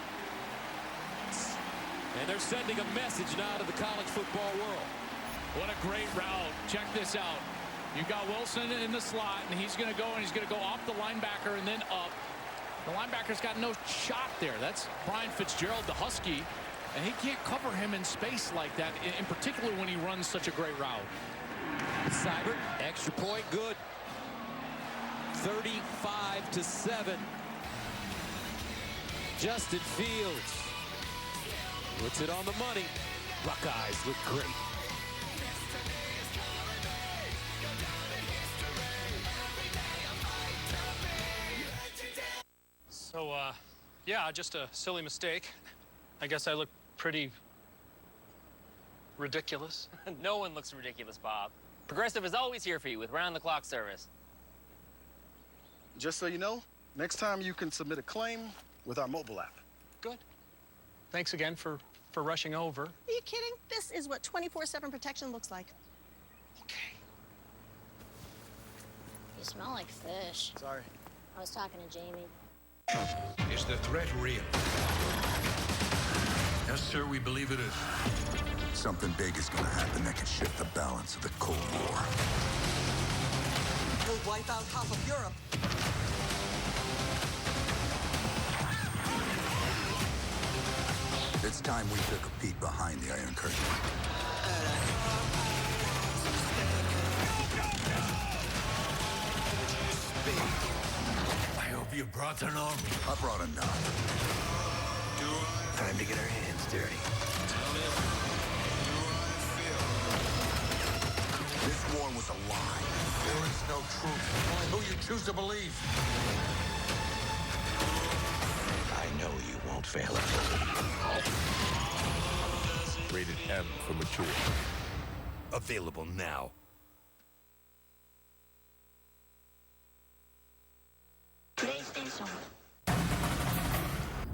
And they're sending a message now to the college football world. What a great route. Check this out. You got Wilson in the slot, and he's going to go off the linebacker and then up. The linebacker's got no shot there. That's Brian Fitzgerald, the Husky, and he can't cover him in space like that, in particular when he runs such a great route. Seibert, extra point, good. 35-7. Justin Fields puts it on the money. Buckeyes look great. So, yeah, just a silly mistake. I guess I look pretty ridiculous. No one looks ridiculous, Bob. Progressive is always here for you with round-the-clock service. Just so you know, next time you can submit a claim with our mobile app. Good. Thanks again for rushing over. Are you kidding? This is what 24/7 protection looks like. Okay. You smell like fish. Sorry. I was talking to Jamie. Is the threat real? Yes, sir, we believe it is. Something big is going to happen that can shift the balance of the Cold War. We'll wipe out half of Europe. It's time we took a peek behind the Iron Curtain. I hope you brought an army. I brought enough. Time to get our hands dirty. This war was a lie. There is no truth. Only who you choose to believe. I know you won't fail us. Rated M for mature. Available now.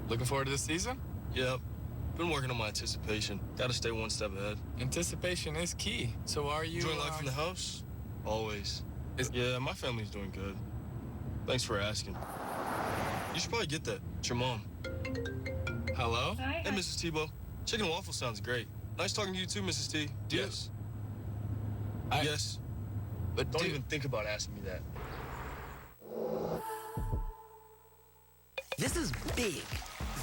Looking forward to this season? Yep. Been working on my anticipation. Gotta stay one step ahead. Anticipation is key. So are you... Enjoying life in the house? Always. Yeah, my family's doing good. Thanks for asking. You should probably get that. It's your mom. Hello? Hi. Hey, Mrs. Tebow. Chicken and waffle sounds great. Nice talking to you too, Mrs. T. Yes. Yes. But don't even think about asking me that. This is big.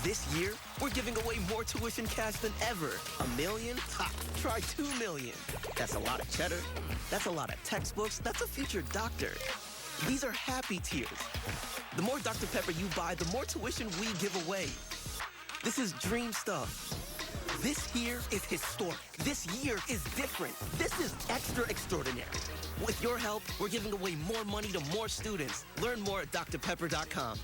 This year, we're giving away more tuition cash than ever. $1 million? Ha! Try $2 million. That's a lot of cheddar. That's a lot of textbooks. That's a future doctor. These are happy tiers. The more Dr. Pepper you buy, the more tuition we give away. This is dream stuff. This year is historic. This year is different. This is extra extraordinary. With your help, we're giving away more money to more students. Learn more at drpepper.com.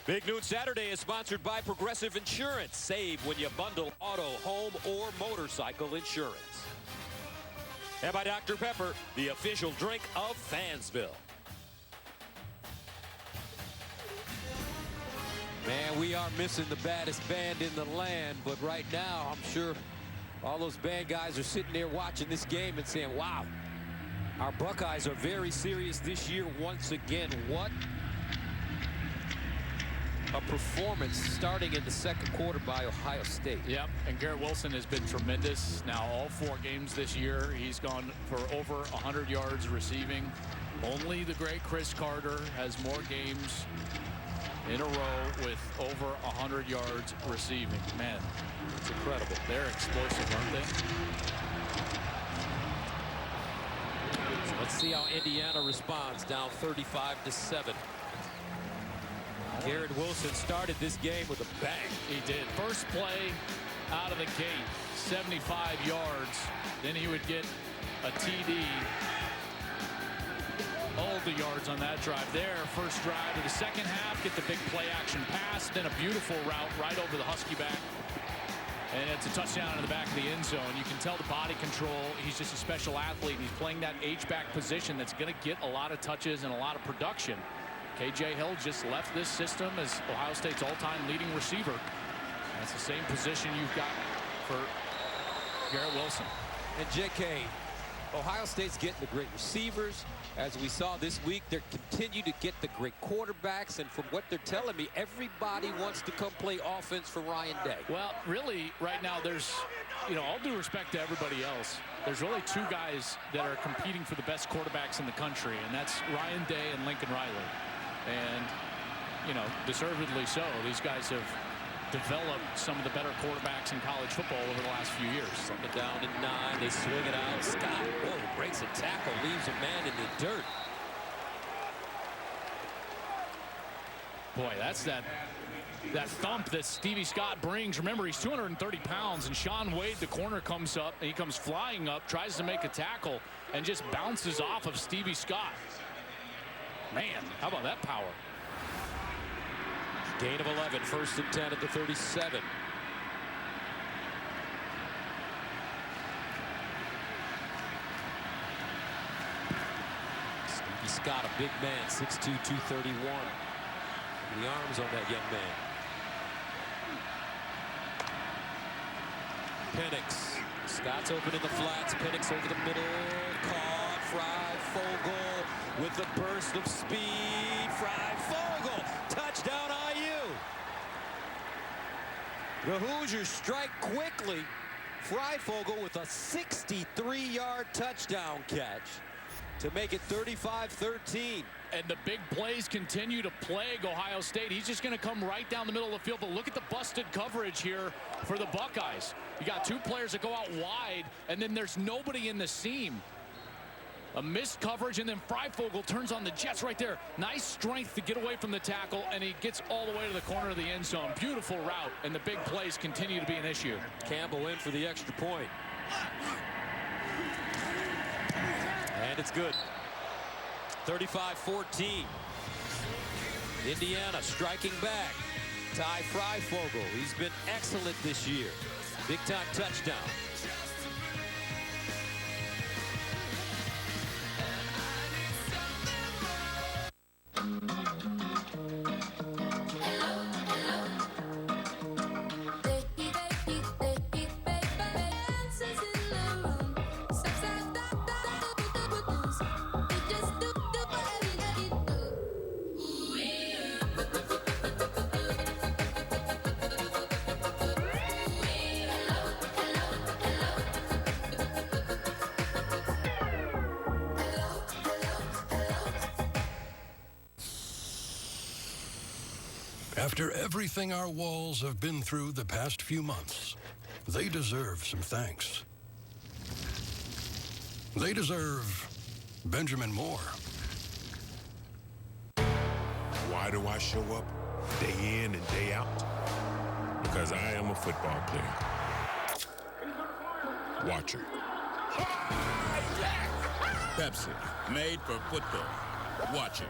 Big Noon Saturday is sponsored by Progressive Insurance. Save when you bundle auto, home, or motorcycle insurance. And by Dr. Pepper, the official drink of Fansville. Man, we are missing the baddest band in the land, but right now, I'm sure all those band guys are sitting there watching this game and saying, wow, our Buckeyes are very serious this year once again. What a performance starting in the second quarter by Ohio State. Yep, and Garrett Wilson has been tremendous. Now, all 4 games this year, he's gone for over 100 yards receiving. Only the great Chris Carter has more games in a row with over 100 yards receiving. Man, it's incredible. They're explosive, aren't they? So let's see how Indiana responds, down 35-7. Garrett Wilson started this game with a bang. He did. First play out of the gate, 75 yards. Then he would get a TD. All the yards on that drive there. First drive of the second half, get the big play action pass, then a beautiful route right over the Husky back. And it's a touchdown in the back of the end zone. You can tell the body control. He's just a special athlete. He's playing that H-back position that's going to get a lot of touches and a lot of production. K.J. Hill just left this system as Ohio State's all-time leading receiver. That's the same position you've got for Garrett Wilson. And J.K., Ohio State's getting the great receivers. As we saw this week, they continue to get the great quarterbacks. And from what they're telling me, everybody wants to come play offense for Ryan Day. Well, really, right now, there's, all due respect to everybody else, there's really 2 guys that are competing for the best quarterbacks in the country, and that's Ryan Day and Lincoln Riley. And, deservedly so. These guys have developed some of the better quarterbacks in college football over the last few years. Second down and 9. They swing it out. Scott, breaks a tackle, leaves a man in the dirt. Boy, that's that thump that Stevie Scott brings. Remember, he's 230 pounds, and Sean Wade, the corner, comes up, and he comes flying up, tries to make a tackle, and just bounces off of Stevie Scott. Man, how about that power? Gain of 11, 1st and 10 at the 37. Stevie Scott, a big man, 6'2", 231. The arms on that young man. Penix. Scott's open in the flats. Penix over the middle. Caught. Freifogel with a burst of speed. Freifogel. Touchdown IU. The Hoosiers strike quickly. Freifogel with a 63-yard touchdown catch to make it 35-13. And the big plays continue to plague Ohio State. He's just going to come right down the middle of the field. But look at the busted coverage here for the Buckeyes. You got 2 players that go out wide, and then there's nobody in the seam. A missed coverage, and then Freifogel turns on the Jets right there. Nice strength to get away from the tackle, and he gets all the way to the corner of the end zone. Beautiful route, and the big plays continue to be an issue. Campbell in for the extra point. And it's good. 35-14. Indiana striking back. Ty Freifogel, he's been excellent this year. Big-time touchdown. After everything our walls have been through the past few months, they deserve some thanks. They deserve Benjamin Moore. Why do I show up day in and day out? Because I am a football player. Watcher. Pepsi, made for football. Watch it.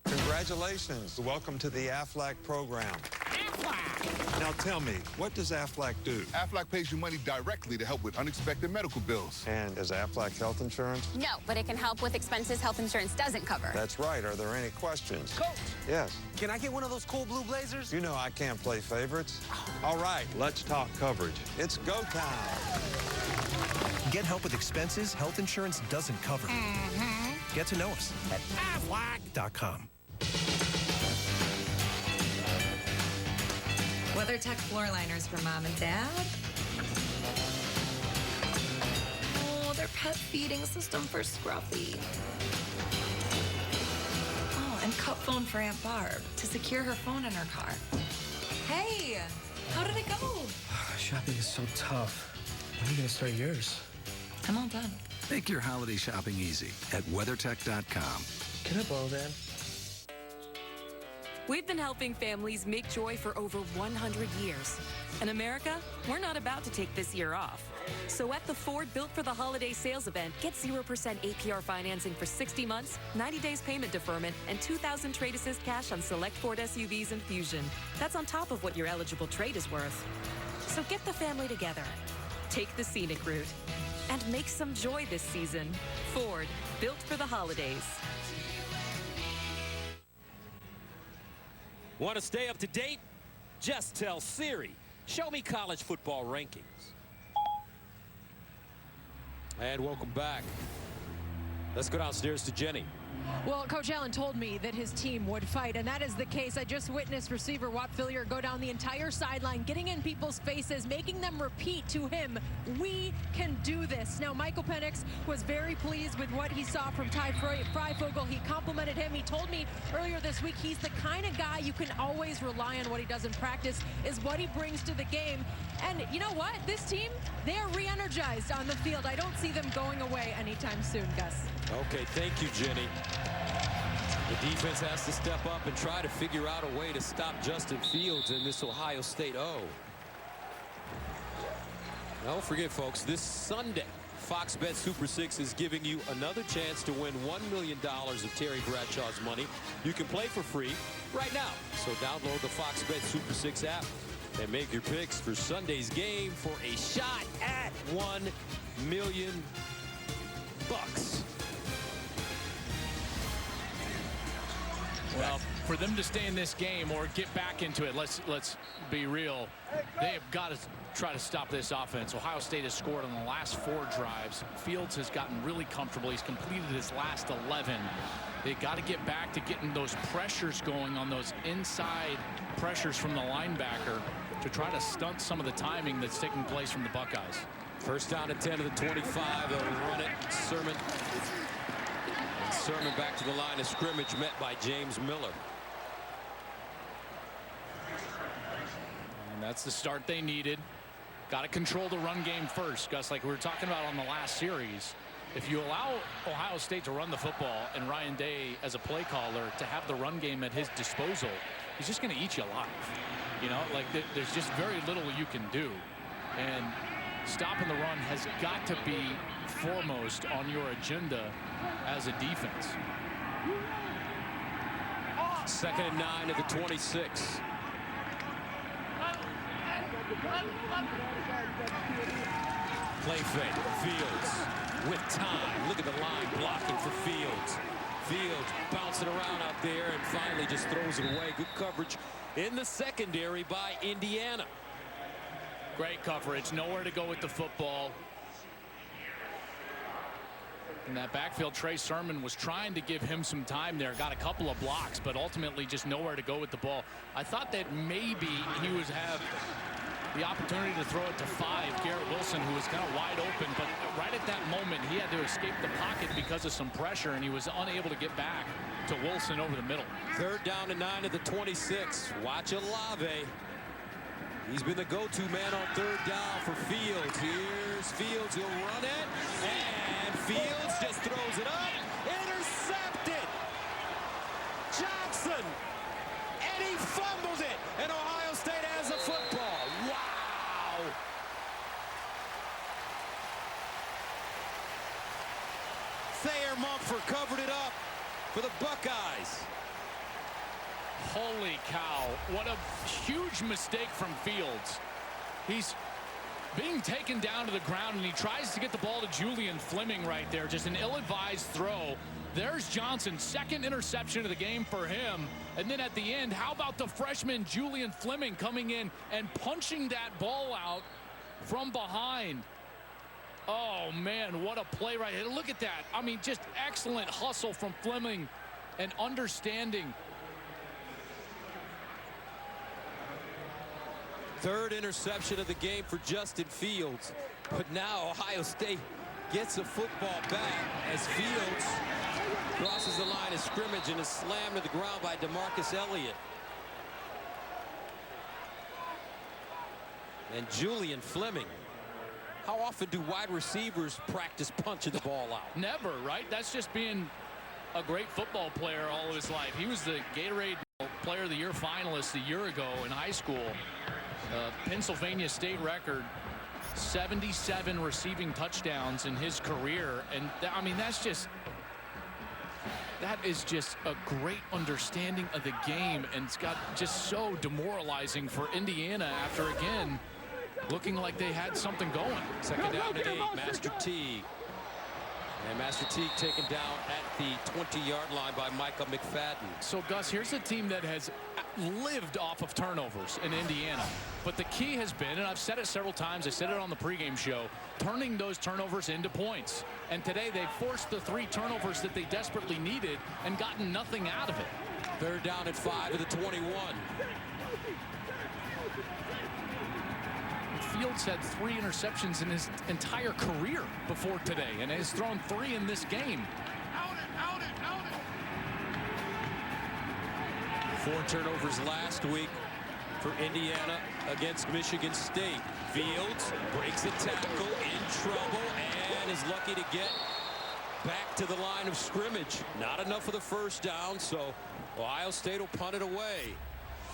Congratulations. Welcome to the Aflac program. Aflac! Now tell me, what does Aflac do? Aflac pays you money directly to help with unexpected medical bills. And is Aflac health insurance? No, but it can help with expenses health insurance doesn't cover. That's right. Are there any questions? Coach! Yes. Can I get one of those cool blue blazers? You know I can't play favorites. All right, let's talk coverage. It's go time. Get help with expenses health insurance doesn't cover. Get to know us at Aflac.com. WeatherTech floor liners for mom and dad. Oh, their pet feeding system for Scruffy. Oh, and cup phone for Aunt Barb to secure her phone in her car. Hey, how did it go? Shopping is so tough. When are you going to start yours? I'm all done. Make your holiday shopping easy at WeatherTech.com. Can I borrow that? We've been helping families make joy for over 100 years. In America, we're not about to take this year off. So at the Ford Built for the Holiday sales event, get 0% APR financing for 60 months, 90 days payment deferment, and $2,000 trade assist cash on select Ford SUVs and Fusion. That's on top of what your eligible trade is worth. So get the family together. Take the scenic route. And make some joy this season. Ford, Built for the Holidays. Want to stay up to date? Just tell Siri, show me college football rankings. And welcome back. Let's go downstairs to Jenny. Well, Coach Allen told me that his team would fight, and that is the case. I just witnessed receiver Watt Fillier go down the entire sideline, getting in people's faces, making them repeat to him, we can do this. Now, Michael Penix was very pleased with what he saw from Ty Freifogel. He complimented him. He told me earlier this week he's the kind of guy you can always rely on. What he does in practice is what he brings to the game. And you know what? This team, they are re-energized on the field. I don't see them going away anytime soon, Gus. Okay, thank you, Jenny. The defense has to step up and try to figure out a way to stop Justin Fields in this Ohio State O. Don't forget, folks, this Sunday, Fox Bet Super 6 is giving you another chance to win $1 million of Terry Bradshaw's money. You can play for free right now. So download the Fox Bet Super 6 app and make your picks for Sunday's game for a shot at $1 million. Well, for them to stay in this game or get back into it, let's be real. They have got to try to stop this offense. Ohio State has scored on the last 4 drives. Fields has gotten really comfortable. He's completed his last 11. They got to get back to getting those pressures going on those inside pressures from the linebacker to try to stunt some of the timing that's taking place from the Buckeyes. First down at 10 to the 25. They'll run it. Sermon back to the line of scrimmage, met by James Miller. And that's the start they needed. Got to control the run game first, Gus, like we were talking about on the last series. If you allow Ohio State to run the football and Ryan Day as a play caller to have the run game at his disposal, he's just going to eat you alive. You know, like there's just very little you can do. And stopping the run has got to be foremost on your agenda as a defense. 2nd and 9 at the 26. Play fake. Fields with time. Look at the line blocking for Fields. Fields bouncing around out there and finally just throws it away. Good coverage in the secondary by Indiana. Great coverage. Nowhere to go with the football. In that backfield, Trey Sermon was trying to give him some time there. Got a couple of blocks, but ultimately just nowhere to go with the ball. I thought that maybe he would have the opportunity to throw it to 5. Garrett Wilson, who was kind of wide open, but right at that moment, he had to escape the pocket because of some pressure, and he was unable to get back to Wilson over the middle. 3rd down and 9 at the 26. Watch Olave. He's been the go-to man on 3rd down for Fields. Here's Fields. He'll run it. And Fields just throws it up. Intercepted. Johnson. And he fumbled it. And Ohio State has a football. Holy cow. What a huge mistake from Fields. He's being taken down to the ground, and he tries to get the ball to Julian Fleming right there. Just an ill-advised throw. There's Johnson, second interception of the game for him. And then at the end, how about the freshman Julian Fleming coming in and punching that ball out from behind? Oh, man, what a play right here. Look at that. I mean, just excellent hustle from Fleming and understanding. Third interception of the game for Justin Fields. But now Ohio State gets a football back as Fields crosses the line of scrimmage and is slammed to the ground by DeMarcus Elliott. And Julian Fleming. How often do wide receivers practice punching the ball out? Never, right? That's just being a great football player all of his life. He was the Gatorade Player of the Year finalist a year ago in high school. Pennsylvania State record, 77 receiving touchdowns in his career. And I mean, that is just a great understanding of the game, and it's got just so demoralizing for Indiana after, again, looking like they had something going. Second down and 8, Master Teague. And Master Teague taken down at the 20-yard line by Michael McFadden. So, Gus, here's a team that has lived off of turnovers in Indiana. But the key has been, and I've said it several times, I said it on the pregame show, turning those turnovers into points. And today they forced the 3 turnovers that they desperately needed and gotten nothing out of it. Third down at 5 of the 21. Fields had 3 interceptions in his entire career before today, and has thrown 3 in this game. 4 turnovers last week for Indiana against Michigan State. Fields breaks a tackle, in trouble, and is lucky to get back to the line of scrimmage. Not enough for the first down, so Ohio State will punt it away.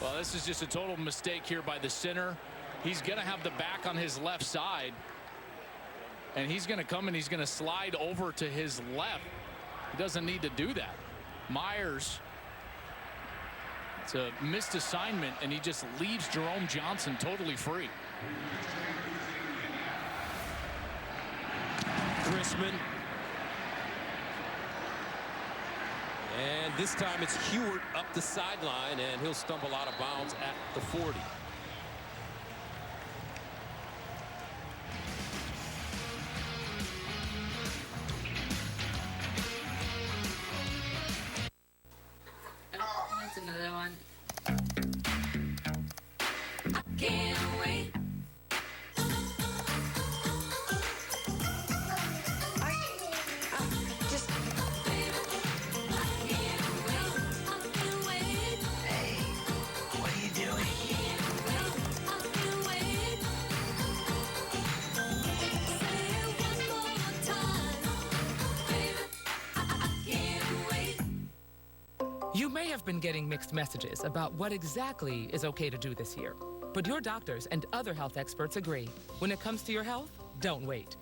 Well, this is just a total mistake here by the center. He's going to have the back on his left side, and he's going to come and he's going to slide over to his left. He doesn't need to do that. Myers, it's a missed assignment, and he just leaves Jerome Johnson totally free. Chrisman. And this time it's Hewart up the sideline, and he'll stumble out of bounds at the 40. That's another one. I can't wait. You may have been getting mixed messages about what exactly is okay to do this year. But your doctors and other health experts agree. When it comes to your health, don't wait.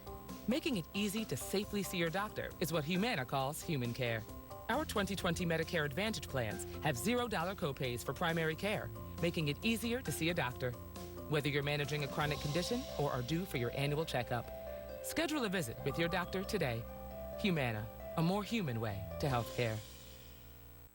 Making it easy to safely see your doctor is what Humana calls human care. Our 2020 Medicare Advantage plans have $0 copays for primary care, making it easier to see a doctor. Whether you're managing a chronic condition or are due for your annual checkup, schedule a visit with your doctor today. Humana, a more human way to health care.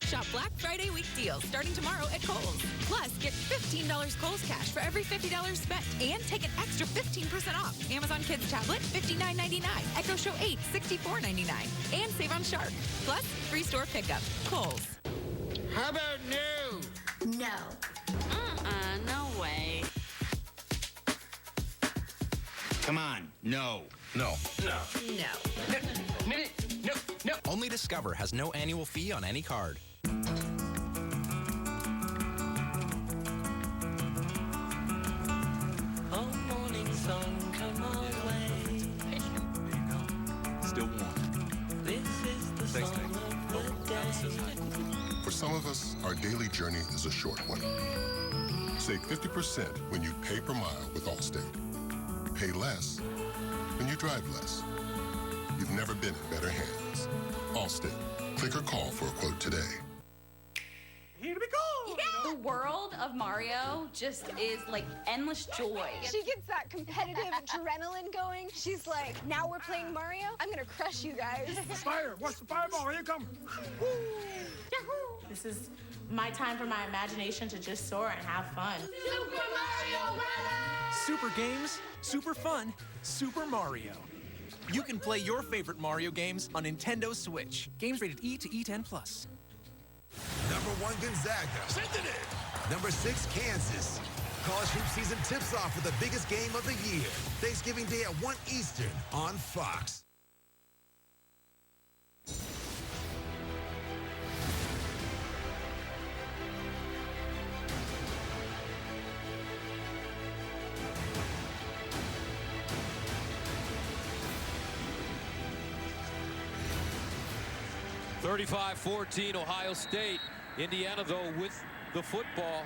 Shop Black Friday week deals starting tomorrow at Kohl's. Plus, get $15 Kohl's cash for every $50 spent and take an extra 15% off. Amazon Kids tablet, $59.99. Echo Show 8, $64.99. And save on Shark. Plus, free store pickup. Kohl's. How about no? No. No way. Come on, no. No. No. No. Only Discover has no annual fee on any card. Morning sun, come our way. Still warm. This is the Thanks, song Nick. of the day. For some of us, our daily journey is a short one. Save 50% when you pay per mile with Allstate. Pay less when you drive less. You've never been in better hands. Allstate. Click or call for a quote today. Here we go. world of Mario just is like endless joy. She gets that competitive adrenaline going. She's like, now we're playing Mario? I'm gonna crush you guys. Fire! Watch the fireball! Here it comes! Yahoo! This is my time for my imagination to just soar and have fun. Super Mario Brothers! Super games, super fun, Super Mario. You can play your favorite Mario games on Nintendo Switch. Games rated E to E10+. Number 1, Gonzaga. Send it in. Number 6, Kansas. College hoop season tips off with the biggest game of the year. Thanksgiving Day at 1 Eastern on Fox. (35-14) Ohio State. Indiana, though, with the football.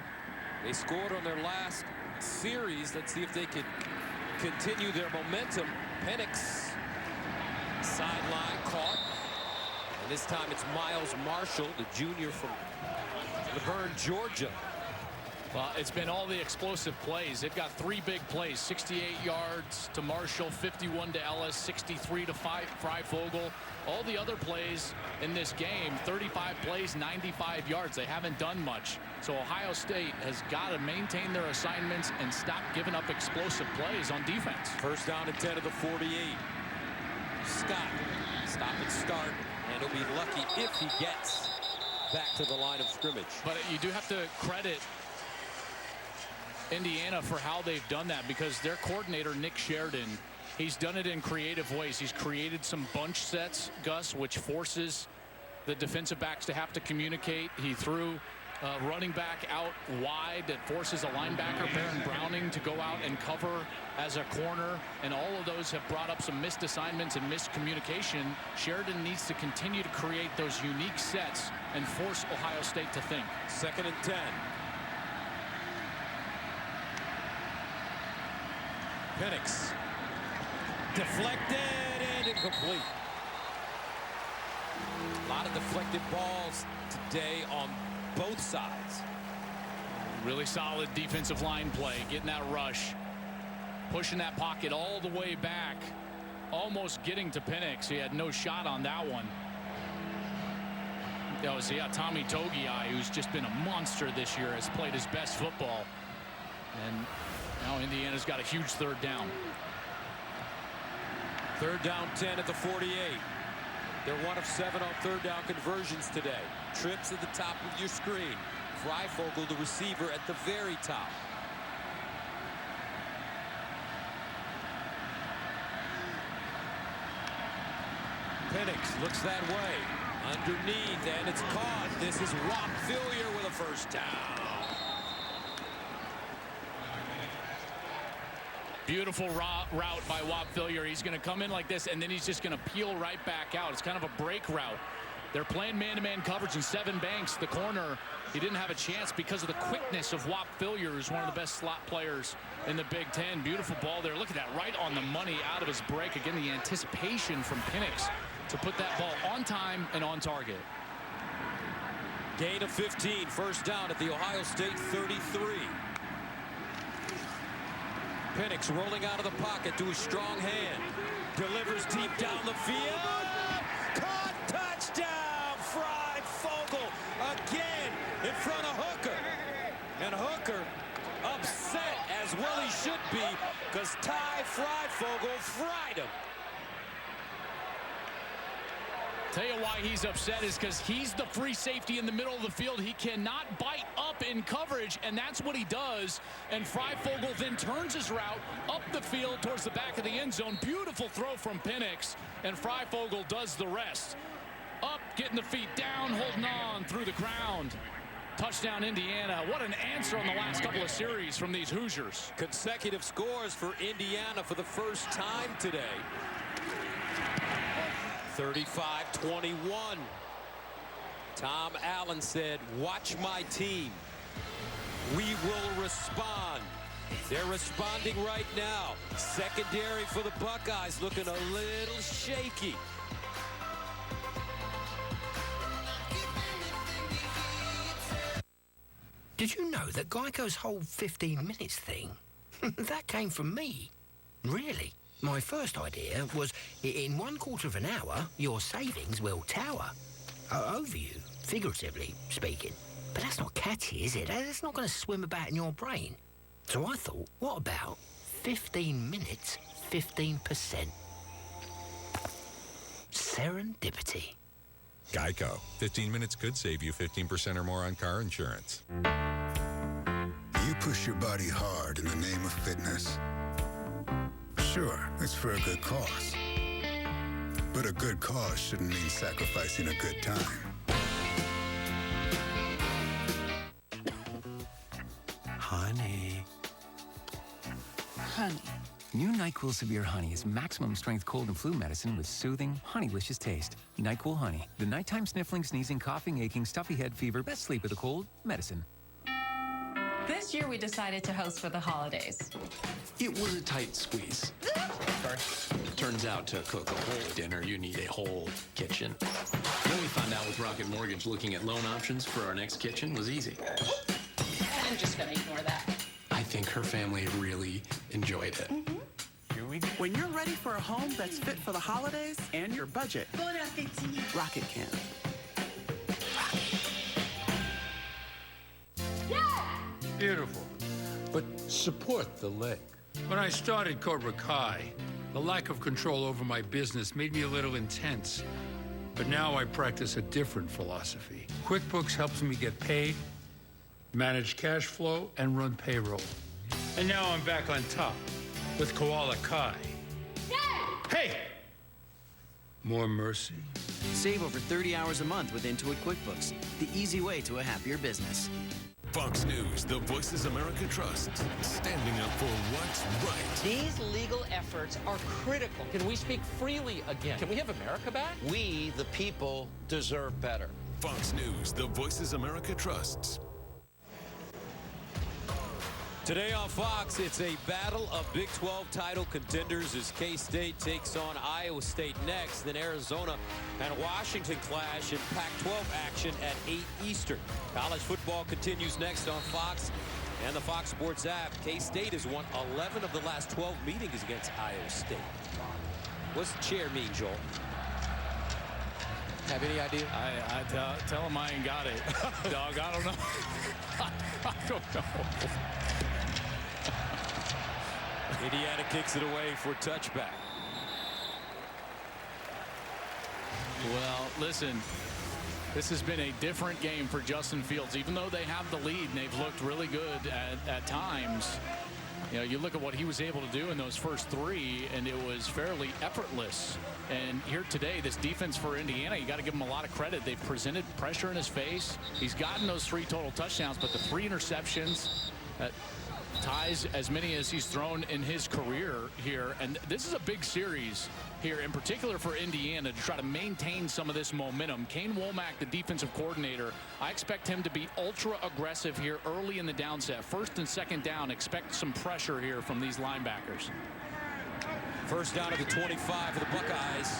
They scored on their last series. Let's see if they can continue their momentum. Penix, sideline caught. And this time it's Miles Marshall, the junior from Laverne, Georgia. Well, it's been all the explosive plays. They've got 3 big plays: 68 yards to Marshall, 51 to Ellis, 63 to Freifogel. All the other plays in this game, 35 plays, 95 yards. They haven't done much. So Ohio State has got to maintain their assignments and stop giving up explosive plays on defense. First down and 10 of the 48. Scott, stop and start, and he'll be lucky if he gets back to the line of scrimmage. But you do have to credit Indiana for how they've done that, because their coordinator, Nick Sheridan, he's done it in creative ways. He's created some bunch sets, Gus, which forces the defensive backs to have to communicate. He threw running back out wide that forces a linebacker, Baron Browning, to go out and cover as a corner. And all of those have brought up some missed assignments and miscommunication. Sheridan needs to continue to create those unique sets and force Ohio State to think. 2nd and 10. Penix. Deflected and incomplete. A lot of deflected balls today on both sides. Really solid defensive line play, getting that rush, pushing that pocket all the way back, almost getting to Penix. He had no shot on that one. That was, Tommy Togiai, who's just been a monster this year, has played his best football. And now Indiana's got a huge 3rd down. 3rd down 10 at the 48. They're 1 of 7 on 3rd down conversions today. Trips at the top of your screen. Freifogel, the receiver, at the very top. Penix looks that way. Underneath, and it's caught. This is Whop Fillier with a first down. Beautiful route by Whop Fillier. He's going to come in like this, and then he's just going to peel right back out. It's kind of a break route. They're playing man-to-man coverage, and Sevyn Banks, the corner, he didn't have a chance because of the quickness of Whop Fillier, who's one of the best slot players in the Big Ten. Beautiful ball there. Look at that, right on the money out of his break. Again, the anticipation from Penix to put that ball on time and on target. Gain of 15, first down at the Ohio State 33. Penix rolling out of the pocket to a strong hand. Delivers deep down the field. Caught, touchdown, Freifogel again in front of Hooker. And Hooker upset, as well he should be, because Ty Freifogel fried him. Tell you why he's upset is because he's the free safety in the middle of the field. He cannot bite up in coverage, and that's what he does. And Freifogel then turns his route up the field towards the back of the end zone. Beautiful throw from Penix, and Freifogel does the rest. Up, getting the feet down, holding on through the ground. Touchdown, Indiana. What an answer on the last couple of series from these Hoosiers. Consecutive scores for Indiana for the first time today. 35-21. Tom Allen said, watch my team. We will respond. They're responding right now. Secondary for the Buckeyes looking a little shaky. Did you know that Geico's whole 15 minutes thing, that came from me? Really? My first idea was, in 1/4 of an hour, your savings will tower. Over you, figuratively speaking. But that's not catchy, is it? It's not going to swim about in your brain. So I thought, what about 15 minutes, 15%? Serendipity. Geico. 15 minutes could save you 15% or more on car insurance. You push your body hard in the name of fitness. Sure, it's for a good cause. But a good cause shouldn't mean sacrificing a good time. Honey. Honey. New NyQuil Severe Honey is maximum strength cold and flu medicine with soothing, honeylicious taste. NyQuil Honey. The nighttime sniffling, sneezing, coughing, aching, stuffy head, fever, best sleep with a cold medicine. This year we decided to host for the holidays. It was a tight squeeze. Turns out to cook a whole dinner, you need a whole kitchen. Then we found out with Rocket Mortgage looking at loan options for our next kitchen was easy. I'm just going to ignore that. I think her family really enjoyed it. When you're ready for a home that's fit for the holidays and your budget, Rocket can. Beautiful. But support the lake. When I started Cobra Kai, the lack of control over my business made me a little intense. But now I practice a different philosophy. QuickBooks helps me get paid, manage cash flow, and run payroll. And now I'm back on top with Koala Kai. Hey! More mercy. Save over 30 hours a month with Intuit QuickBooks, the easy way to a happier business. Fox News, the Voices America trusts, standing up for what's right. These legal efforts are critical. Can we speak freely again? Can we have America back? We, the people, deserve better. Fox News, the Voices America trusts. Today on Fox, it's a battle of Big 12 title contenders as K-State takes on Iowa State next. Then Arizona and Washington clash in Pac-12 action at 8 Eastern. College football continues next on Fox and the Fox Sports app. K-State has won 11 of the last 12 meetings against Iowa State. What's the chair mean, Joel? Have any idea? I tell him I ain't got it. Dog, I don't know. I don't know. Indiana kicks it away for touchback. Well, listen, this has been a different game for Justin Fields. Even though they have the lead and they've looked really good at times, you know, you look at what he was able to do in those first three, and it was fairly effortless. And here today, this defense for Indiana, you got to give him a lot of credit. They've presented pressure in his face. He's gotten those 3 total touchdowns, but the 3 interceptions ties as many as he's thrown in his career here. And this is a big series here, in particular for Indiana, to try to maintain some of this momentum. Kane Womack, the defensive coordinator, I expect him to be ultra aggressive here early in the down set. First and second down, expect some pressure here from these linebackers. First down at the 25 for the Buckeyes.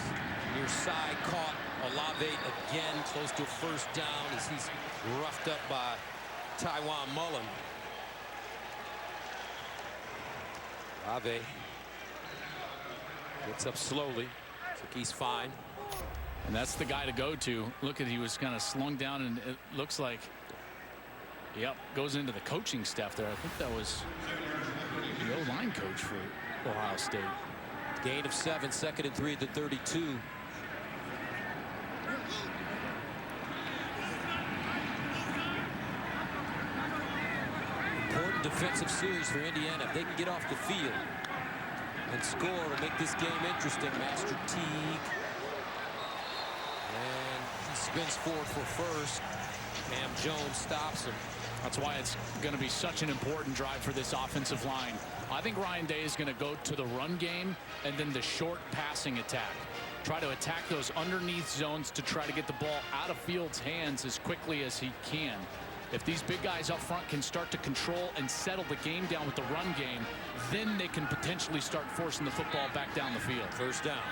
Near side caught. Olave again close to a first down as he's roughed up by Tywone Mullen. Olave gets up slowly. Looks like he's fine. And that's the guy to go to. Look at, he was kind of slung down, and it looks like, yep, goes into the coaching staff there. I think that was the O-line coach for Ohio State. Gain of 7, 2nd and 3 at the 32. Important defensive series for Indiana. If they can get off the field and score and make this game interesting. Master Teague. And he spins forward for first. Cam Jones stops him. That's why it's going to be such an important drive for this offensive line. I think Ryan Day is going to go to the run game and then the short passing attack. Try to attack those underneath zones to try to get the ball out of Fields' hands as quickly as he can. If these big guys up front can start to control and settle the game down with the run game, then they can potentially start forcing the football back down the field. First down.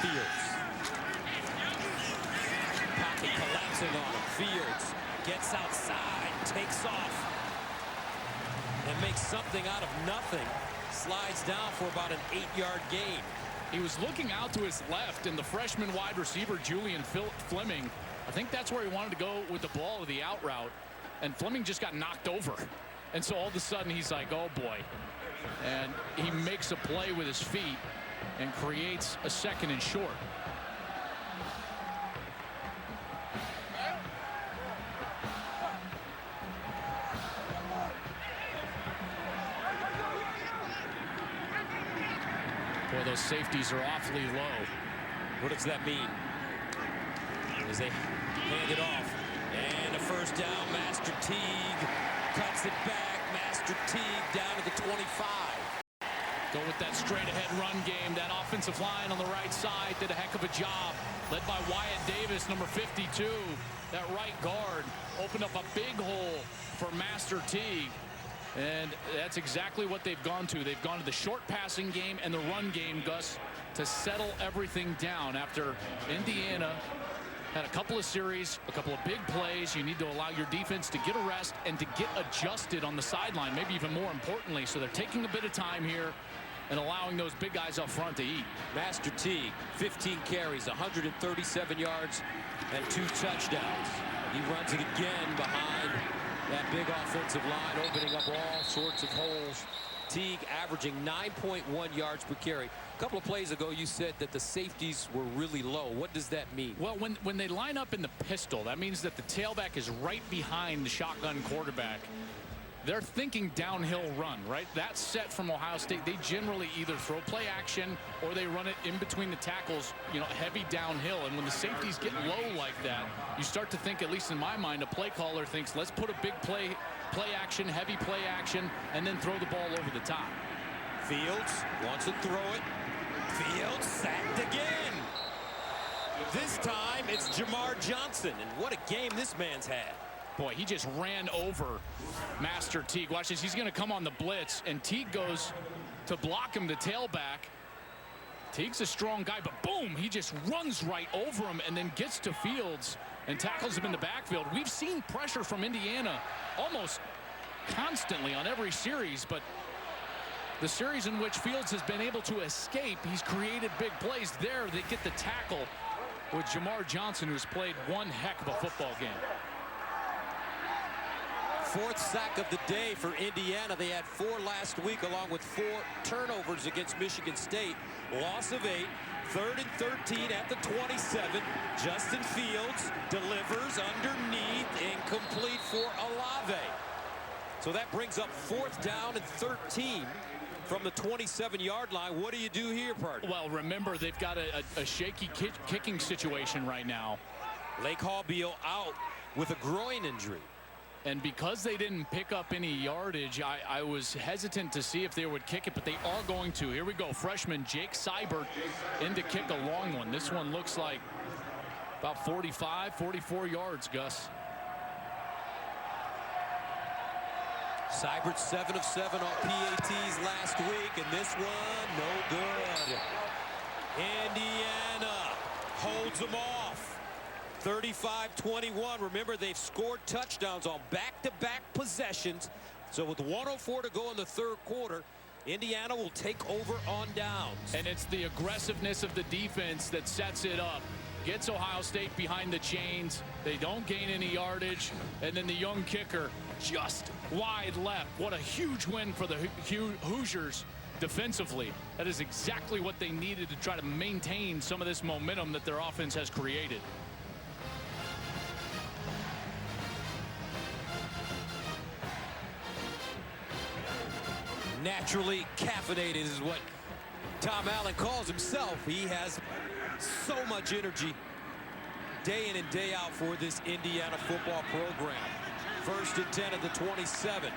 Fields. Pocket collapsing on him. Fields Gets outside, takes off, and makes something out of nothing. Slides down for about an 8-yard gain. He was looking out to his left, and the freshman wide receiver, Julian Fleming, I think that's where he wanted to go with the ball with the out route. And Fleming just got knocked over. And so all of a sudden he's like, oh boy. And he makes a play with his feet and creates a 2nd and short. Boy, those safeties are awfully low. What does that mean? As they hand it off. And a first down. Master Teague cuts it back. Master Teague down to the 25. Go with that straight-ahead run game. That offensive line on the right side did a heck of a job. Led by Wyatt Davis, number 52. That right guard opened up a big hole for Master Teague. And that's exactly what they've gone to. They've gone to the short passing game and the run game, Gus, to settle everything down after Indiana had a couple of series, a couple of big plays. You need to allow your defense to get a rest and to get adjusted on the sideline, maybe even more importantly. So they're taking a bit of time here and allowing those big guys up front to eat. Master Teague, 15 carries, 137 yards, and 2 touchdowns. He runs it again behind that big offensive line, opening up all sorts of holes. Teague averaging 9.1 yards per carry. A couple of plays ago, you said that the safeties were really low. What does that mean? Well, when they line up in the pistol, that means that the tailback is right behind the shotgun quarterback. They're thinking downhill run, right? That's set from Ohio State. They generally either throw play action or they run it in between the tackles, you know, heavy downhill. And when the safeties get low like that, you start to think, at least in my mind, a play caller thinks, let's put a big play action, heavy play action, and then throw the ball over the top. Fields wants to throw it. Fields sacked again. This time it's Jamar Johnson, and what a game this man's had. Boy, he just ran over Master Teague. Watch this. He's going to come on the blitz, and Teague goes to block him, the tailback. Teague's a strong guy, but boom, he just runs right over him and then gets to Fields and tackles him in the backfield. We've seen pressure from Indiana almost constantly on every series, but the series in which Fields has been able to escape, he's created big plays. There, they get the tackle with Jamar Johnson, who's played one heck of a football game. 4th sack of the day for Indiana. They had 4 last week, along with 4 turnovers against Michigan State. Loss of 8. 3rd and 13 at the 27. Justin Fields delivers underneath, incomplete for Olave. So that brings up 4th down and 13 from the 27-yard line. What do you do here, partner? Well, remember, they've got a shaky kicking situation right now. Lake Hallbeal out with a groin injury. And because they didn't pick up any yardage, I was hesitant to see if they would kick it, but they are going to. Here we go. Freshman Jake Seibert in to kick a long one. This one looks like about 45, 44 yards, Gus. Seibert 7 of 7 on PATs last week, and this one, no good. Indiana holds them off. 35-21. Remember, they've scored touchdowns on back-to-back possessions. So with 1:04 to go in the 3rd quarter, Indiana will take over on downs. And it's the aggressiveness of the defense that sets it up. Gets Ohio State behind the chains. They don't gain any yardage. And then the young kicker just wide left. What a huge win for the Hoosiers defensively. That is exactly what they needed to try to maintain some of this momentum that their offense has created. Naturally caffeinated is what Tom Allen calls himself. He has so much energy day in and day out for this Indiana football program. 1st and 10 at the 27.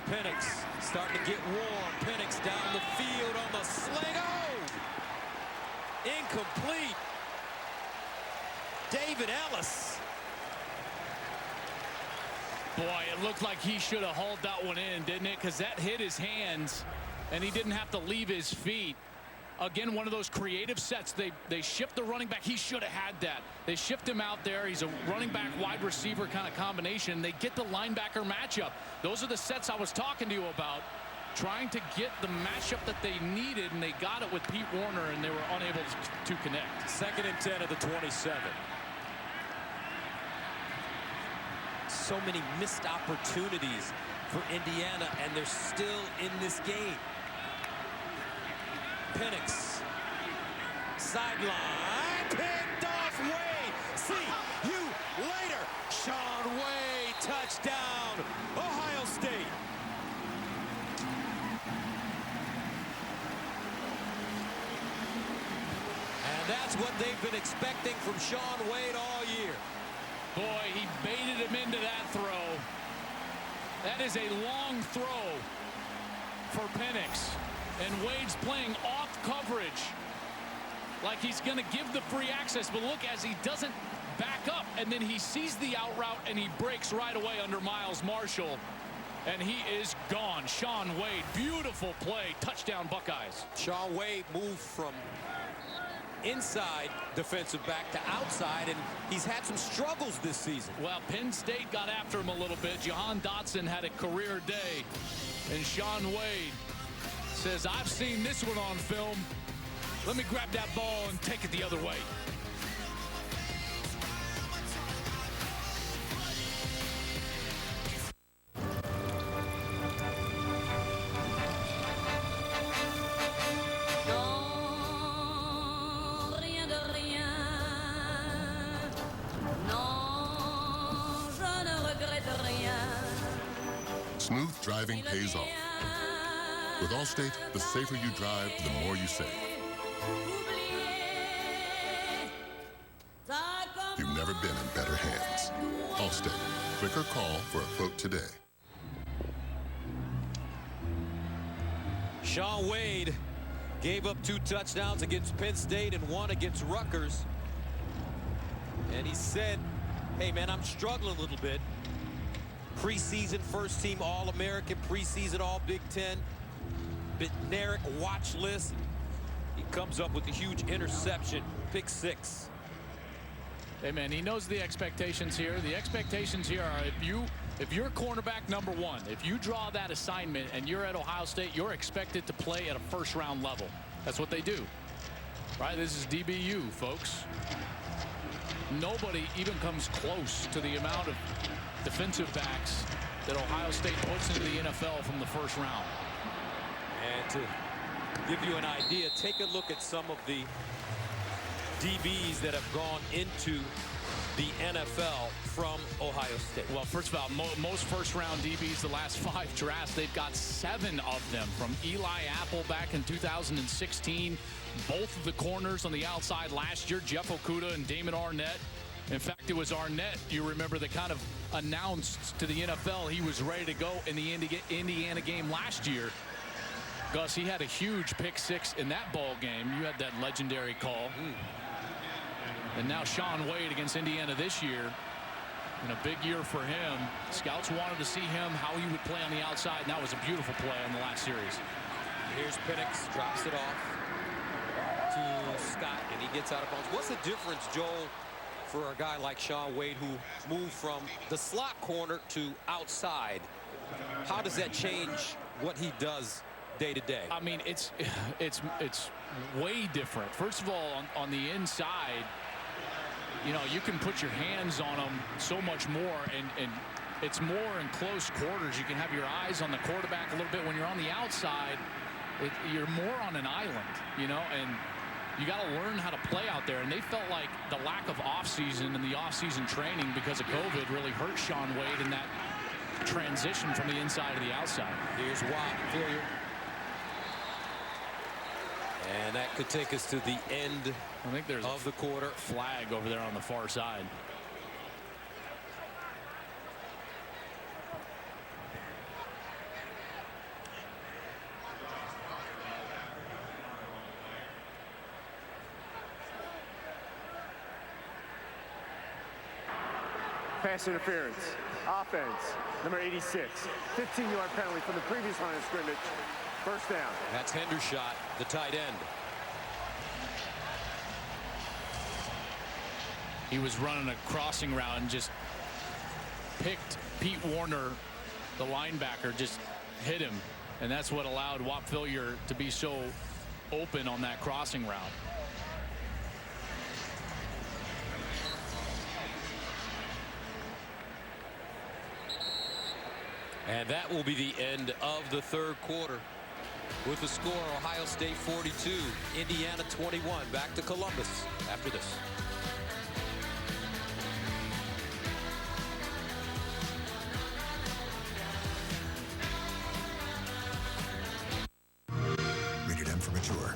Penix starting to get warm. Penix down the field on the sling. Oh! Incomplete. David Ellis. Boy, it looked like he should have hauled that one in, didn't it? Because that hit his hands, and he didn't have to leave his feet. Again, one of those creative sets. They shift the running back. He should have had that. They shift him out there. He's a running back wide receiver kind of combination. They get the linebacker matchup. Those are the sets I was talking to you about. Trying to get the matchup that they needed, and they got it with Pete Warner, and they were unable to connect. 2nd and 10 at the 27. So many missed opportunities for Indiana, and they're still in this game. Penix, sideline, picked off Wade. See you later. Shaun Wade, touchdown, Ohio State. And that's what they've been expecting from Shaun Wade all year. Boy, he baited him into that throw. That is a long throw for Penix. And Wade's playing off coverage like he's going to give the free access. But look, as he doesn't back up, and then he sees the out route, and he breaks right away under Miles Marshall. And he is gone. Shaun Wade, beautiful play. Touchdown, Buckeyes. Shaun Wade moved from inside defensive back to outside, and he's had some struggles this season. Well, Penn State got after him a little bit. Jahan Dotson had a career day, and Shaun Wade says, I've seen this one on film. Let me grab that ball and take it the other way. Smooth driving pays off. With Allstate, the safer you drive, the more you save. You've never been in better hands. Allstate. Click or call for a quote today. Shaun Wade gave up 2 touchdowns against Penn State and 1 against Rutgers. And he said, hey, man, I'm struggling a little bit. Preseason first-team All-American, preseason All-Big Ten, Bednarik watch list. He comes up with a huge interception, pick 6. Hey, man, he knows the expectations here. The expectations here are if you're cornerback number 1, if you draw that assignment and you're at Ohio State, you're expected to play at a first-round level. That's what they do. Right? This is DBU, folks. Nobody even comes close to the amount of defensive backs that Ohio State puts into the NFL from the first round. And to give you an idea, take a look at some of the DBs that have gone into the NFL from Ohio State. Well, first of all, most first-round DBs the last 5 drafts, they've got 7 of them, from Eli Apple back in 2016. Both of the corners on the outside last year, Jeff Okudah and Damon Arnett. In fact, it was Arnett, you remember, that kind of announced to the NFL he was ready to go in the Indiana game last year. Gus, he had a huge pick 6 in that ball game. You had that legendary call. And now Shaun Wade against Indiana this year. And a big year for him. Scouts wanted to see him, how he would play on the outside, and that was a beautiful play on the last series. Here's Penix, drops it off to Scott, and he gets out of bounds. What's the difference, Joel, for a guy like Shaun Wade who moved from the slot corner to outside? How does that change what he does day to day? I mean, it's way different. First of all, on the inside, you know, you can put your hands on them so much more, and it's more in close quarters. You can have your eyes on the quarterback a little bit. When you're on the outside, you're more on an island, you know, and you got to learn how to play out there. And they felt like the lack of offseason and the offseason training because of COVID really hurt Shaun Wade in that transition from the inside to the outside. Here's Watt, failure. And that could take us to the end of the quarter. Flag over there on the far side. Pass interference. Offense, number 86. 15-yard penalty from the previous line of scrimmage. First down. That's Hendershot, the tight end. He was running a crossing route and just picked Pete Warner, the linebacker, just hit him. And that's what allowed Whop Philyor to be so open on that crossing route. And that will be the end of the third quarter. With the score, Ohio State 42, Indiana 21. Back to Columbus after this. Rated M for mature.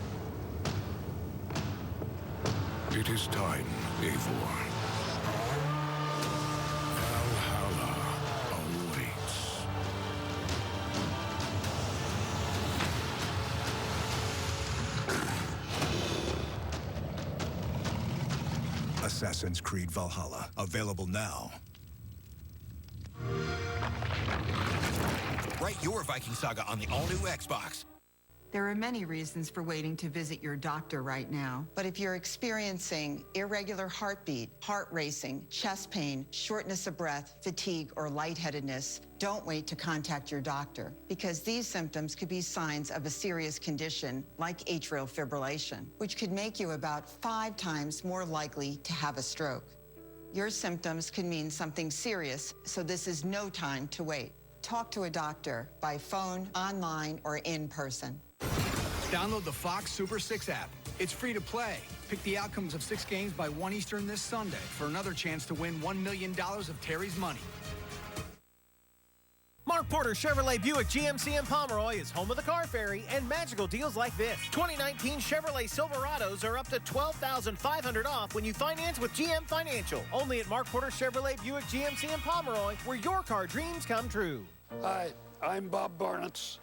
It is time, Eivor. Valhalla awaits. Assassin's Creed Valhalla. Available now. Write your Viking saga on the all-new Xbox. There are many reasons for waiting to visit your doctor right now. But if you're experiencing irregular heartbeat, heart racing, chest pain, shortness of breath, fatigue, or lightheadedness, don't wait to contact your doctor, because these symptoms could be signs of a serious condition like atrial fibrillation, which could make you about 5 times more likely to have a stroke. Your symptoms could mean something serious, so this is no time to wait. Talk to a doctor by phone, online, or in person. Download the Fox Super 6 app. It's free to play. Pick the outcomes of 6 games by 1 Eastern this Sunday for another chance to win $1 million of Terry's money. Mark Porter Chevrolet Buick GMC in Pomeroy is home of the car ferry and magical deals like this. 2019 Chevrolet Silverados are up to $12,500 off when you finance with GM Financial. Only at Mark Porter Chevrolet Buick GMC in Pomeroy, where your car dreams come true. Hi, I'm Bob Barnitz.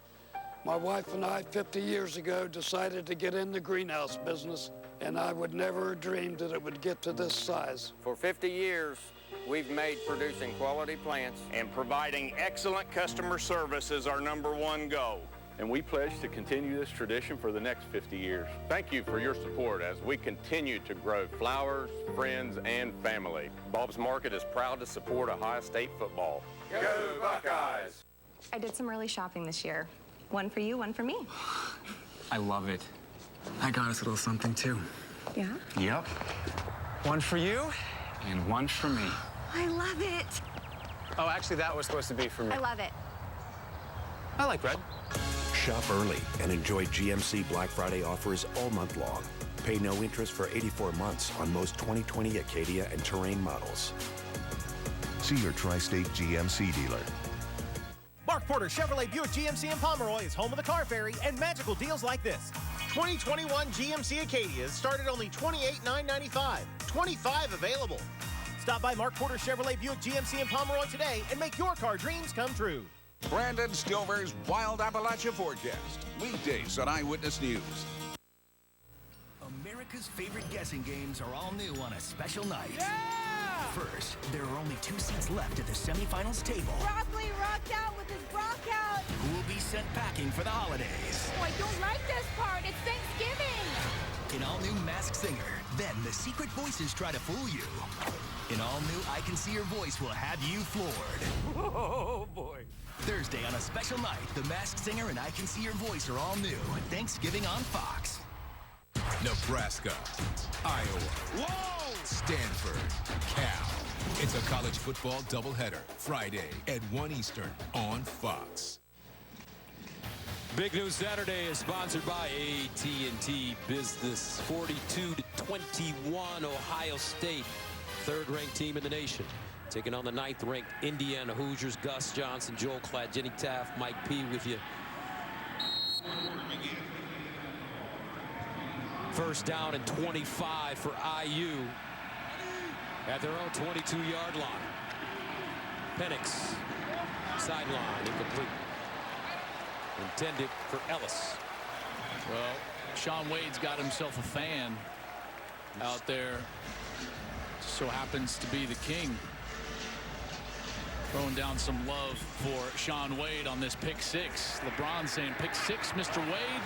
My wife and I, 50 years ago, decided to get in the greenhouse business, and I would never have dreamed that it would get to this size. For 50 years, we've made producing quality plants and providing excellent customer service is our #1 goal. And we pledge to continue this tradition for the next 50 years. Thank you for your support as we continue to grow flowers, friends, and family. Bob's Market is proud to support Ohio State football. Go Buckeyes! I did some early shopping this year. One for you, one for me. I love it. I got us a little something, too. Yeah? Yep. One for you and one for me. I love it. Oh, actually, that was supposed to be for me. I love it. I like red. Shop early and enjoy GMC Black Friday offers all month long. Pay no interest for 84 months on most 2020 Acadia and Terrain models. See your Tri-State GMC dealer. Mark Porter Chevrolet Buick GMC in Pomeroy is home of the car ferry and magical deals like this. 2021 GMC Acadias start at only $28,995. 25 available. Stop by Mark Porter Chevrolet Buick GMC in Pomeroy today and make your car dreams come true. Brandon Stilver's Wild Appalachia Forecast. Weekdays on Eyewitness News. America's favorite guessing games are all new on a special night. Yeah! First, there are only 2 seats left at the semifinals table. Broccoli rocked out with his Brock out. Who will be sent packing for the holidays? Oh, I don't like this part. It's Thanksgiving. An all-new Masked Singer. Then the secret voices try to fool you. An all-new I Can See Your Voice will have you floored. Oh, boy. Thursday on a special night, The Masked Singer and I Can See Your Voice are all new. Thanksgiving on Fox. Nebraska, Iowa, whoa! Stanford, Cal. It's a college football doubleheader, Friday at 1 Eastern on Fox. Big News Saturday is sponsored by AT&T Business. 42-21, Ohio State, third-ranked team in the nation, taking on the 9th-ranked Indiana Hoosiers. Gus Johnson, Joel Klatt, Jenny Taft, Mike P. with you. First down and 25 for IU at their own 22-yard line. Penix, sideline, incomplete. Intended for Ellis. Well, Shaun Wade's got himself a fan out there. So happens to be the king. Throwing down some love for Shaun Wade on this pick 6. LeBron saying, pick 6, Mr. Wade.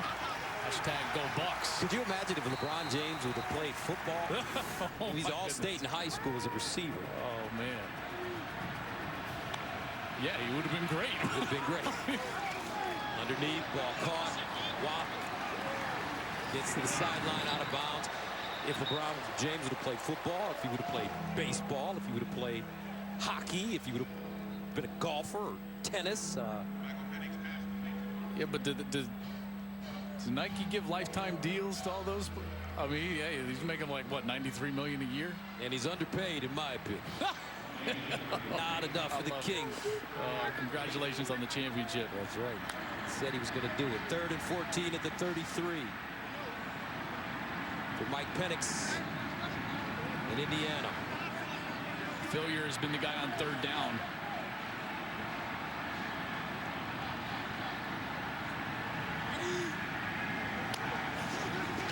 Hashtag go Bucks. Could you imagine if LeBron James would have played football? He's all-state in high school as a receiver. Oh, man. Yeah, he would have been great. Would have been great. Underneath, ball caught. Wop. Gets to the sideline, out of bounds. If LeBron James would have played football, if he would have played baseball, if he would have played hockey, if he would have been a golfer or tennis. Yeah, but does Nike give lifetime deals to all those? I mean, yeah, he's making like, what, $93 million a year? And he's underpaid, in my opinion. Not enough for the King. Congratulations on the championship. That's right. He said he was going to do it. 3rd and 14 at the 33. For Mike Penix in Indiana. Fillier has been the guy on 3rd down.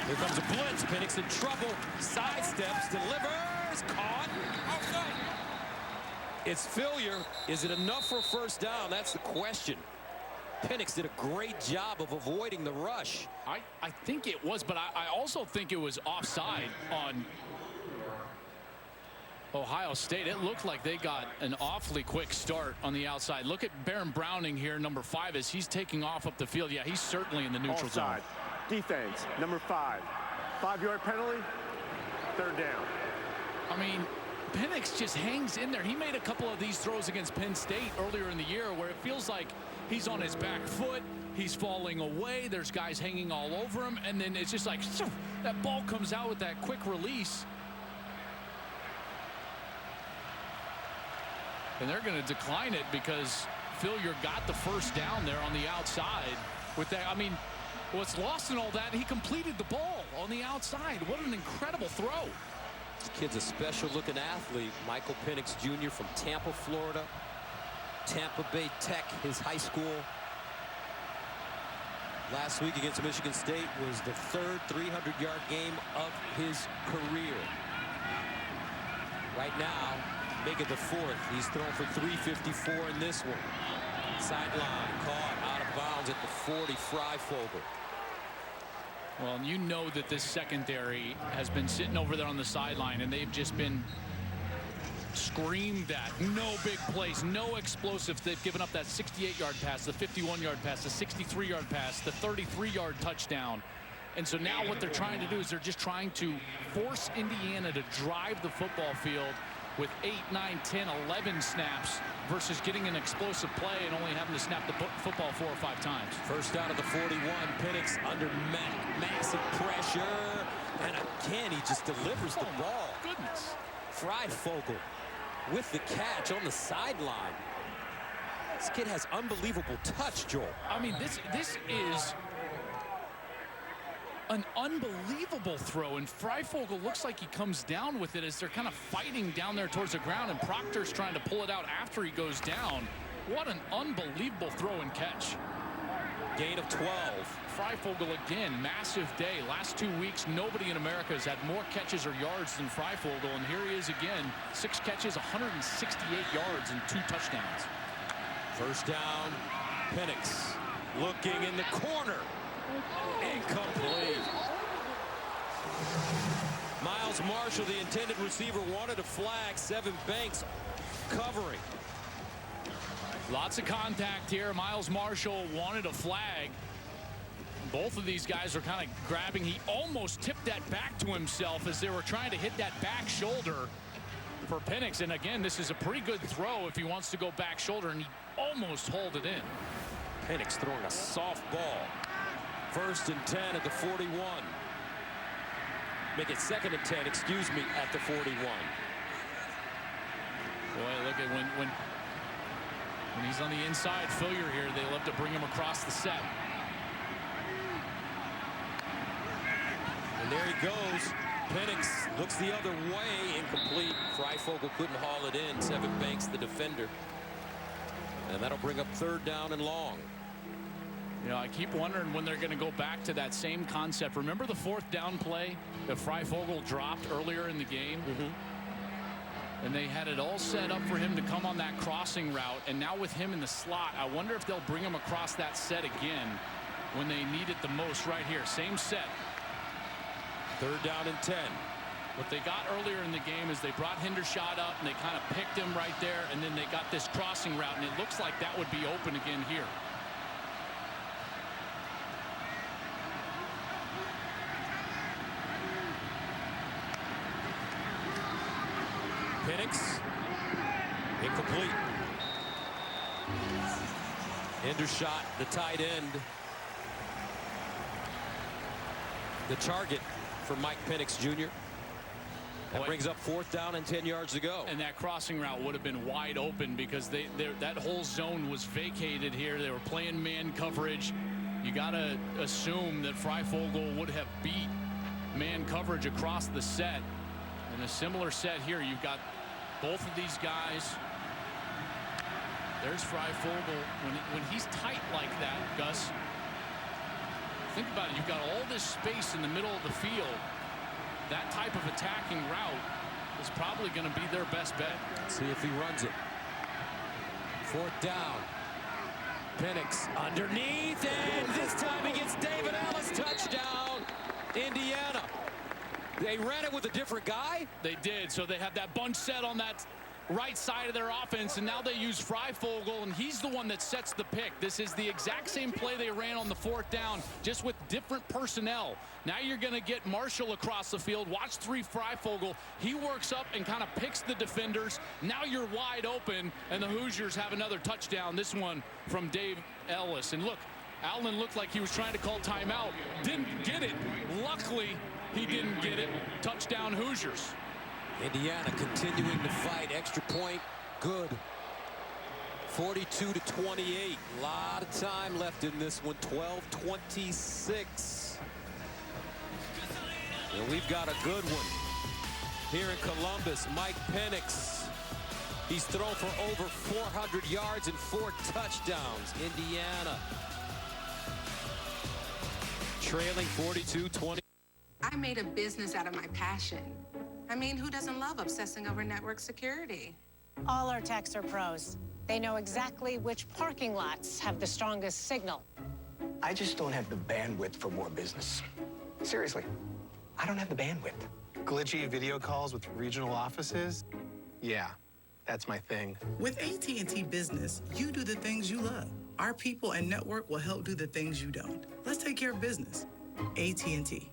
Here comes a blitz. Penix in trouble. Sidesteps, delivers, caught. It's Fillier. Is it enough for a first down? That's the question. Penix did a great job of avoiding the rush. I think it was, but I also think it was offside on Ohio State. It looked like they got an awfully quick start on the outside. Look at Baron Browning here, number 5, as he's taking off up the field. Yeah, he's certainly in the neutral zone. Defense, number 5. 5-yard penalty, 3rd down. I mean, Penix just hangs in there. He made a couple of these throws against Penn State earlier in the year where it feels like he's on his back foot. He's falling away. There's guys hanging all over him. And then it's just like that ball comes out with that quick release. And they're going to decline it because Fillier got the first down there on the outside with that. I mean, what's lost in all that, he completed the ball on the outside. What an incredible throw. This kid's a special-looking athlete. Michael Penix Jr. from Tampa, Florida. Tampa Bay Tech, his high school. Last week against Michigan State was the 3rd 300-yard game of his career. Right now, make it the 4th. He's thrown for 354 in this one. Sideline, caught out of bounds at the 40, Freifogel. Well, you know that this secondary has been sitting over there on the sideline, and they've just been screamed at. No big plays, no explosives. They've given up that 68-yard pass, the 51-yard pass, the 63-yard pass, the 33-yard touchdown. And so now what they're trying to do is they're just trying to force Indiana to drive the football field with 8, 9, 10, 11 snaps versus getting an explosive play and only having to snap the football 4 or 5 times. First down of the 41. Penix under massive pressure. And again, he just delivers the ball. Goodness. Freifogel with the catch on the sideline. This kid has unbelievable touch, Joel. I mean, this is an unbelievable throw, and Freifogel looks like he comes down with it as they're kind of fighting down there towards the ground, and Proctor's trying to pull it out after he goes down. What an unbelievable throw and catch. Gain of 12. Freifogel again, massive day. Last 2 weeks, nobody in America has had more catches or yards than Freifogel, and here he is again. 6 catches, 168 yards, and 2 touchdowns. First down, Penix looking in the corner. Incomplete. Miles Marshall, the intended receiver, wanted a flag. Sevyn Banks covering. Lots of contact here. Miles Marshall wanted a flag. Both of these guys are kind of grabbing. He almost tipped that back to himself as they were trying to hit that back shoulder for Penix. And again, this is a pretty good throw if he wants to go back shoulder, and he almost hauled it in. Penix throwing a soft ball. 1st and 10 at the 41. Make it 2nd and 10, excuse me, at the 41. Boy, look at when he's on the inside, Fillier here, they love to bring him across the set. And there he goes. Penix looks the other way, incomplete. Freifogel couldn't haul it in. Sevyn Banks, the defender. And that'll bring up 3rd down and long. You know, I keep wondering when they're going to go back to that same concept. Remember the 4th down play that Freifogel dropped earlier in the game? And they had it all set up for him to come on that crossing route. And now with him in the slot, I wonder if they'll bring him across that set again when they need it the most right here. Same set. 3rd down and 10. What they got earlier in the game is they brought Hendershot up and they kind of picked him right there, and then they got this crossing route, and it looks like that would be open again here. Penix, incomplete. Hendershot, the tight end. The target for Mike Penix Jr. That brings up 4th down and 10 yards to go. And that crossing route would have been wide open because that whole zone was vacated here. They were playing man coverage. You got to assume that Freifogel would have beat man coverage across the set. In a similar set here, you've got both of these guys. There's Freifogel. When he's tight like that, Gus, think about it. You've got all this space in the middle of the field. That type of attacking route is probably going to be their best bet. See if he runs it. 4th down. Penix underneath, and this time he gets David Ellis. Touchdown, Indiana. They ran it with a different guy. They did. So they had that bunch set on that right side of their offense, and now they use Freifogel, and he's the one that sets the pick. This is the exact same play they ran on the 4th down, just with different personnel. Now you're going to get Marshall across the field. Watch Freifogel. He works up and kind of picks the defenders. Now you're wide open, and the Hoosiers have another touchdown. This one from Dave Ellis. And look, Allen looked like he was trying to call timeout. Didn't get it. Luckily, he didn't get it. Touchdown, Hoosiers. Indiana continuing to fight. Extra point, good. 42-28. A lot of time left in this one. 12-26. And we've got a good one here in Columbus. Mike Penix. He's thrown for over 400 yards and 4 touchdowns. Indiana trailing 42-20. I made a business out of my passion. I mean, who doesn't love obsessing over network security? All our techs are pros. They know exactly which parking lots have the strongest signal. I just don't have the bandwidth for more business. Seriously, I don't have the bandwidth. Glitchy video calls with regional offices? Yeah, that's my thing. With AT&T Business, you do the things you love. Our people and network will help do the things you don't. Let's take care of business. AT&T.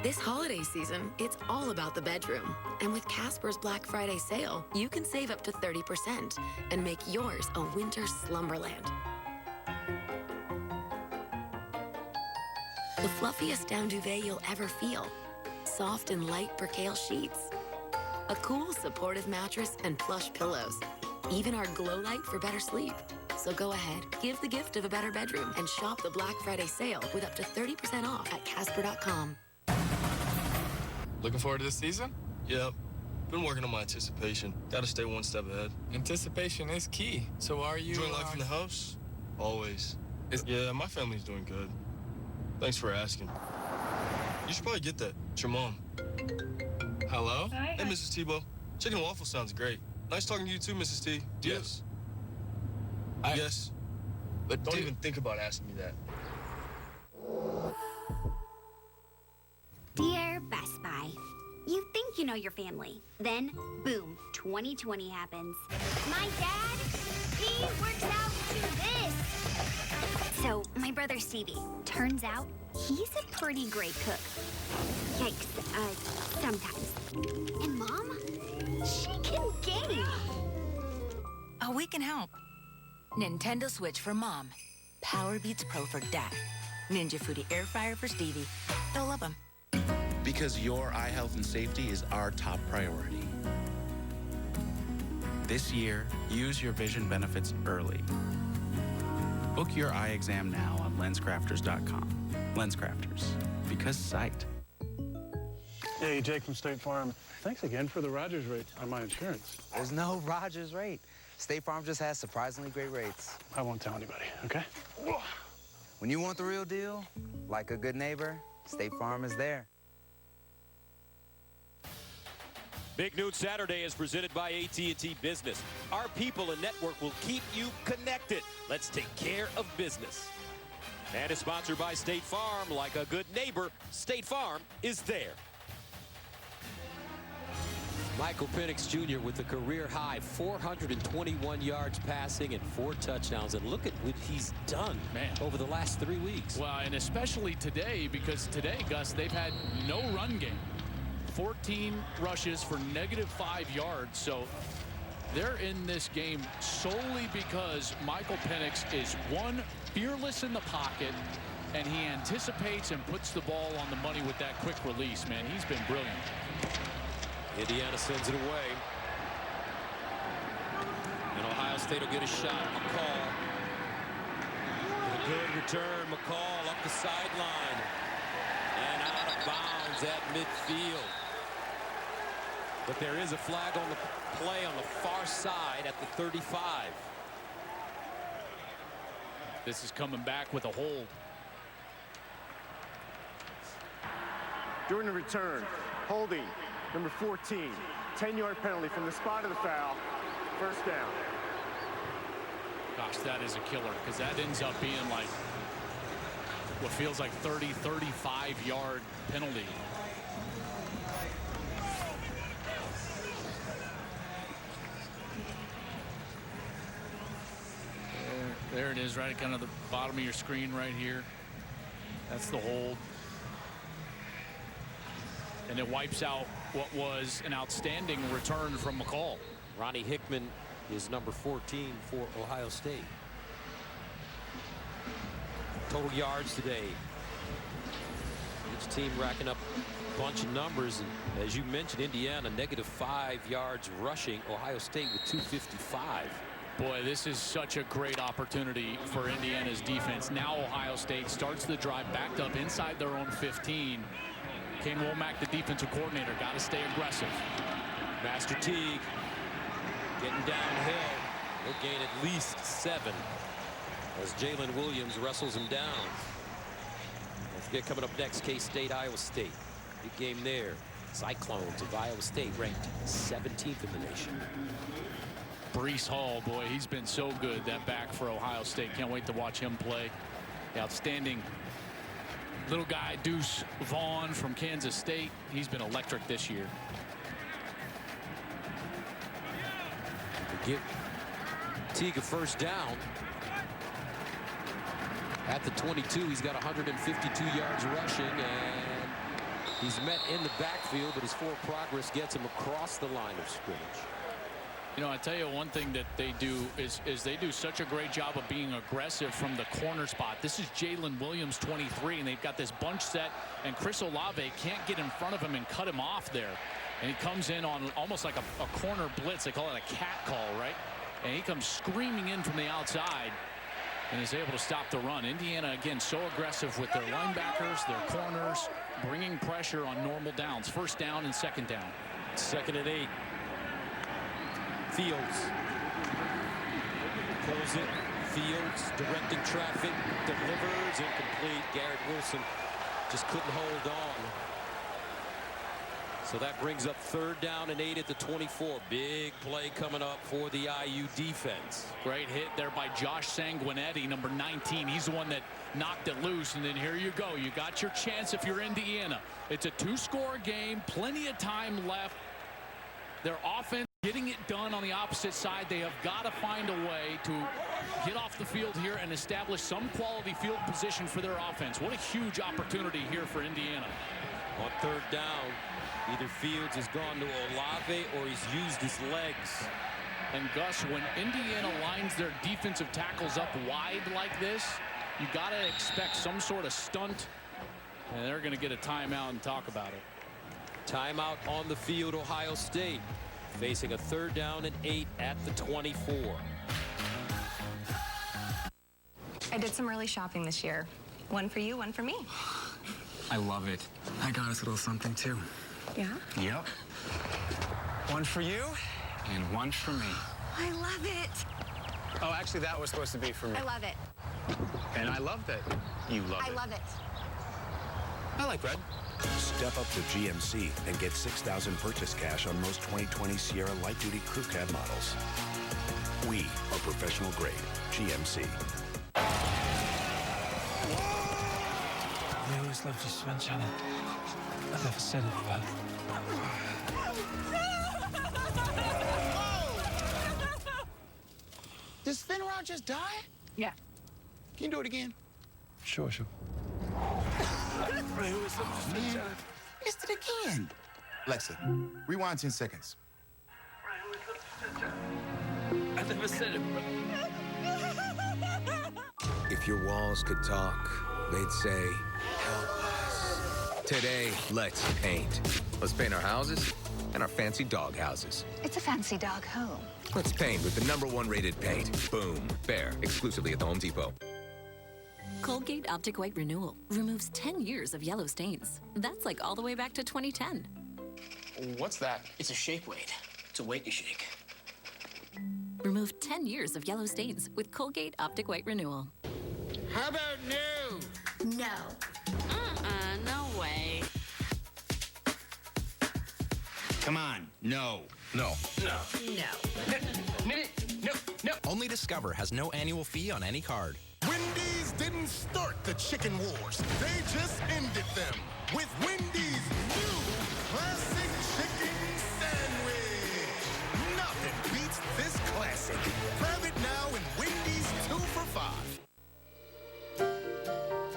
This holiday season, it's all about the bedroom. And with Casper's Black Friday sale, you can save up to 30% and make yours a winter slumberland. The fluffiest down duvet you'll ever feel. Soft and light percale sheets. A cool, supportive mattress and plush pillows. Even our glow light for better sleep. So go ahead, give the gift of a better bedroom and shop the Black Friday sale with up to 30% off at Casper.com. Looking forward to this season? Yep. Been working on my anticipation. Gotta stay one step ahead. Anticipation is key. So are you... Enjoying life in the house? Always. Yeah, my family's doing good. Thanks for asking. You should probably get that. It's your mom. Hello? Hi. Hey, Mrs. Tebow. Chicken and waffle sounds great. Nice talking to you too, Mrs. T. Yes. Yes. But don't even think about asking me that. Dear Best Buy, you think you know your family. Then, boom, 2020 happens. My dad, he works out to this. So, my brother Stevie, turns out he's a pretty great cook. Yikes, sometimes. And Mom, she can game. Oh, we can help. Nintendo Switch for Mom. Power Beats Pro for Dad. Ninja Foodie Air Fryer for Stevie. They'll love them. Because your eye health and safety is our top priority. This year, use your vision benefits early. Book your eye exam now on LensCrafters.com. LensCrafters, because sight. Hey, Jake from State Farm. Thanks again for the Rogers rate on my insurance. There's no Rogers rate. State Farm just has surprisingly great rates. I won't tell anybody, okay? When you want the real deal, like a good neighbor, State Farm is there. Big Noon Saturday is presented by AT&T Business. Our people and network will keep you connected. Let's take care of business. And it's sponsored by State Farm. Like a good neighbor, State Farm is there. Michael Penix Jr. with a career-high 421 yards passing and 4 touchdowns. And look at what he's done, man, over the last 3 weeks. Well, and especially today, because today, Gus, they've had no run game. 14 rushes for -5 yards. So they're in this game solely because Michael Penix is, one, fearless in the pocket, and he anticipates and puts the ball on the money with that quick release, man. He's been brilliant. Indiana sends it away. And Ohio State will get a shot. McCall. A good return. McCall up the sideline. And out of bounds at midfield. But there is a flag on the play on the far side at the 35. This is coming back with a hold. During the return, holding number 14, 10-yard penalty from the spot of the foul, first down. Gosh, that is a killer, because that ends up being like what feels like 30, 35-yard penalty. There it is, right kind of the bottom of your screen right here. That's the hold. And it wipes out what was an outstanding return from McCall. Ronnie Hickman is number 14 for Ohio State. Total yards today. Each team racking up a bunch of numbers. And as you mentioned, Indiana -5 yards rushing. Ohio State with 255. Boy, this is such a great opportunity for Indiana's defense. Now Ohio State starts the drive backed up inside their own 15. Kane Womack, the defensive coordinator, got to stay aggressive. Master Teague getting downhill. He'll gain at least 7 as Jalen Williams wrestles him down. Don't forget, coming up next, K-State, Iowa State. Big game there. Cyclones of Iowa State ranked 17th in the nation. Breece Hall, boy, he's been so good, that back for Ohio State. Can't wait to watch him play. The outstanding little guy, Deuce Vaughn from Kansas State. He's been electric this year. Give Teague a first down. At the 22, he's got 152 yards rushing, and he's met in the backfield, but his forward progress gets him across the line of scrimmage. You know, I tell you, one thing that they do is they do such a great job of being aggressive from the corner spot. This is Jalen Williams, 23, and they've got this bunch set, and Chris Olave can't get in front of him and cut him off there. And he comes in on almost like a corner blitz. They call it a cat call, right? And he comes screaming in from the outside and is able to stop the run. Indiana, again, so aggressive with their linebackers, their corners, bringing pressure on normal downs. First down and second down. 2nd and 8. Fields pulls it. Fields directing traffic, delivers, incomplete. Garrett Wilson just couldn't hold on. So that brings up 3rd down and 8 at the 24. Big play coming up for the IU defense. Great hit there by Josh Sanguinetti, number 19. He's the one that knocked it loose, and then here you go. You got your chance if you're Indiana. It's a 2-score game, plenty of time left. Their offense getting it done on the opposite side. They have got to find a way to get off the field here and establish some quality field position for their offense. What a huge opportunity here for Indiana. On 3rd down, either Fields has gone to Olave or he's used his legs. And Gus, when Indiana lines their defensive tackles up wide like this, you got to expect some sort of stunt, and they're going to get a timeout and talk about it. Timeout on the field, Ohio State facing a 3rd down and 8 at the 24. I did some early shopping this year. One for you, one for me. I love it. I got us a little something, too. Yeah? Yep. One for you and one for me. I love it. Oh, actually, that was supposed to be for me. I love it. And I love that you love it. I love it. I like red. Step up to GMC and get $6,000 purchase cash on most 2020 Sierra light-duty crew cab models. We are professional grade. GMC. Whoa! always loved you, Sunshine. I never said it, but... Did Finrod just die? Yeah. Can you do it again? Sure. Man, missed it again. Alexa, rewind 10 seconds. I never said it, If your walls could talk, they'd say, help us. Today, let's paint. Let's paint our houses and our fancy dog houses. It's a fancy dog home. Let's paint with the #1 rated paint. Boom. Bear. Exclusively at the Home Depot. Colgate Optic White Renewal removes 10 years of yellow stains. That's like all the way back to 2010. What's that? It's a shake weight. It's a weight you shake. Remove 10 years of yellow stains with Colgate Optic White Renewal. How about no? No. No way. Come on, no. No. No. No. Only Discover has no annual fee on any card. Wendy's didn't start the chicken wars. They just ended them with Wendy's new classic chicken sandwich. Nothing beats this classic. Grab it now in Wendy's 2 for $5.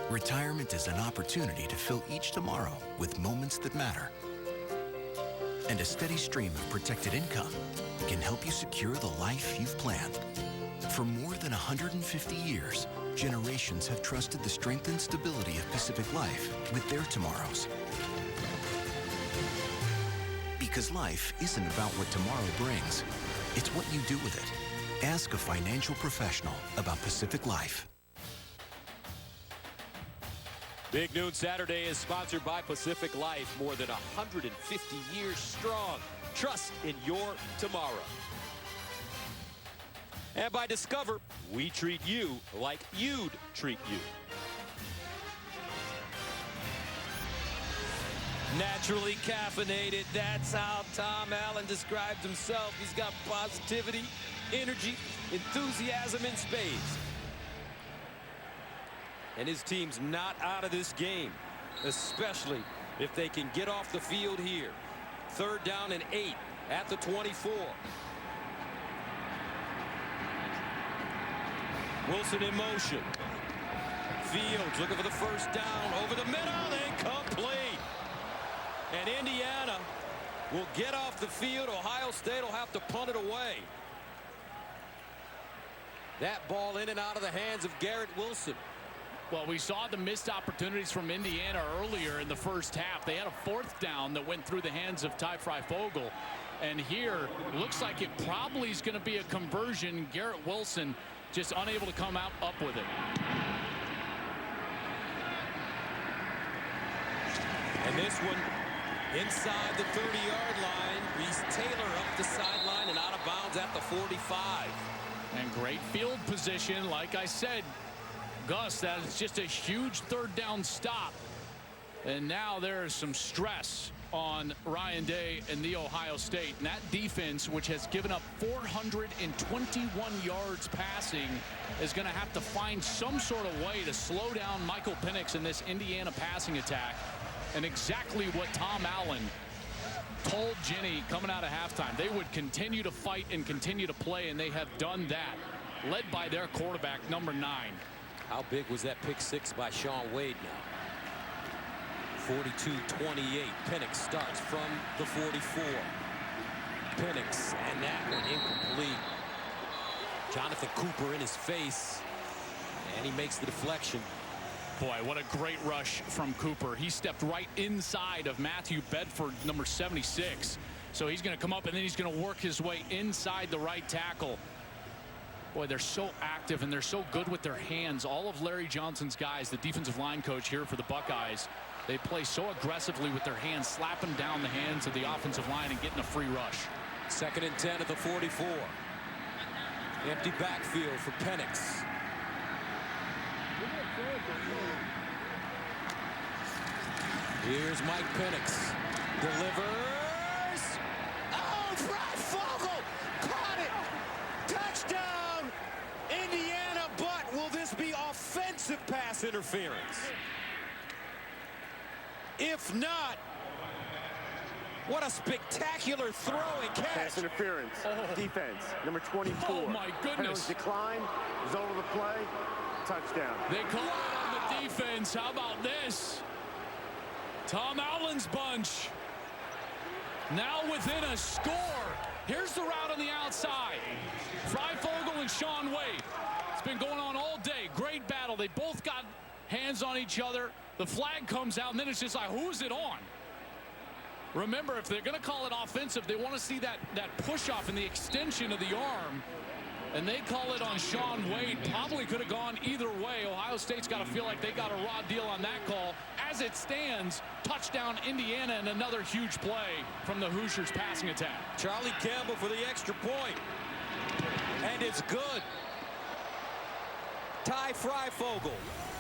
Retirement is an opportunity to fill each tomorrow with moments that matter. And a steady stream of protected income can help you secure the life you've planned. For more than 150 years, generations have trusted the strength and stability of Pacific Life with their tomorrows. Because life isn't about what tomorrow brings, it's what you do with it. Ask a financial professional about Pacific Life. Big Noon Saturday is sponsored by Pacific Life. More than 150 years strong. Trust in your tomorrow. And by Discover, we treat you like you'd treat you. Naturally caffeinated, that's how Tom Allen describes himself. He's got positivity, energy, enthusiasm in spades. And his team's not out of this game, especially if they can get off the field here. 3rd down and 8 at the 24. Wilson in motion. Fields looking for the first down over the middle, incomplete. And Indiana will get off the field. Ohio State will have to punt it away. That ball in and out of the hands of Garrett Wilson. Well, we saw the missed opportunities from Indiana earlier in the first half. They had a 4th down that went through the hands of Ty Freifogel. And here, looks like it probably is going to be a conversion. Garrett Wilson just unable to come out up with it. And this one inside the 30-yard line. Reese Taylor up the sideline and out of bounds at the 45. And great field position, like I said. Gus, that is just a huge 3rd down stop. And now there is some stress on Ryan Day and the Ohio State. And that defense, which has given up 421 yards passing, is going to have to find some sort of way to slow down Michael Penix in this Indiana passing attack. And exactly what Tom Allen told Ginny coming out of halftime. They would continue to fight and continue to play, and they have done that, led by their quarterback, number 9. How big was that pick 6 by Sean Wade now? 42-28. Penix starts from the 44. Penix, and that one incomplete. Jonathan Cooper in his face, and he makes the deflection. Boy, what a great rush from Cooper. He stepped right inside of Matthew Bedford, number 76. So he's going to come up, and then he's going to work his way inside the right tackle. Boy, they're so active, and they're so good with their hands. All of Larry Johnson's guys, the defensive line coach here for the Buckeyes, they play so aggressively with their hands, slapping down the hands of the offensive line and getting a free rush. 2nd and 10 at the 44. Empty backfield for Penix. Here's Mike Penix. Delivers. Oh, Freifogel caught it. Touchdown, Indiana. But will this be offensive pass interference? If not, what a spectacular throw and catch. Pass interference. Defense, number 24. Oh, my goodness. Penalties decline. Result of the play. Touchdown. They call it on the defense. How about this? Tom Allen's bunch. Now within a score. Here's the route on the outside. Freifogel and Sean Wade. It's been going on all day. Great battle. They both got hands on each other. The flag comes out, and then it's just like, who's it on? Remember, if they're going to call it offensive, they want to see that push-off and the extension of the arm. And they call it on Sean Wade. Probably could have gone either way. Ohio State's got to feel like they got a raw deal on that call. As it stands, touchdown Indiana, and another huge play from the Hoosiers passing attack. Charlie Campbell for the extra point. And it's good. Ty Freifogel,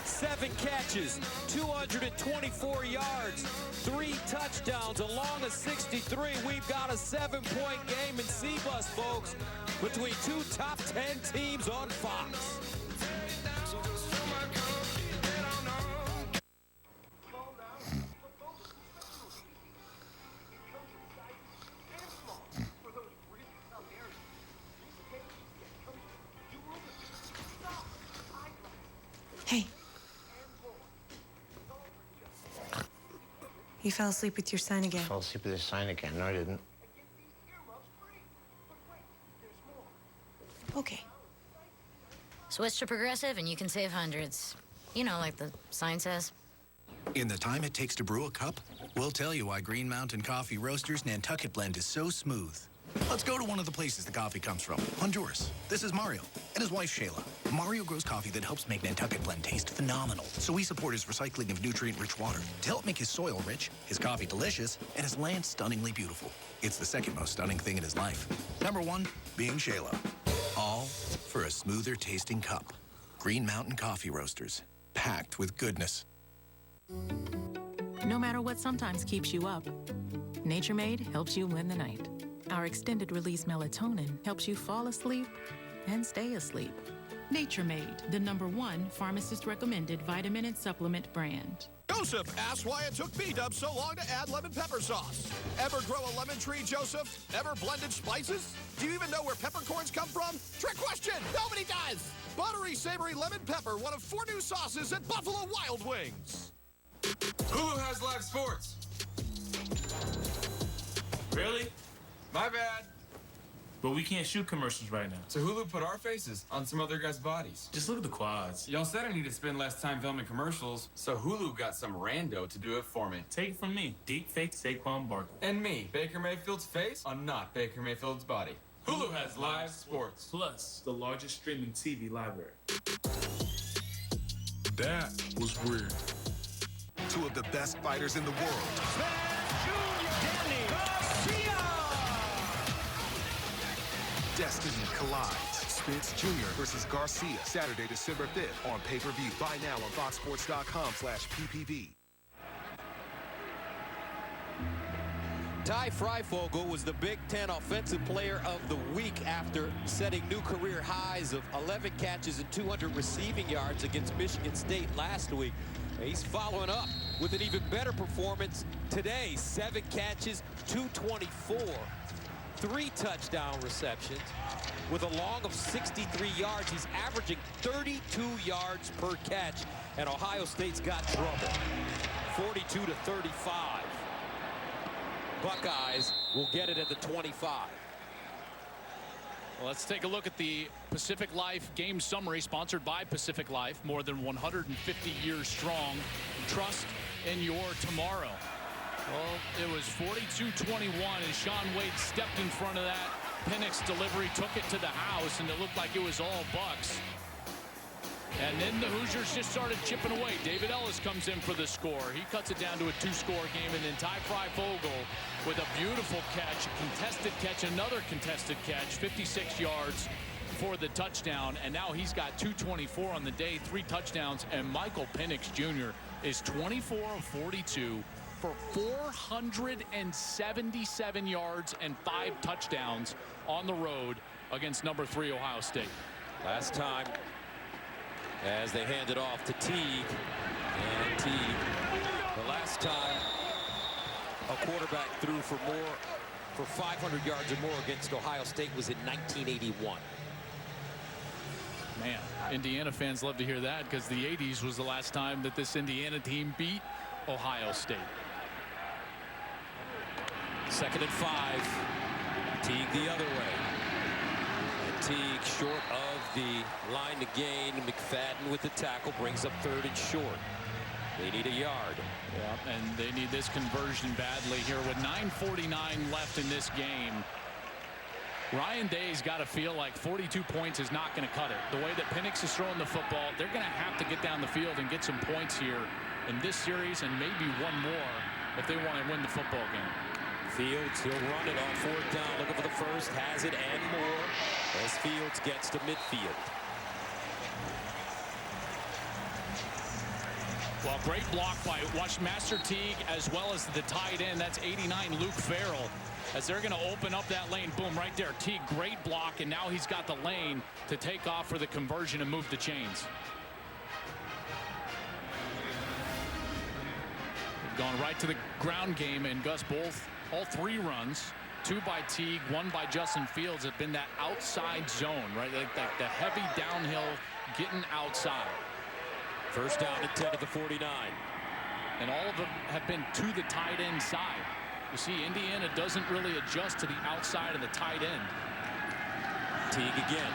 7 catches, 224 yards, 3 touchdowns, along a 63. We've got a 7-point game in C-Bus, folks, between 2 top 10 teams on Fox. Hey. You fell asleep with your sign again. Fell asleep with your sign again. No, I didn't. Okay. Switch to Progressive and you can save hundreds. You know, like the sign says. In the time it takes to brew a cup, we'll tell you why Green Mountain Coffee Roasters Nantucket Blend is so smooth. Let's go to one of the places the coffee comes from, Honduras. This is Mario and his wife, Shayla. Mario grows coffee that helps make Nantucket Blend taste phenomenal, so we support his recycling of nutrient-rich water to help make his soil rich, his coffee delicious, and his land stunningly beautiful. It's the second most stunning thing in his life. Number 1, being Shayla. All for a smoother tasting cup. Green Mountain Coffee Roasters, packed with goodness. No matter what sometimes keeps you up, Nature Made helps you win the night. Our extended release melatonin helps you fall asleep and stay asleep. Nature Made, the #1 pharmacist recommended vitamin and supplement brand. Joseph asks why it took B-Dubs so long to add lemon pepper sauce. Ever grow a lemon tree, Joseph? Ever blended spices? Do you even know where peppercorns come from? Trick question! Nobody does! Buttery, savory lemon pepper, one of 4 new sauces at Buffalo Wild Wings. Hulu has live sports. Really? My bad. But we can't shoot commercials right now. So Hulu put our faces on some other guys' bodies. Just look at the quads. Y'all said I need to spend less time filming commercials, so Hulu got some rando to do it for me. Take it from me. Deep fake Saquon Barkley. And me, Baker Mayfield's face on not Baker Mayfield's body. Hulu has live sports. Plus, the largest streaming TV library. That was weird. 2 of the best fighters in the world. Destiny collides. Spence Jr. versus Garcia. Saturday, December 5th on pay-per-view. Buy now on foxsports.com/PPV. Ty Freifogel was the Big Ten Offensive Player of the Week after setting new career highs of 11 catches and 200 receiving yards against Michigan State last week. He's following up with an even better performance today. 7 catches, 224, 3 touchdown receptions with a long of 63 yards. He's averaging 32 yards per catch, and Ohio State's got trouble. 42-35. Buckeyes will get it at the 25. Well, let's take a look at the Pacific Life game summary sponsored by Pacific Life. More than 150 years strong. Trust in your tomorrow. Well, it was 42-21 as Sean Wade stepped in front of that. Penix delivery took it to the house, and it looked like it was all Bucks. And then the Hoosiers just started chipping away. David Ellis comes in for the score. He cuts it down to a 2-score game, and then Ty Freifogel with a beautiful catch, a contested catch, another contested catch, 56 yards for the touchdown. And now he's got 224 on the day, 3 touchdowns, and Michael Penix Jr. is 24 of 42 for 477 yards and 5 touchdowns on the road against number 3 Ohio State. Last time, as they hand it off to Teague, and Teague, the last time quarterback threw for 500 yards or more against Ohio State was in 1981. Man, Indiana fans love to hear that because the 80s was the last time that this Indiana team beat Ohio State. 2nd and 5. Teague the other way. And Teague short of the line to gain. McFadden with the tackle brings up 3rd and short. They need a yard. Yeah, and they need this conversion badly here with 9:49 left in this game. Ryan Day's got to feel like 42 points is not going to cut it. The way that Penix is throwing the football, they're going to have to get down the field and get some points here in this series and maybe one more if they want to win the football game. Fields, he'll run it on 4th down, looking for the first, has it and more as Fields gets to midfield. Well, great block by Master Teague as well as the tight end. That's 89 Luke Farrell. As they're going to open up that lane. Boom, right there. Teague, great block, and now he's got the lane to take off for the conversion and move the chains. They've gone right to the ground game, and Gus, all 3 runs, 2 by Teague, 1 by Justin Fields, have been that outside zone, right? Like the heavy downhill getting outside. 1st down and 10 at the 49. And all of them have been to the tight end side. You see, Indiana doesn't really adjust to the outside of the tight end. Teague again.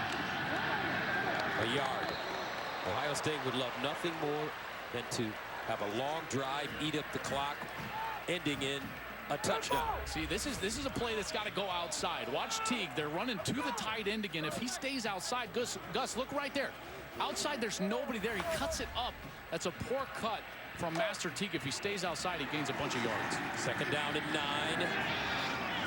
A yard. Ohio State would love nothing more than to have a long drive, eat up the clock, ending in a touchdown. See, this is a play that's got to go outside. Watch Teague. They're running to the tight end again. If he stays outside, Gus, look right there. Outside, there's nobody there. He cuts it up. That's a poor cut from Master Teague. If he stays outside, he gains a bunch of yards. 2nd down and 9.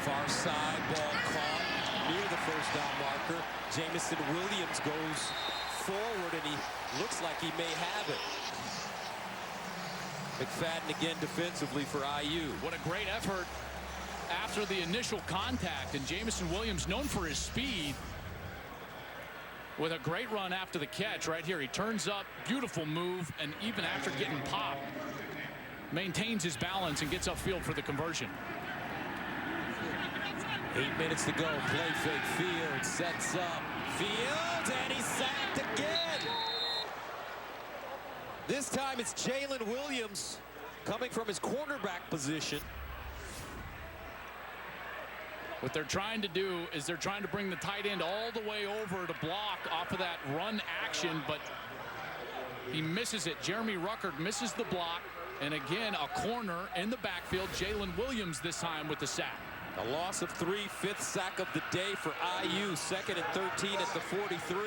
Far side, ball caught near the 1st down marker. Jamison Williams goes forward, and he looks like he may have it. McFadden again defensively for IU. What a great effort after the initial contact, and Jamison Williams, known for his speed, with a great run after the catch right here. He turns up, beautiful move, and even after getting popped, maintains his balance and gets upfield for the conversion. 8 minutes to go. Play fake. Fields sets up. Fields, and he's sacked again. This time it's Jalen Williams coming from his cornerback position. What they're trying to do is they're trying to bring the tight end all the way over to block off of that run action, but he misses it. Jeremy Ruckert misses the block, and again a corner in the backfield. Jalen Williams this time with the sack. A loss of 3, 5th sack of the day for IU. 2nd and 13 at the 43.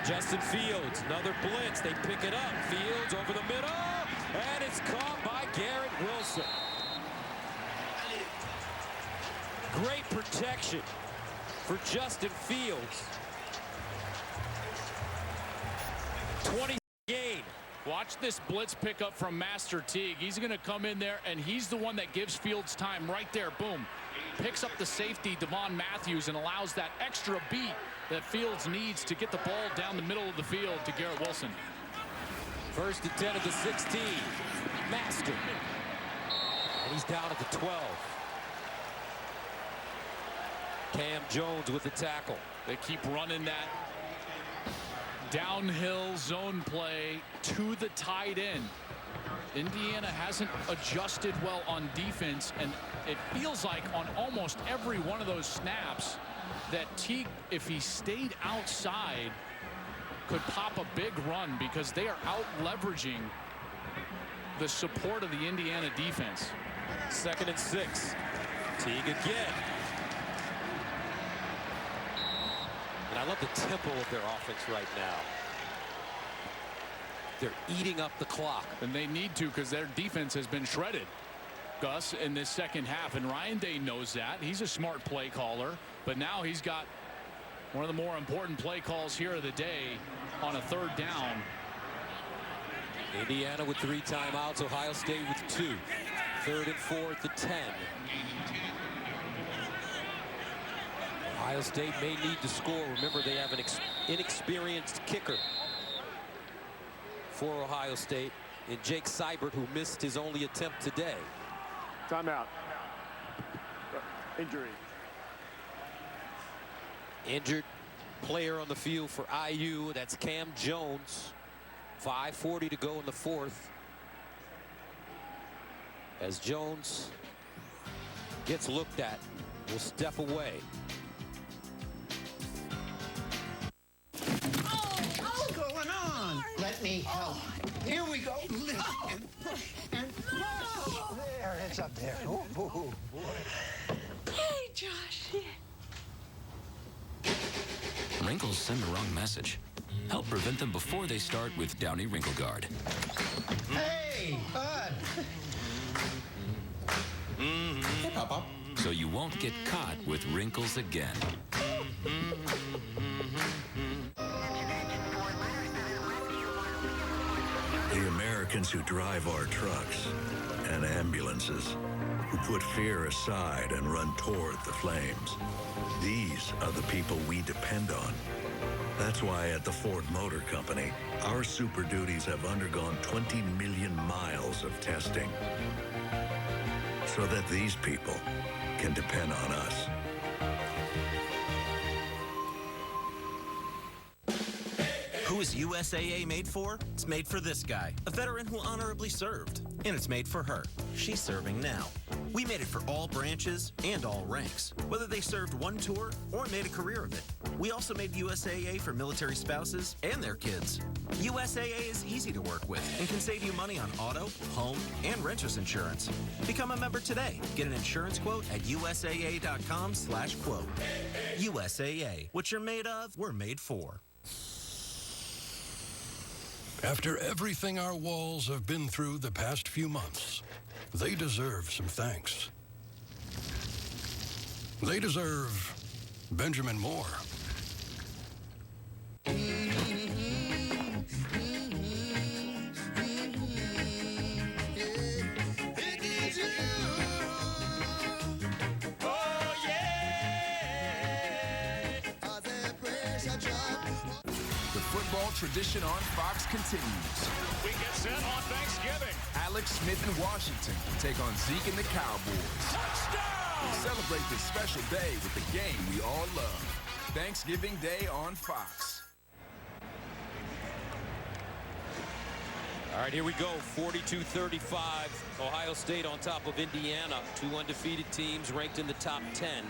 Justin Fields, another blitz. They pick it up. Fields over the middle, and it's caught by Garrett Wilson. Great protection for Justin Fields. 20 gain. Watch this blitz pickup from Master Teague. He's going to come in there, and he's the one that gives Fields time right there. Boom. Picks up the safety, Devon Matthews, and allows that extra beat that Fields needs to get the ball down the middle of the field to Garrett Wilson. 1st and 10 of the 16. Master. And he's down at the 12. Cam Jones with the tackle. They keep running that downhill zone play to the tight end. Indiana hasn't adjusted well on defense, and it feels like on almost every one of those snaps that Teague, if he stayed outside, could pop a big run because they are out leveraging the support of the Indiana defense. 2nd and 6. Teague again. And I love the tempo of their offense right now. They're eating up the clock. And they need to, because their defense has been shredded, Gus, in this second half. And Ryan Day knows that. He's a smart play caller. But now he's got one of the more important play calls here of the day on a 3rd down. Indiana with 3 timeouts. Ohio State with 2. 3rd and 4th at 10. Ohio State may need to score. Remember, they have an inexperienced kicker. for Ohio State in Jake Seibert, who missed his only attempt today. Timeout. Injury. Injured player on the field for IU. That's Cam Jones. 5:40 to go in the fourth. As Jones gets looked at, will step away. What's going on? Let me help. Here we go. Lift and push and push. There, it's up there. Oh, boy. Hey, Josh. Wrinkles send the wrong message. Help prevent them before they start with Downy Wrinkle Guard. Hey, bud. Hey, Papa. So you won't get caught with wrinkles again. The Americans who drive our trucks and ambulances, who put fear aside and run toward the flames. These are the people we depend on. That's why at the Ford Motor Company, our Super Duties have undergone 20 million miles of testing so that these people can depend on us. Who is USAA made for? It's made for this guy, a veteran who honorably served. And it's made for her. She's serving now. We made it for all branches and all ranks, whether they served one tour or made a career of it. We also made USAA for military spouses and their kids. USAA is easy to work with and can save you money on auto, home, and renters insurance. Become a member today. Get an insurance quote at usaa.com/quote. USAA. What you're made of, we're made for. After everything our walls have been through the past few months, they deserve some thanks. They deserve Benjamin Moore. Football tradition on Fox continues. We get set on Thanksgiving. Alex Smith in Washington take on Zeke and the Cowboys. Touchdown! Celebrate this special day with the game we all love. Thanksgiving Day on Fox. All right, here we go. 42-35. Ohio State on top of Indiana. Two undefeated teams ranked in the top 10.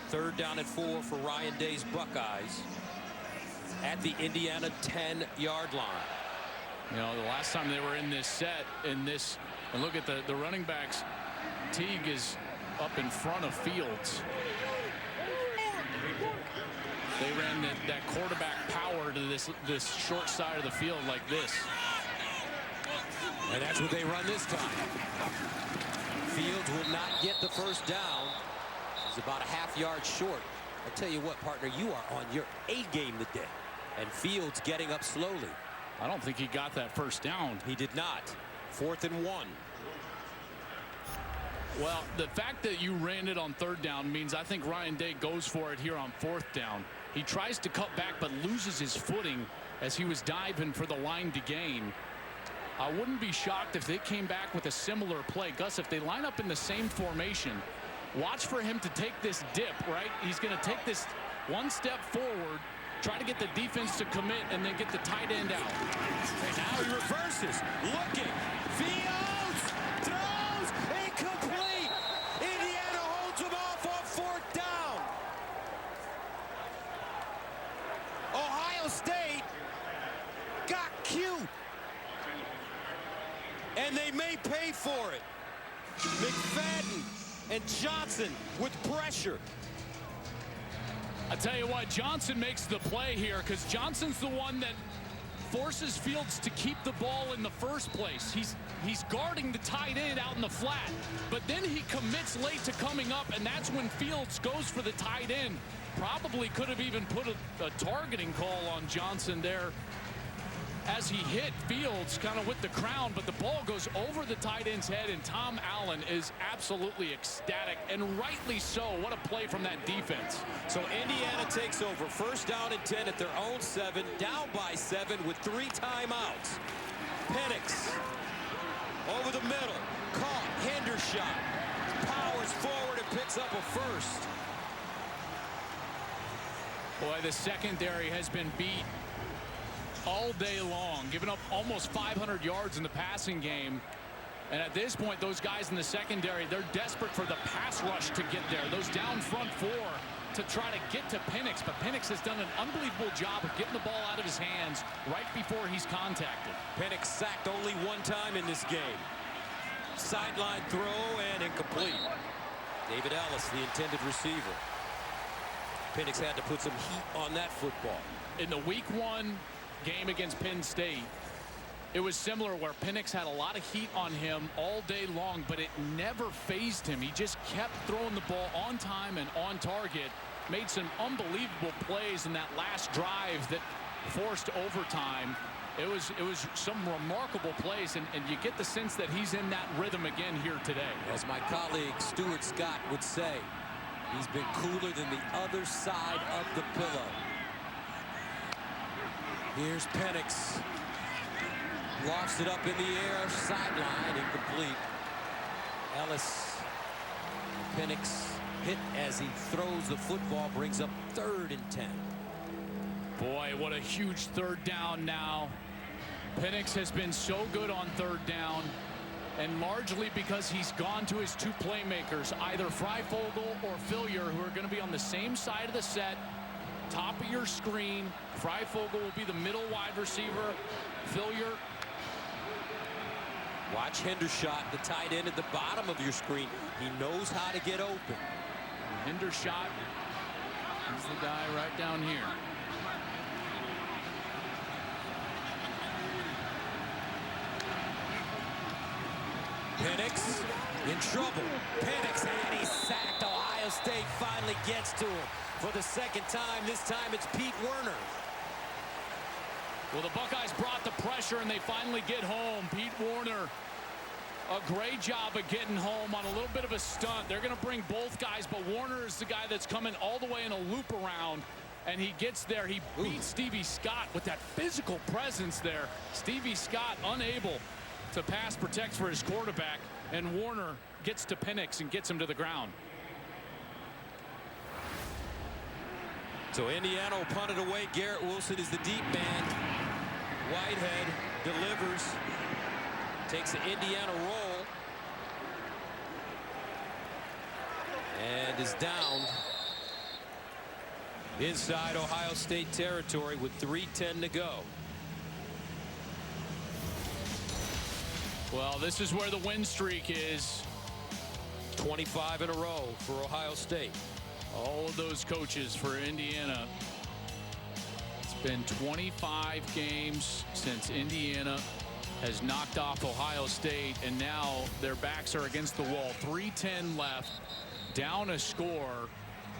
Third down at 4 for Ryan Day's Buckeyes at the Indiana 10-yard line. You know, the last time they were in this set, and look at the running backs. Teague is up in front of Fields. They ran that quarterback power to this short side of the field like this. And that's what they run this time. Fields will not get the first down. He's about a half-yard short. I tell you what, partner, you are on your A game today. And Fields getting up slowly. I don't think he got that first down. He did not. 4th and 1. Well, the fact that you ran it on 3rd down means I think Ryan Day goes for it here on 4th down. He tries to cut back but loses his footing as he was diving for the line to gain. I wouldn't be shocked if they came back with a similar play. Gus, if they line up in the same formation, watch for him to take this dip, right? He's going to take this one step forward, try to get the defense to commit, and then get the tight end out. And now he reverses, looking. Fields throws, incomplete. Indiana holds him off on 4th down. Ohio State got cute. And they may pay for it. McFadden and Johnson with pressure. I tell you what, Johnson makes the play here because Johnson's the one that forces Fields to keep the ball in the first place. He's guarding the tight end out in the flat, but then he commits late to coming up, and that's when Fields goes for the tight end. Probably could have even put a targeting call on Johnson there as he hit Fields kind of with the crown, but the ball goes over the tight end's head, and Tom Allen is absolutely ecstatic, and rightly so. What a play from that defense. So Indiana takes over. 1st down and 10 at their own 7, down by 7 with 3 timeouts. Penix over the middle. Caught. Hendershot. Powers forward and picks up a first. Boy, the secondary has been beat all day long, giving up almost 500 yards in the passing game. And at this point, those guys in the secondary, they're desperate for the pass rush to get there. Those down front four to try to get to Penix. But Penix has done an unbelievable job of getting the ball out of his hands right before he's contacted. Penix sacked only one time in this game. Sideline throw and incomplete. David Ellis, the intended receiver. Penix had to put some heat on that football. In the week 1 game against Penn State, it was similar where Penix had a lot of heat on him all day long, but it never fazed him. He just kept throwing the ball on time and on target. Made some unbelievable plays in that last drive that forced overtime. It was some remarkable plays, and you get the sense that he's in that rhythm again here today. As my colleague Stuart Scott would say, he's been cooler than the other side of the pillow. Here's Penix. Lofts it up in the air, sideline, incomplete. Ellis, Penix hit as he throws the football, brings up 3rd and 10. Boy, what a huge 3rd down now. Penix has been so good on 3rd down, and largely because he's gone to his 2 playmakers, either Freifogel or Fillier, who are going to be on the same side of the set, top of your screen. Freifogel will be the middle wide receiver. Fillier. Watch Hendershot, the tight end at the bottom of your screen. He knows how to get open. Hendershot is the guy right down here. Penix in trouble. Penix, and he's sacked. Ohio State finally gets to him for the 2nd time. This time it's Pete Werner. Well, the Buckeyes brought the pressure, and they finally get home. Pete Werner, a great job of getting home on a little bit of a stunt. They're going to bring both guys, but Werner is the guy that's coming all the way in a loop around, and he gets there. He beats Stevie Scott with that physical presence there. Stevie Scott unable to pass protect for his quarterback, and Werner gets to Penix and gets him to the ground. So Indiana will punt it away. Garrett Wilson is the deep man. Whitehead delivers. Takes the Indiana roll. And is down inside Ohio State territory with 3:10 to go. Well, this is where the win streak is. 25 in a row for Ohio State. All of those coaches for Indiana. It's been 25 games since Indiana has knocked off Ohio State, and now their backs are against the wall. 3:10 left, down a score,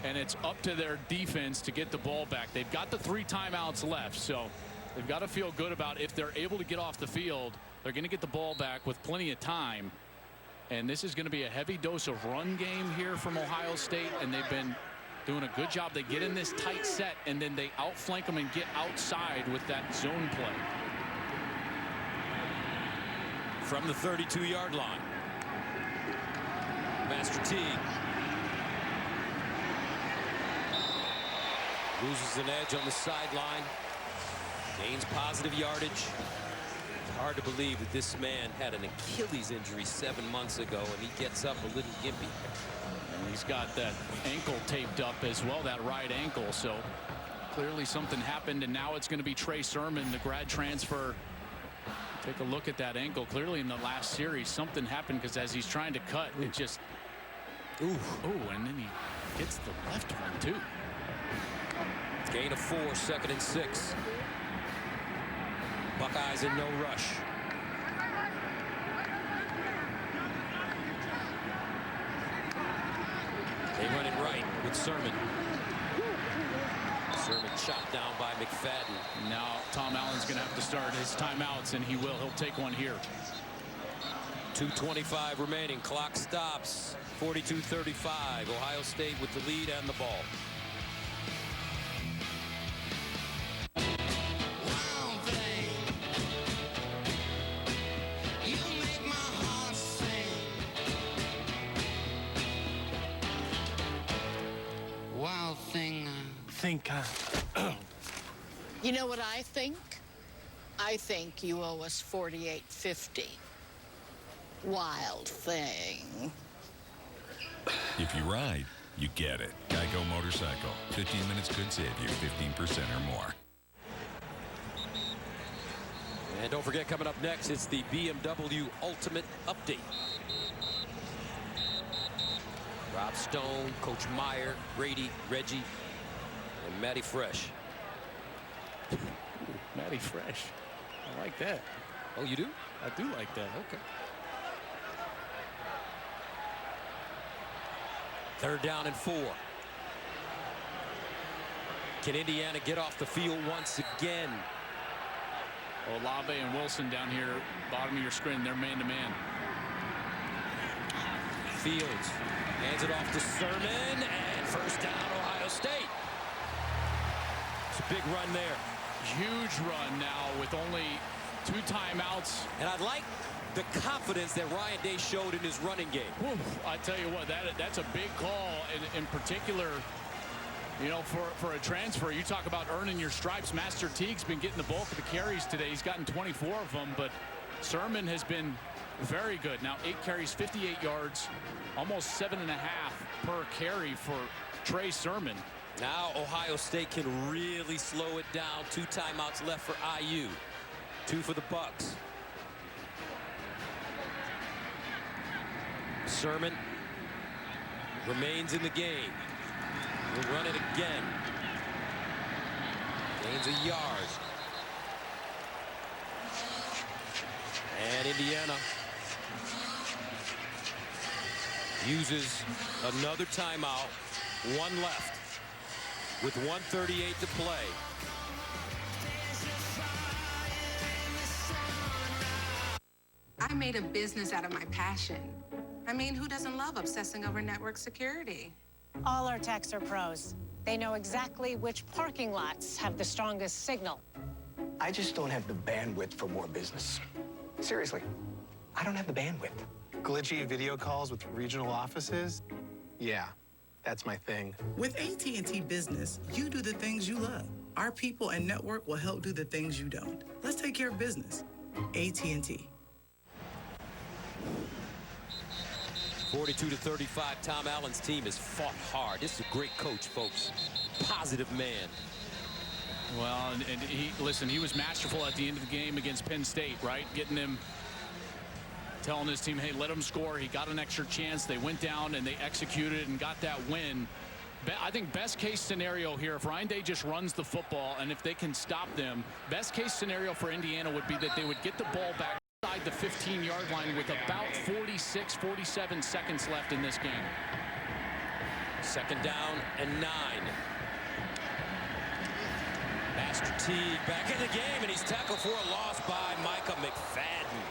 and it's up to their defense to get the ball back. They've got the 3 timeouts left, so they've got to feel good about if they're able to get off the field, they're going to get the ball back with plenty of time. And this is going to be a heavy dose of run game here from Ohio State, and they've been doing a good job. They get in this tight set, and then they outflank them and get outside with that zone play. From the 32-yard line. Master Teague. Loses an edge on the sideline. Gains positive yardage. Hard to believe that this man had an Achilles injury 7 months ago, and he gets up a little gimpy. And he's got that ankle taped up as well, that right ankle. So clearly something happened, and now it's going to be Trey Sermon, the grad transfer. Take a look at that ankle. Clearly in the last series, something happened, because as he's trying to cut, it just... Ooh, and then he gets the left one, too. Gain of 4, 2nd and 6. Buckeyes in no rush. They run it right with Sermon. Sermon chopped down by McFadden. Now Tom Allen's going to have to start his timeouts, and he will. He'll take one here. 2:25 remaining. Clock stops. 42-35. Ohio State with the lead and the ball. think... You know what I think? I think you owe us $48.50. Wild thing. If you ride, you get it. Geico Motorcycle. 15 minutes could save you 15% or more. And don't forget, coming up next, it's the BMW Ultimate Update. Rob Stone, Coach Meyer, Brady, Reggie, and Matty Fresh. Matty Fresh. I like that. Oh, you do? I do like that. Okay. Third down and 4. Can Indiana get off the field once again? Olave and Wilson down here, bottom of your screen. They're man-to-man. Fields hands it off to Sermon, and first down, Ohio State. It's a big run there. Huge run now with only 2 timeouts. And I like the confidence that Ryan Day showed in his running game. Whew, I tell you what, that's a big call, in particular, you know, for a transfer. You talk about earning your stripes. Master Teague's been getting the bulk of the carries today. He's gotten 24 of them, but Sermon has been very good. Now 8 carries, 58 yards, almost 7.5 per carry for Trey Sermon. Now Ohio State can really slow it down. 2 timeouts left for IU. 2 for the Bucks. Sermon remains in the game. We'll run it again. Gains a yard. And Indiana uses another timeout. 1 left with 1:38 to play. I made a business out of my passion. I mean, who doesn't love obsessing over network security? All our techs are pros. They know exactly which parking lots have the strongest signal. I just don't have the bandwidth for more business. Seriously, I don't have the bandwidth. Glitchy video calls with regional offices? Yeah, that's my thing. With AT&T Business, you do the things you love. Our people and network will help do the things you don't. Let's take care of business. AT&T. 42-35, Tom Allen's team has fought hard. This is a great coach, folks. Positive man. Well, and he was masterful at the end of the game against Penn State, right? Getting him, telling his team, hey, let him score. He got an extra chance. They went down and they executed and got that win. I think best case scenario here, if Ryan Day just runs the football and if they can stop them, best case scenario for Indiana would be that they would get the ball back inside the 15-yard line with about 46, 47 seconds left in this game. Second down and 9. Master Teague back in the game, and he's tackled for a loss by Micah McFadden.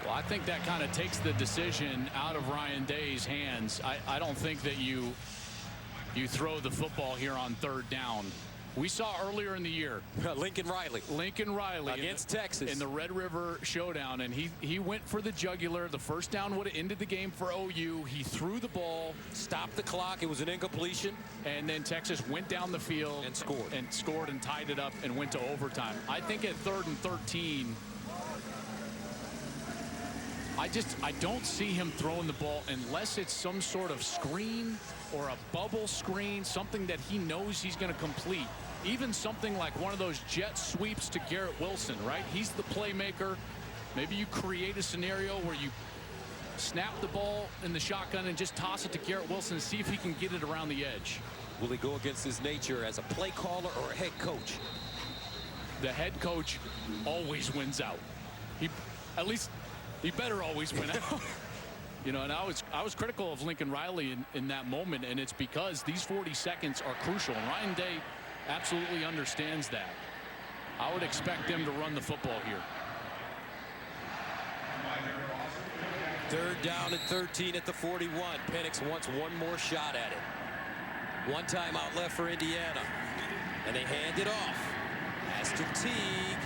Well, I think that kind of takes the decision out of Ryan Day's hands. I don't think that you throw the football here on 3rd down. We saw earlier in the year Lincoln Riley against Texas in the Red River Showdown, and he went for the jugular. The first down would have ended the game for OU. He threw the ball, stopped the clock. It was an incompletion, and then Texas went down the field and scored and tied it up and went to overtime. I think at 3rd and 13, I don't see him throwing the ball unless it's some sort of screen or a bubble screen, something that he knows he's going to complete. Even something like one of those jet sweeps to Garrett Wilson, right? He's the playmaker. Maybe you create a scenario where you snap the ball in the shotgun and just toss it to Garrett Wilson and see if he can get it around the edge. Will he go against his nature as a play caller or a head coach? The head coach always wins out. He better always win out. You know, and I was critical of Lincoln Riley in that moment, and it's because these 40 seconds are crucial. And Ryan Day absolutely understands that. I would expect them to run the football here. 3rd down and 13 at the 41. Penix wants one more shot at it. 1 timeout left for Indiana. And they hand it off. Master Teague.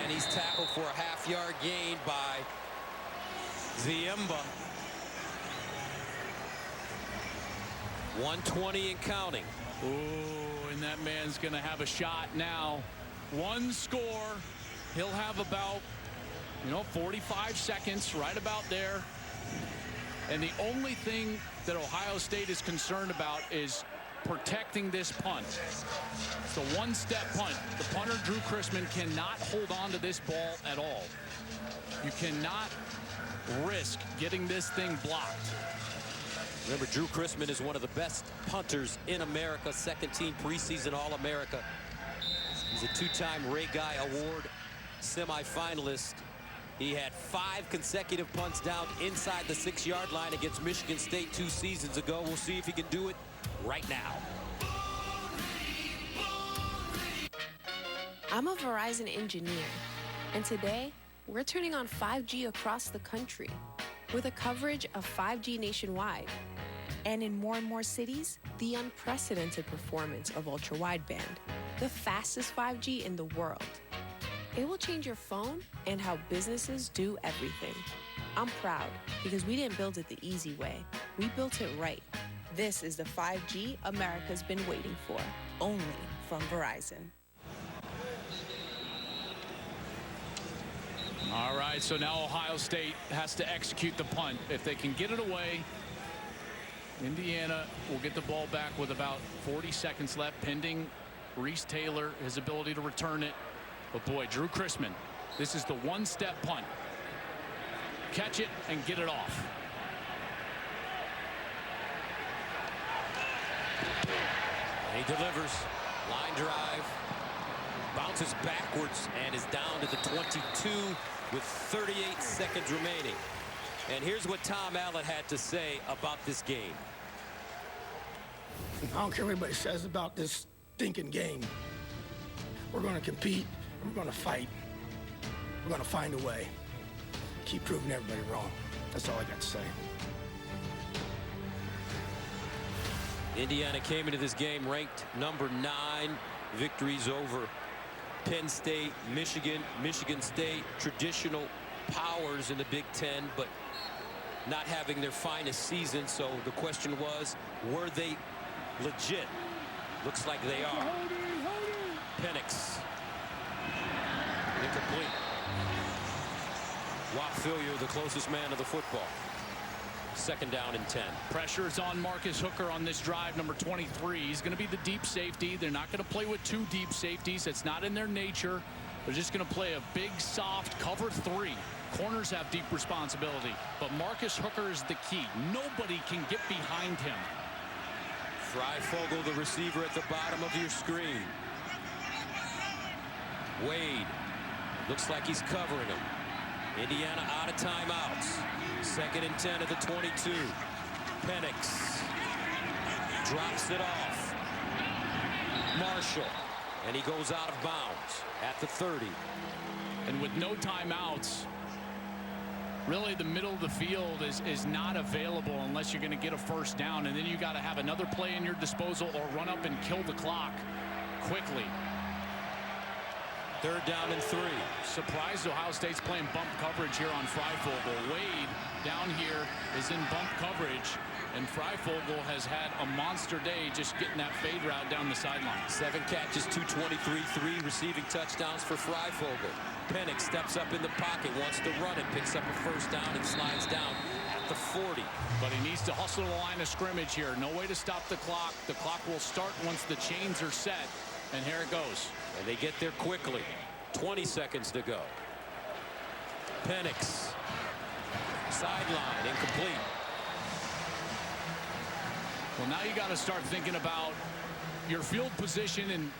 And he's tackled for a half-yard gain by Ziemba. 120 and counting. Ooh, and that man's going to have a shot now. One score. He'll have about, 45 seconds, right about there. And the only thing that Ohio State is concerned about is protecting this punt. It's a one-step punt. The punter, Drew Chrisman, cannot hold on to this ball at all. You cannot risk getting this thing blocked. Remember, Drew Chrisman is one of the best punters in America, second-team preseason All-America. He's a two-time Ray Guy Award semifinalist. He had 5 consecutive punts down inside the 6-yard line against Michigan State 2 seasons ago. We'll see if he can do it right now. I'm a Verizon engineer, and today we're turning on 5G across the country with a coverage of 5G nationwide. And in more and more cities, the unprecedented performance of ultra-wideband, the fastest 5G in the world. It will change your phone and how businesses do everything. I'm proud because we didn't build it the easy way. We built it right. This is the 5G America's been waiting for, only from Verizon. All right, so now Ohio State has to execute the punt. If they can get it away, Indiana will get the ball back with about 40 seconds left, pending Reese Taylor, his ability to return it. But boy, Drew Chrisman, this is the one-step punt. Catch it and get it off. He delivers. Line drive. Bounces backwards and is down to the 22 with 38 seconds remaining. And here's what Tom Allen had to say about this game. I don't care what anybody says about this stinking game. We're going to compete. We're going to fight. We're going to find a way. Keep proving everybody wrong. That's all I got to say. Indiana came into this game ranked number 9. Victories over Penn State, Michigan, Michigan State, traditional powers in the Big Ten, but not having their finest season. So the question was, were they legit? Looks like they are. Penix. Incomplete. Whop Fillier, the closest man to the football. 2nd down and 10. Pressure is on Marcus Hooker on this drive, number 23. He's going to be the deep safety. They're not going to play with 2 deep safeties. It's not in their nature. They're just going to play a big, soft cover 3. Corners have deep responsibility, but Marcus Hooker is the key. Nobody can get behind him. Freifogel, the receiver at the bottom of your screen. Wade looks like he's covering him. Indiana out of timeouts. 2nd and 10 at the 22. Penix drops it off. Marshall, and he goes out of bounds at the 30. And with no timeouts, really the middle of the field is not available unless you're going to get a 1st down, and then you got to have another play in your disposal or run up and kill the clock quickly. 3rd down and 3. Surprised Ohio State's playing bump coverage here on Freifogel. Wade down here is in bump coverage, and Freifogel has had a monster day just getting that fade route down the sideline. 7 catches, 223, 3 receiving touchdowns for Freifogel. Penix steps up in the pocket, wants to run it, picks up a 1st down and slides down at the 40. But he needs to hustle the line of scrimmage here. No way to stop the clock. The clock will start once the chains are set. And here it goes. And they get there quickly. 20 seconds to go. Penix. Sideline, incomplete. Well, now you got to start thinking about your field position and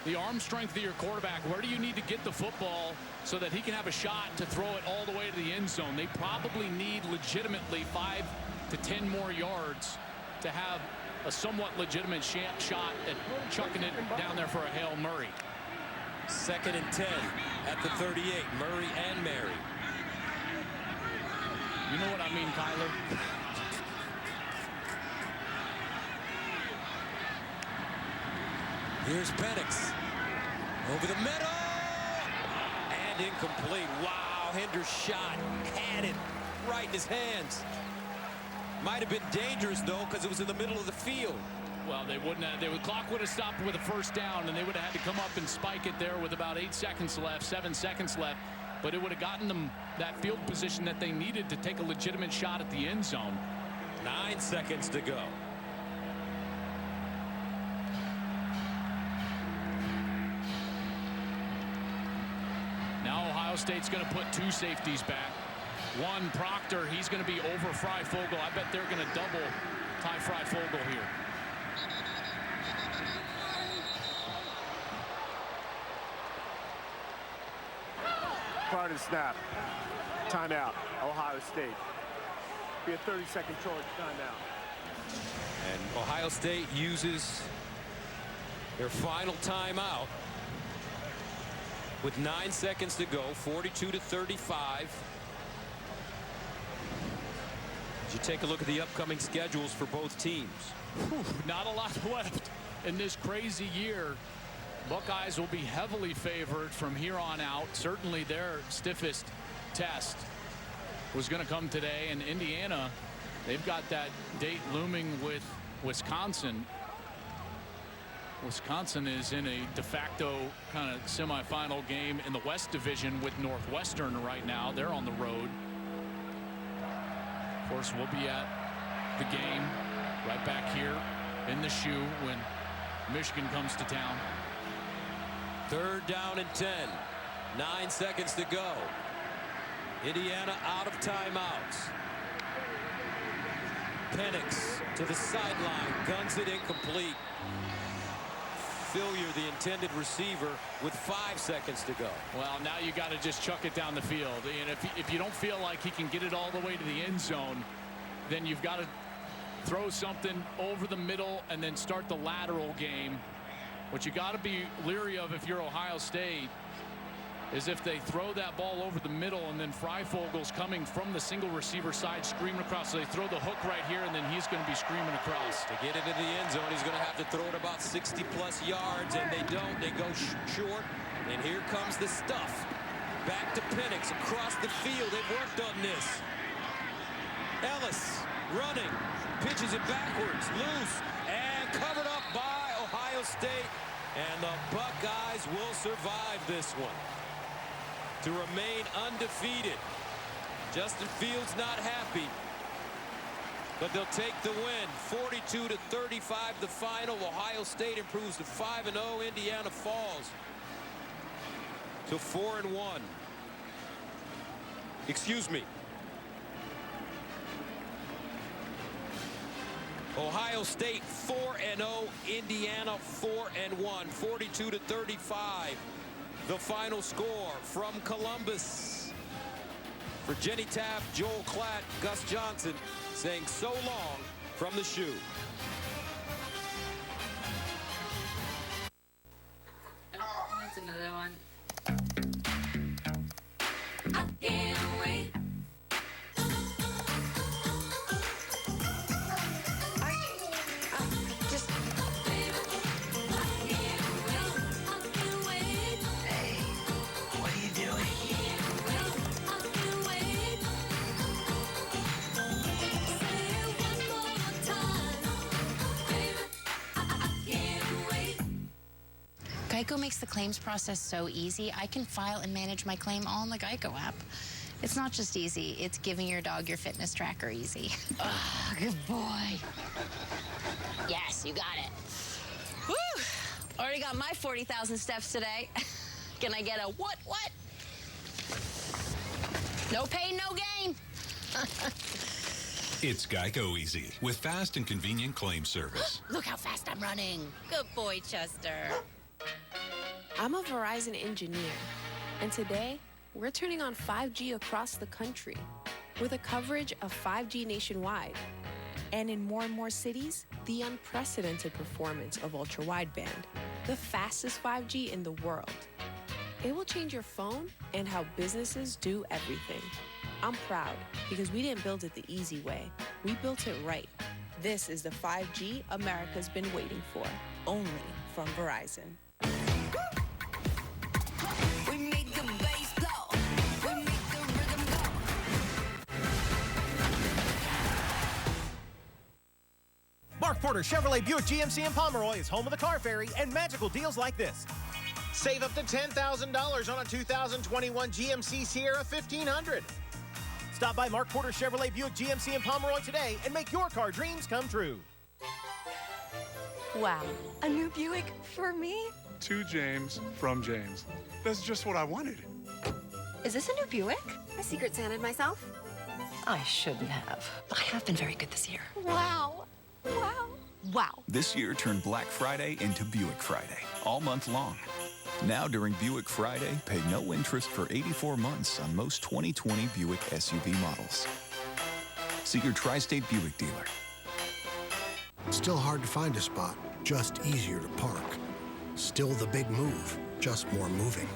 the arm strength of your quarterback. Where do you need to get the football so that he can have a shot to throw it all the way to the end zone? They probably need legitimately 5 to 10 more yards to have a somewhat legitimate shot at chucking it down there for a Hail Murray. 2nd and 10 at the 38. Murray and Mary. You know what I mean, Kyler? Here's Penix. Over the middle. And incomplete. Wow, Hender's shot had it right in his hands. Might have been dangerous, though, because it was in the middle of the field. Well, they wouldn't have. The clock would have stopped with a first down, and they would have had to come up and spike it there with about 8 seconds left, 7 seconds left. But it would have gotten them that field position that they needed to take a legitimate shot at the end zone. 9 seconds to go. Now Ohio State's going to put 2 safeties back. One, Proctor, he's going to be over Freifogel. I bet they're going to double Ty Freifogel here. Prior to the snap, timeout, Ohio State. Be a 30-second charge timeout. And Ohio State uses their final timeout with 9 seconds to go, 42-35. As you take a look at the upcoming schedules for both teams. Whew, not a lot left in this crazy year. Buckeyes will be heavily favored from here on out. Certainly their stiffest test was going to come today. And Indiana, they've got that date looming with Wisconsin. Wisconsin is in a de facto kind of semifinal game in the West Division with Northwestern right now. They're on the road. Of course, we'll be at the game right back here in the shoe when Michigan comes to town. 3rd down and 10. 9 seconds to go. Indiana out of timeouts. Penix to the sideline, guns it incomplete. Fillier, the intended receiver, with 5 seconds to go. Well, now you got to just chuck it down the field. And if you don't feel like he can get it all the way to the end zone, then you've got to throw something over the middle and then start the lateral game. What you got to be leery of if you're Ohio State is if they throw that ball over the middle and then Freifogel's coming from the single receiver side screaming across. So they throw the hook right here and then he's going to be screaming across. To get it into the end zone, he's going to have to throw it about 60+ yards, and they don't. They go short, and here comes the stuff. Back to Penix across the field. They've worked on this. Ellis running, pitches it backwards, loose, and covered up by Ohio State. And the Buckeyes will survive this one to remain undefeated. Justin Fields not happy, but they'll take the win. 42-35 the final. Ohio State improves to 5-0. Indiana falls to 4-1. Excuse me. Ohio State 4-0, Indiana 4-1, 42-35. The final score from Columbus. For Jenny Taft, Joel Klatt, Gus Johnson saying so long from the shoe. That's another one. I can't wait. Geico makes the claims process so easy. I can file and manage my claim all in the Geico app. It's not just easy, it's giving your dog your fitness tracker easy. Oh, good boy. Yes, you got it. Woo! Already got my 40,000 steps today. Can I get a what? No pain, no gain. It's Geico Easy with fast and convenient claim service. Look how fast I'm running. Good boy, Chester. I'm a Verizon engineer, and today we're turning on 5G across the country with a coverage of 5G nationwide. And in more and more cities, the unprecedented performance of ultra-wideband, the fastest 5G in the world. It will change your phone and how businesses do everything. I'm proud because we didn't build it the easy way. We built it right. This is the 5G America's been waiting for, only from Verizon. We make the bass go. We make the rhythm go. Porter Chevrolet Buick GMC in Pomeroy is home of the car ferry and magical deals like this. Save up to $10,000 on a 2021 GMC Sierra 1500. Stop by Mark Porter Chevrolet Buick GMC in Pomeroy today and make your car dreams come true. Wow, a new Buick for me? To James from James. That's just what I wanted. Is this a new Buick? I Secret Santed myself. I shouldn't have. I have been very good this year. Wow. Wow. Wow. This year turned Black Friday into Buick Friday, all month long. Now during Buick Friday, pay no interest for 84 months on most 2020 Buick SUV models. See your Tri-State Buick dealer. Still hard to find a spot, just easier to park. Still the big move, just more moving.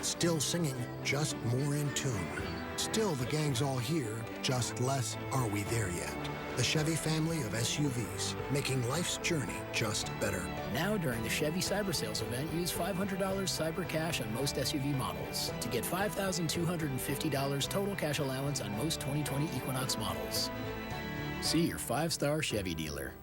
Still singing, just more in tune. Still the gang's all here, just less are we there yet. The Chevy family of SUVs, making life's journey just better. Now during the Chevy Cyber Sales event, use $500 Cyber Cash on most SUV models to get $5,250 total cash allowance on most 2020 Equinox models. See your 5-star Chevy dealer.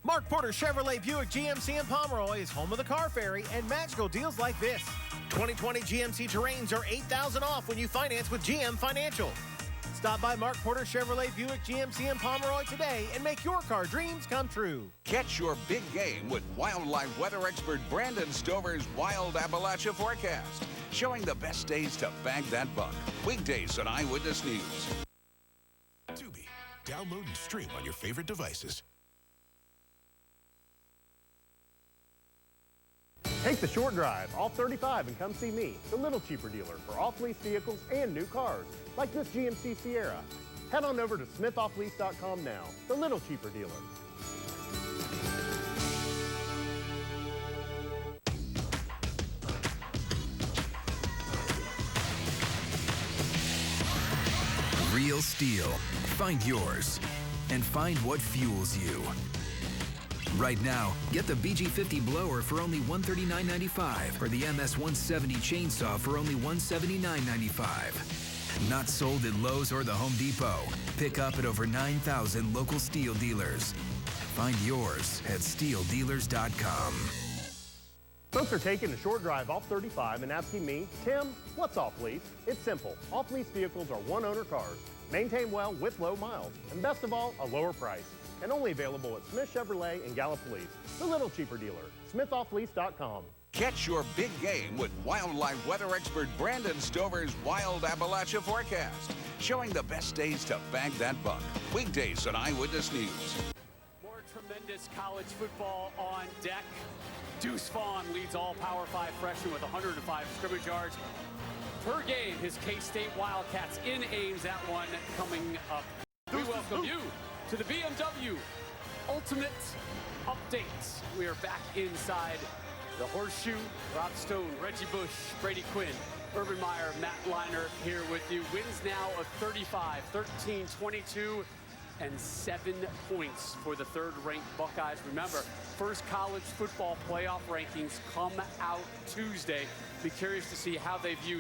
Mark Porter Chevrolet Buick GMC in Pomeroy is home of the car ferry and magical deals like this. 2020 GMC Terrains are $8,000 off when you finance with GM Financial. Stop by Mark Porter Chevrolet Buick GMC in Pomeroy today and make your car dreams come true. Catch your big game with wildlife weather expert Brandon Stover's Wild Appalachia forecast, showing the best days to bag that buck. Weekdays on Eyewitness News. Tubi. Download and stream on your favorite devices. Take the short drive off 35 and come see me, the little cheaper dealer for off-lease vehicles and new cars, like this GMC Sierra. Head on over to smithofflease.com now, the little cheaper dealer. Real steel. Find yours. And find what fuels you. Right now, get the BG50 blower for only $139.95 or the MS-170 chainsaw for only $179.95. Not sold at Lowe's or the Home Depot. Pick up at over 9,000 local steel dealers. Find yours at steeldealers.com. Folks are taking a short drive off 35 and asking me, Tim, what's off-lease? It's simple. Off-lease vehicles are one-owner cars, maintained well with low miles, and best of all, a lower price. And only available at Smith Chevrolet and Gallup Police, the little cheaper dealer. SmithOffLease.com. Catch your big game with wildlife weather expert Brandon Stover's Wild Appalachia forecast, showing the best days to bag that buck. Weekdays on Eyewitness News. More tremendous college football on deck. Deuce Vaughn leads all Power 5 freshmen with 105 scrimmage yards per game. His K-State Wildcats in Ames, that one coming up. We welcome you to the BMW Ultimate Updates. We are back inside the Horseshoe. Rob Stone, Reggie Bush, Brady Quinn, Urban Meyer, Matt Leinart here with you. Wins now of 35, 13, 22, and 7 points for the third-ranked Buckeyes. Remember, first college football playoff rankings come out Tuesday. Be curious to see how they view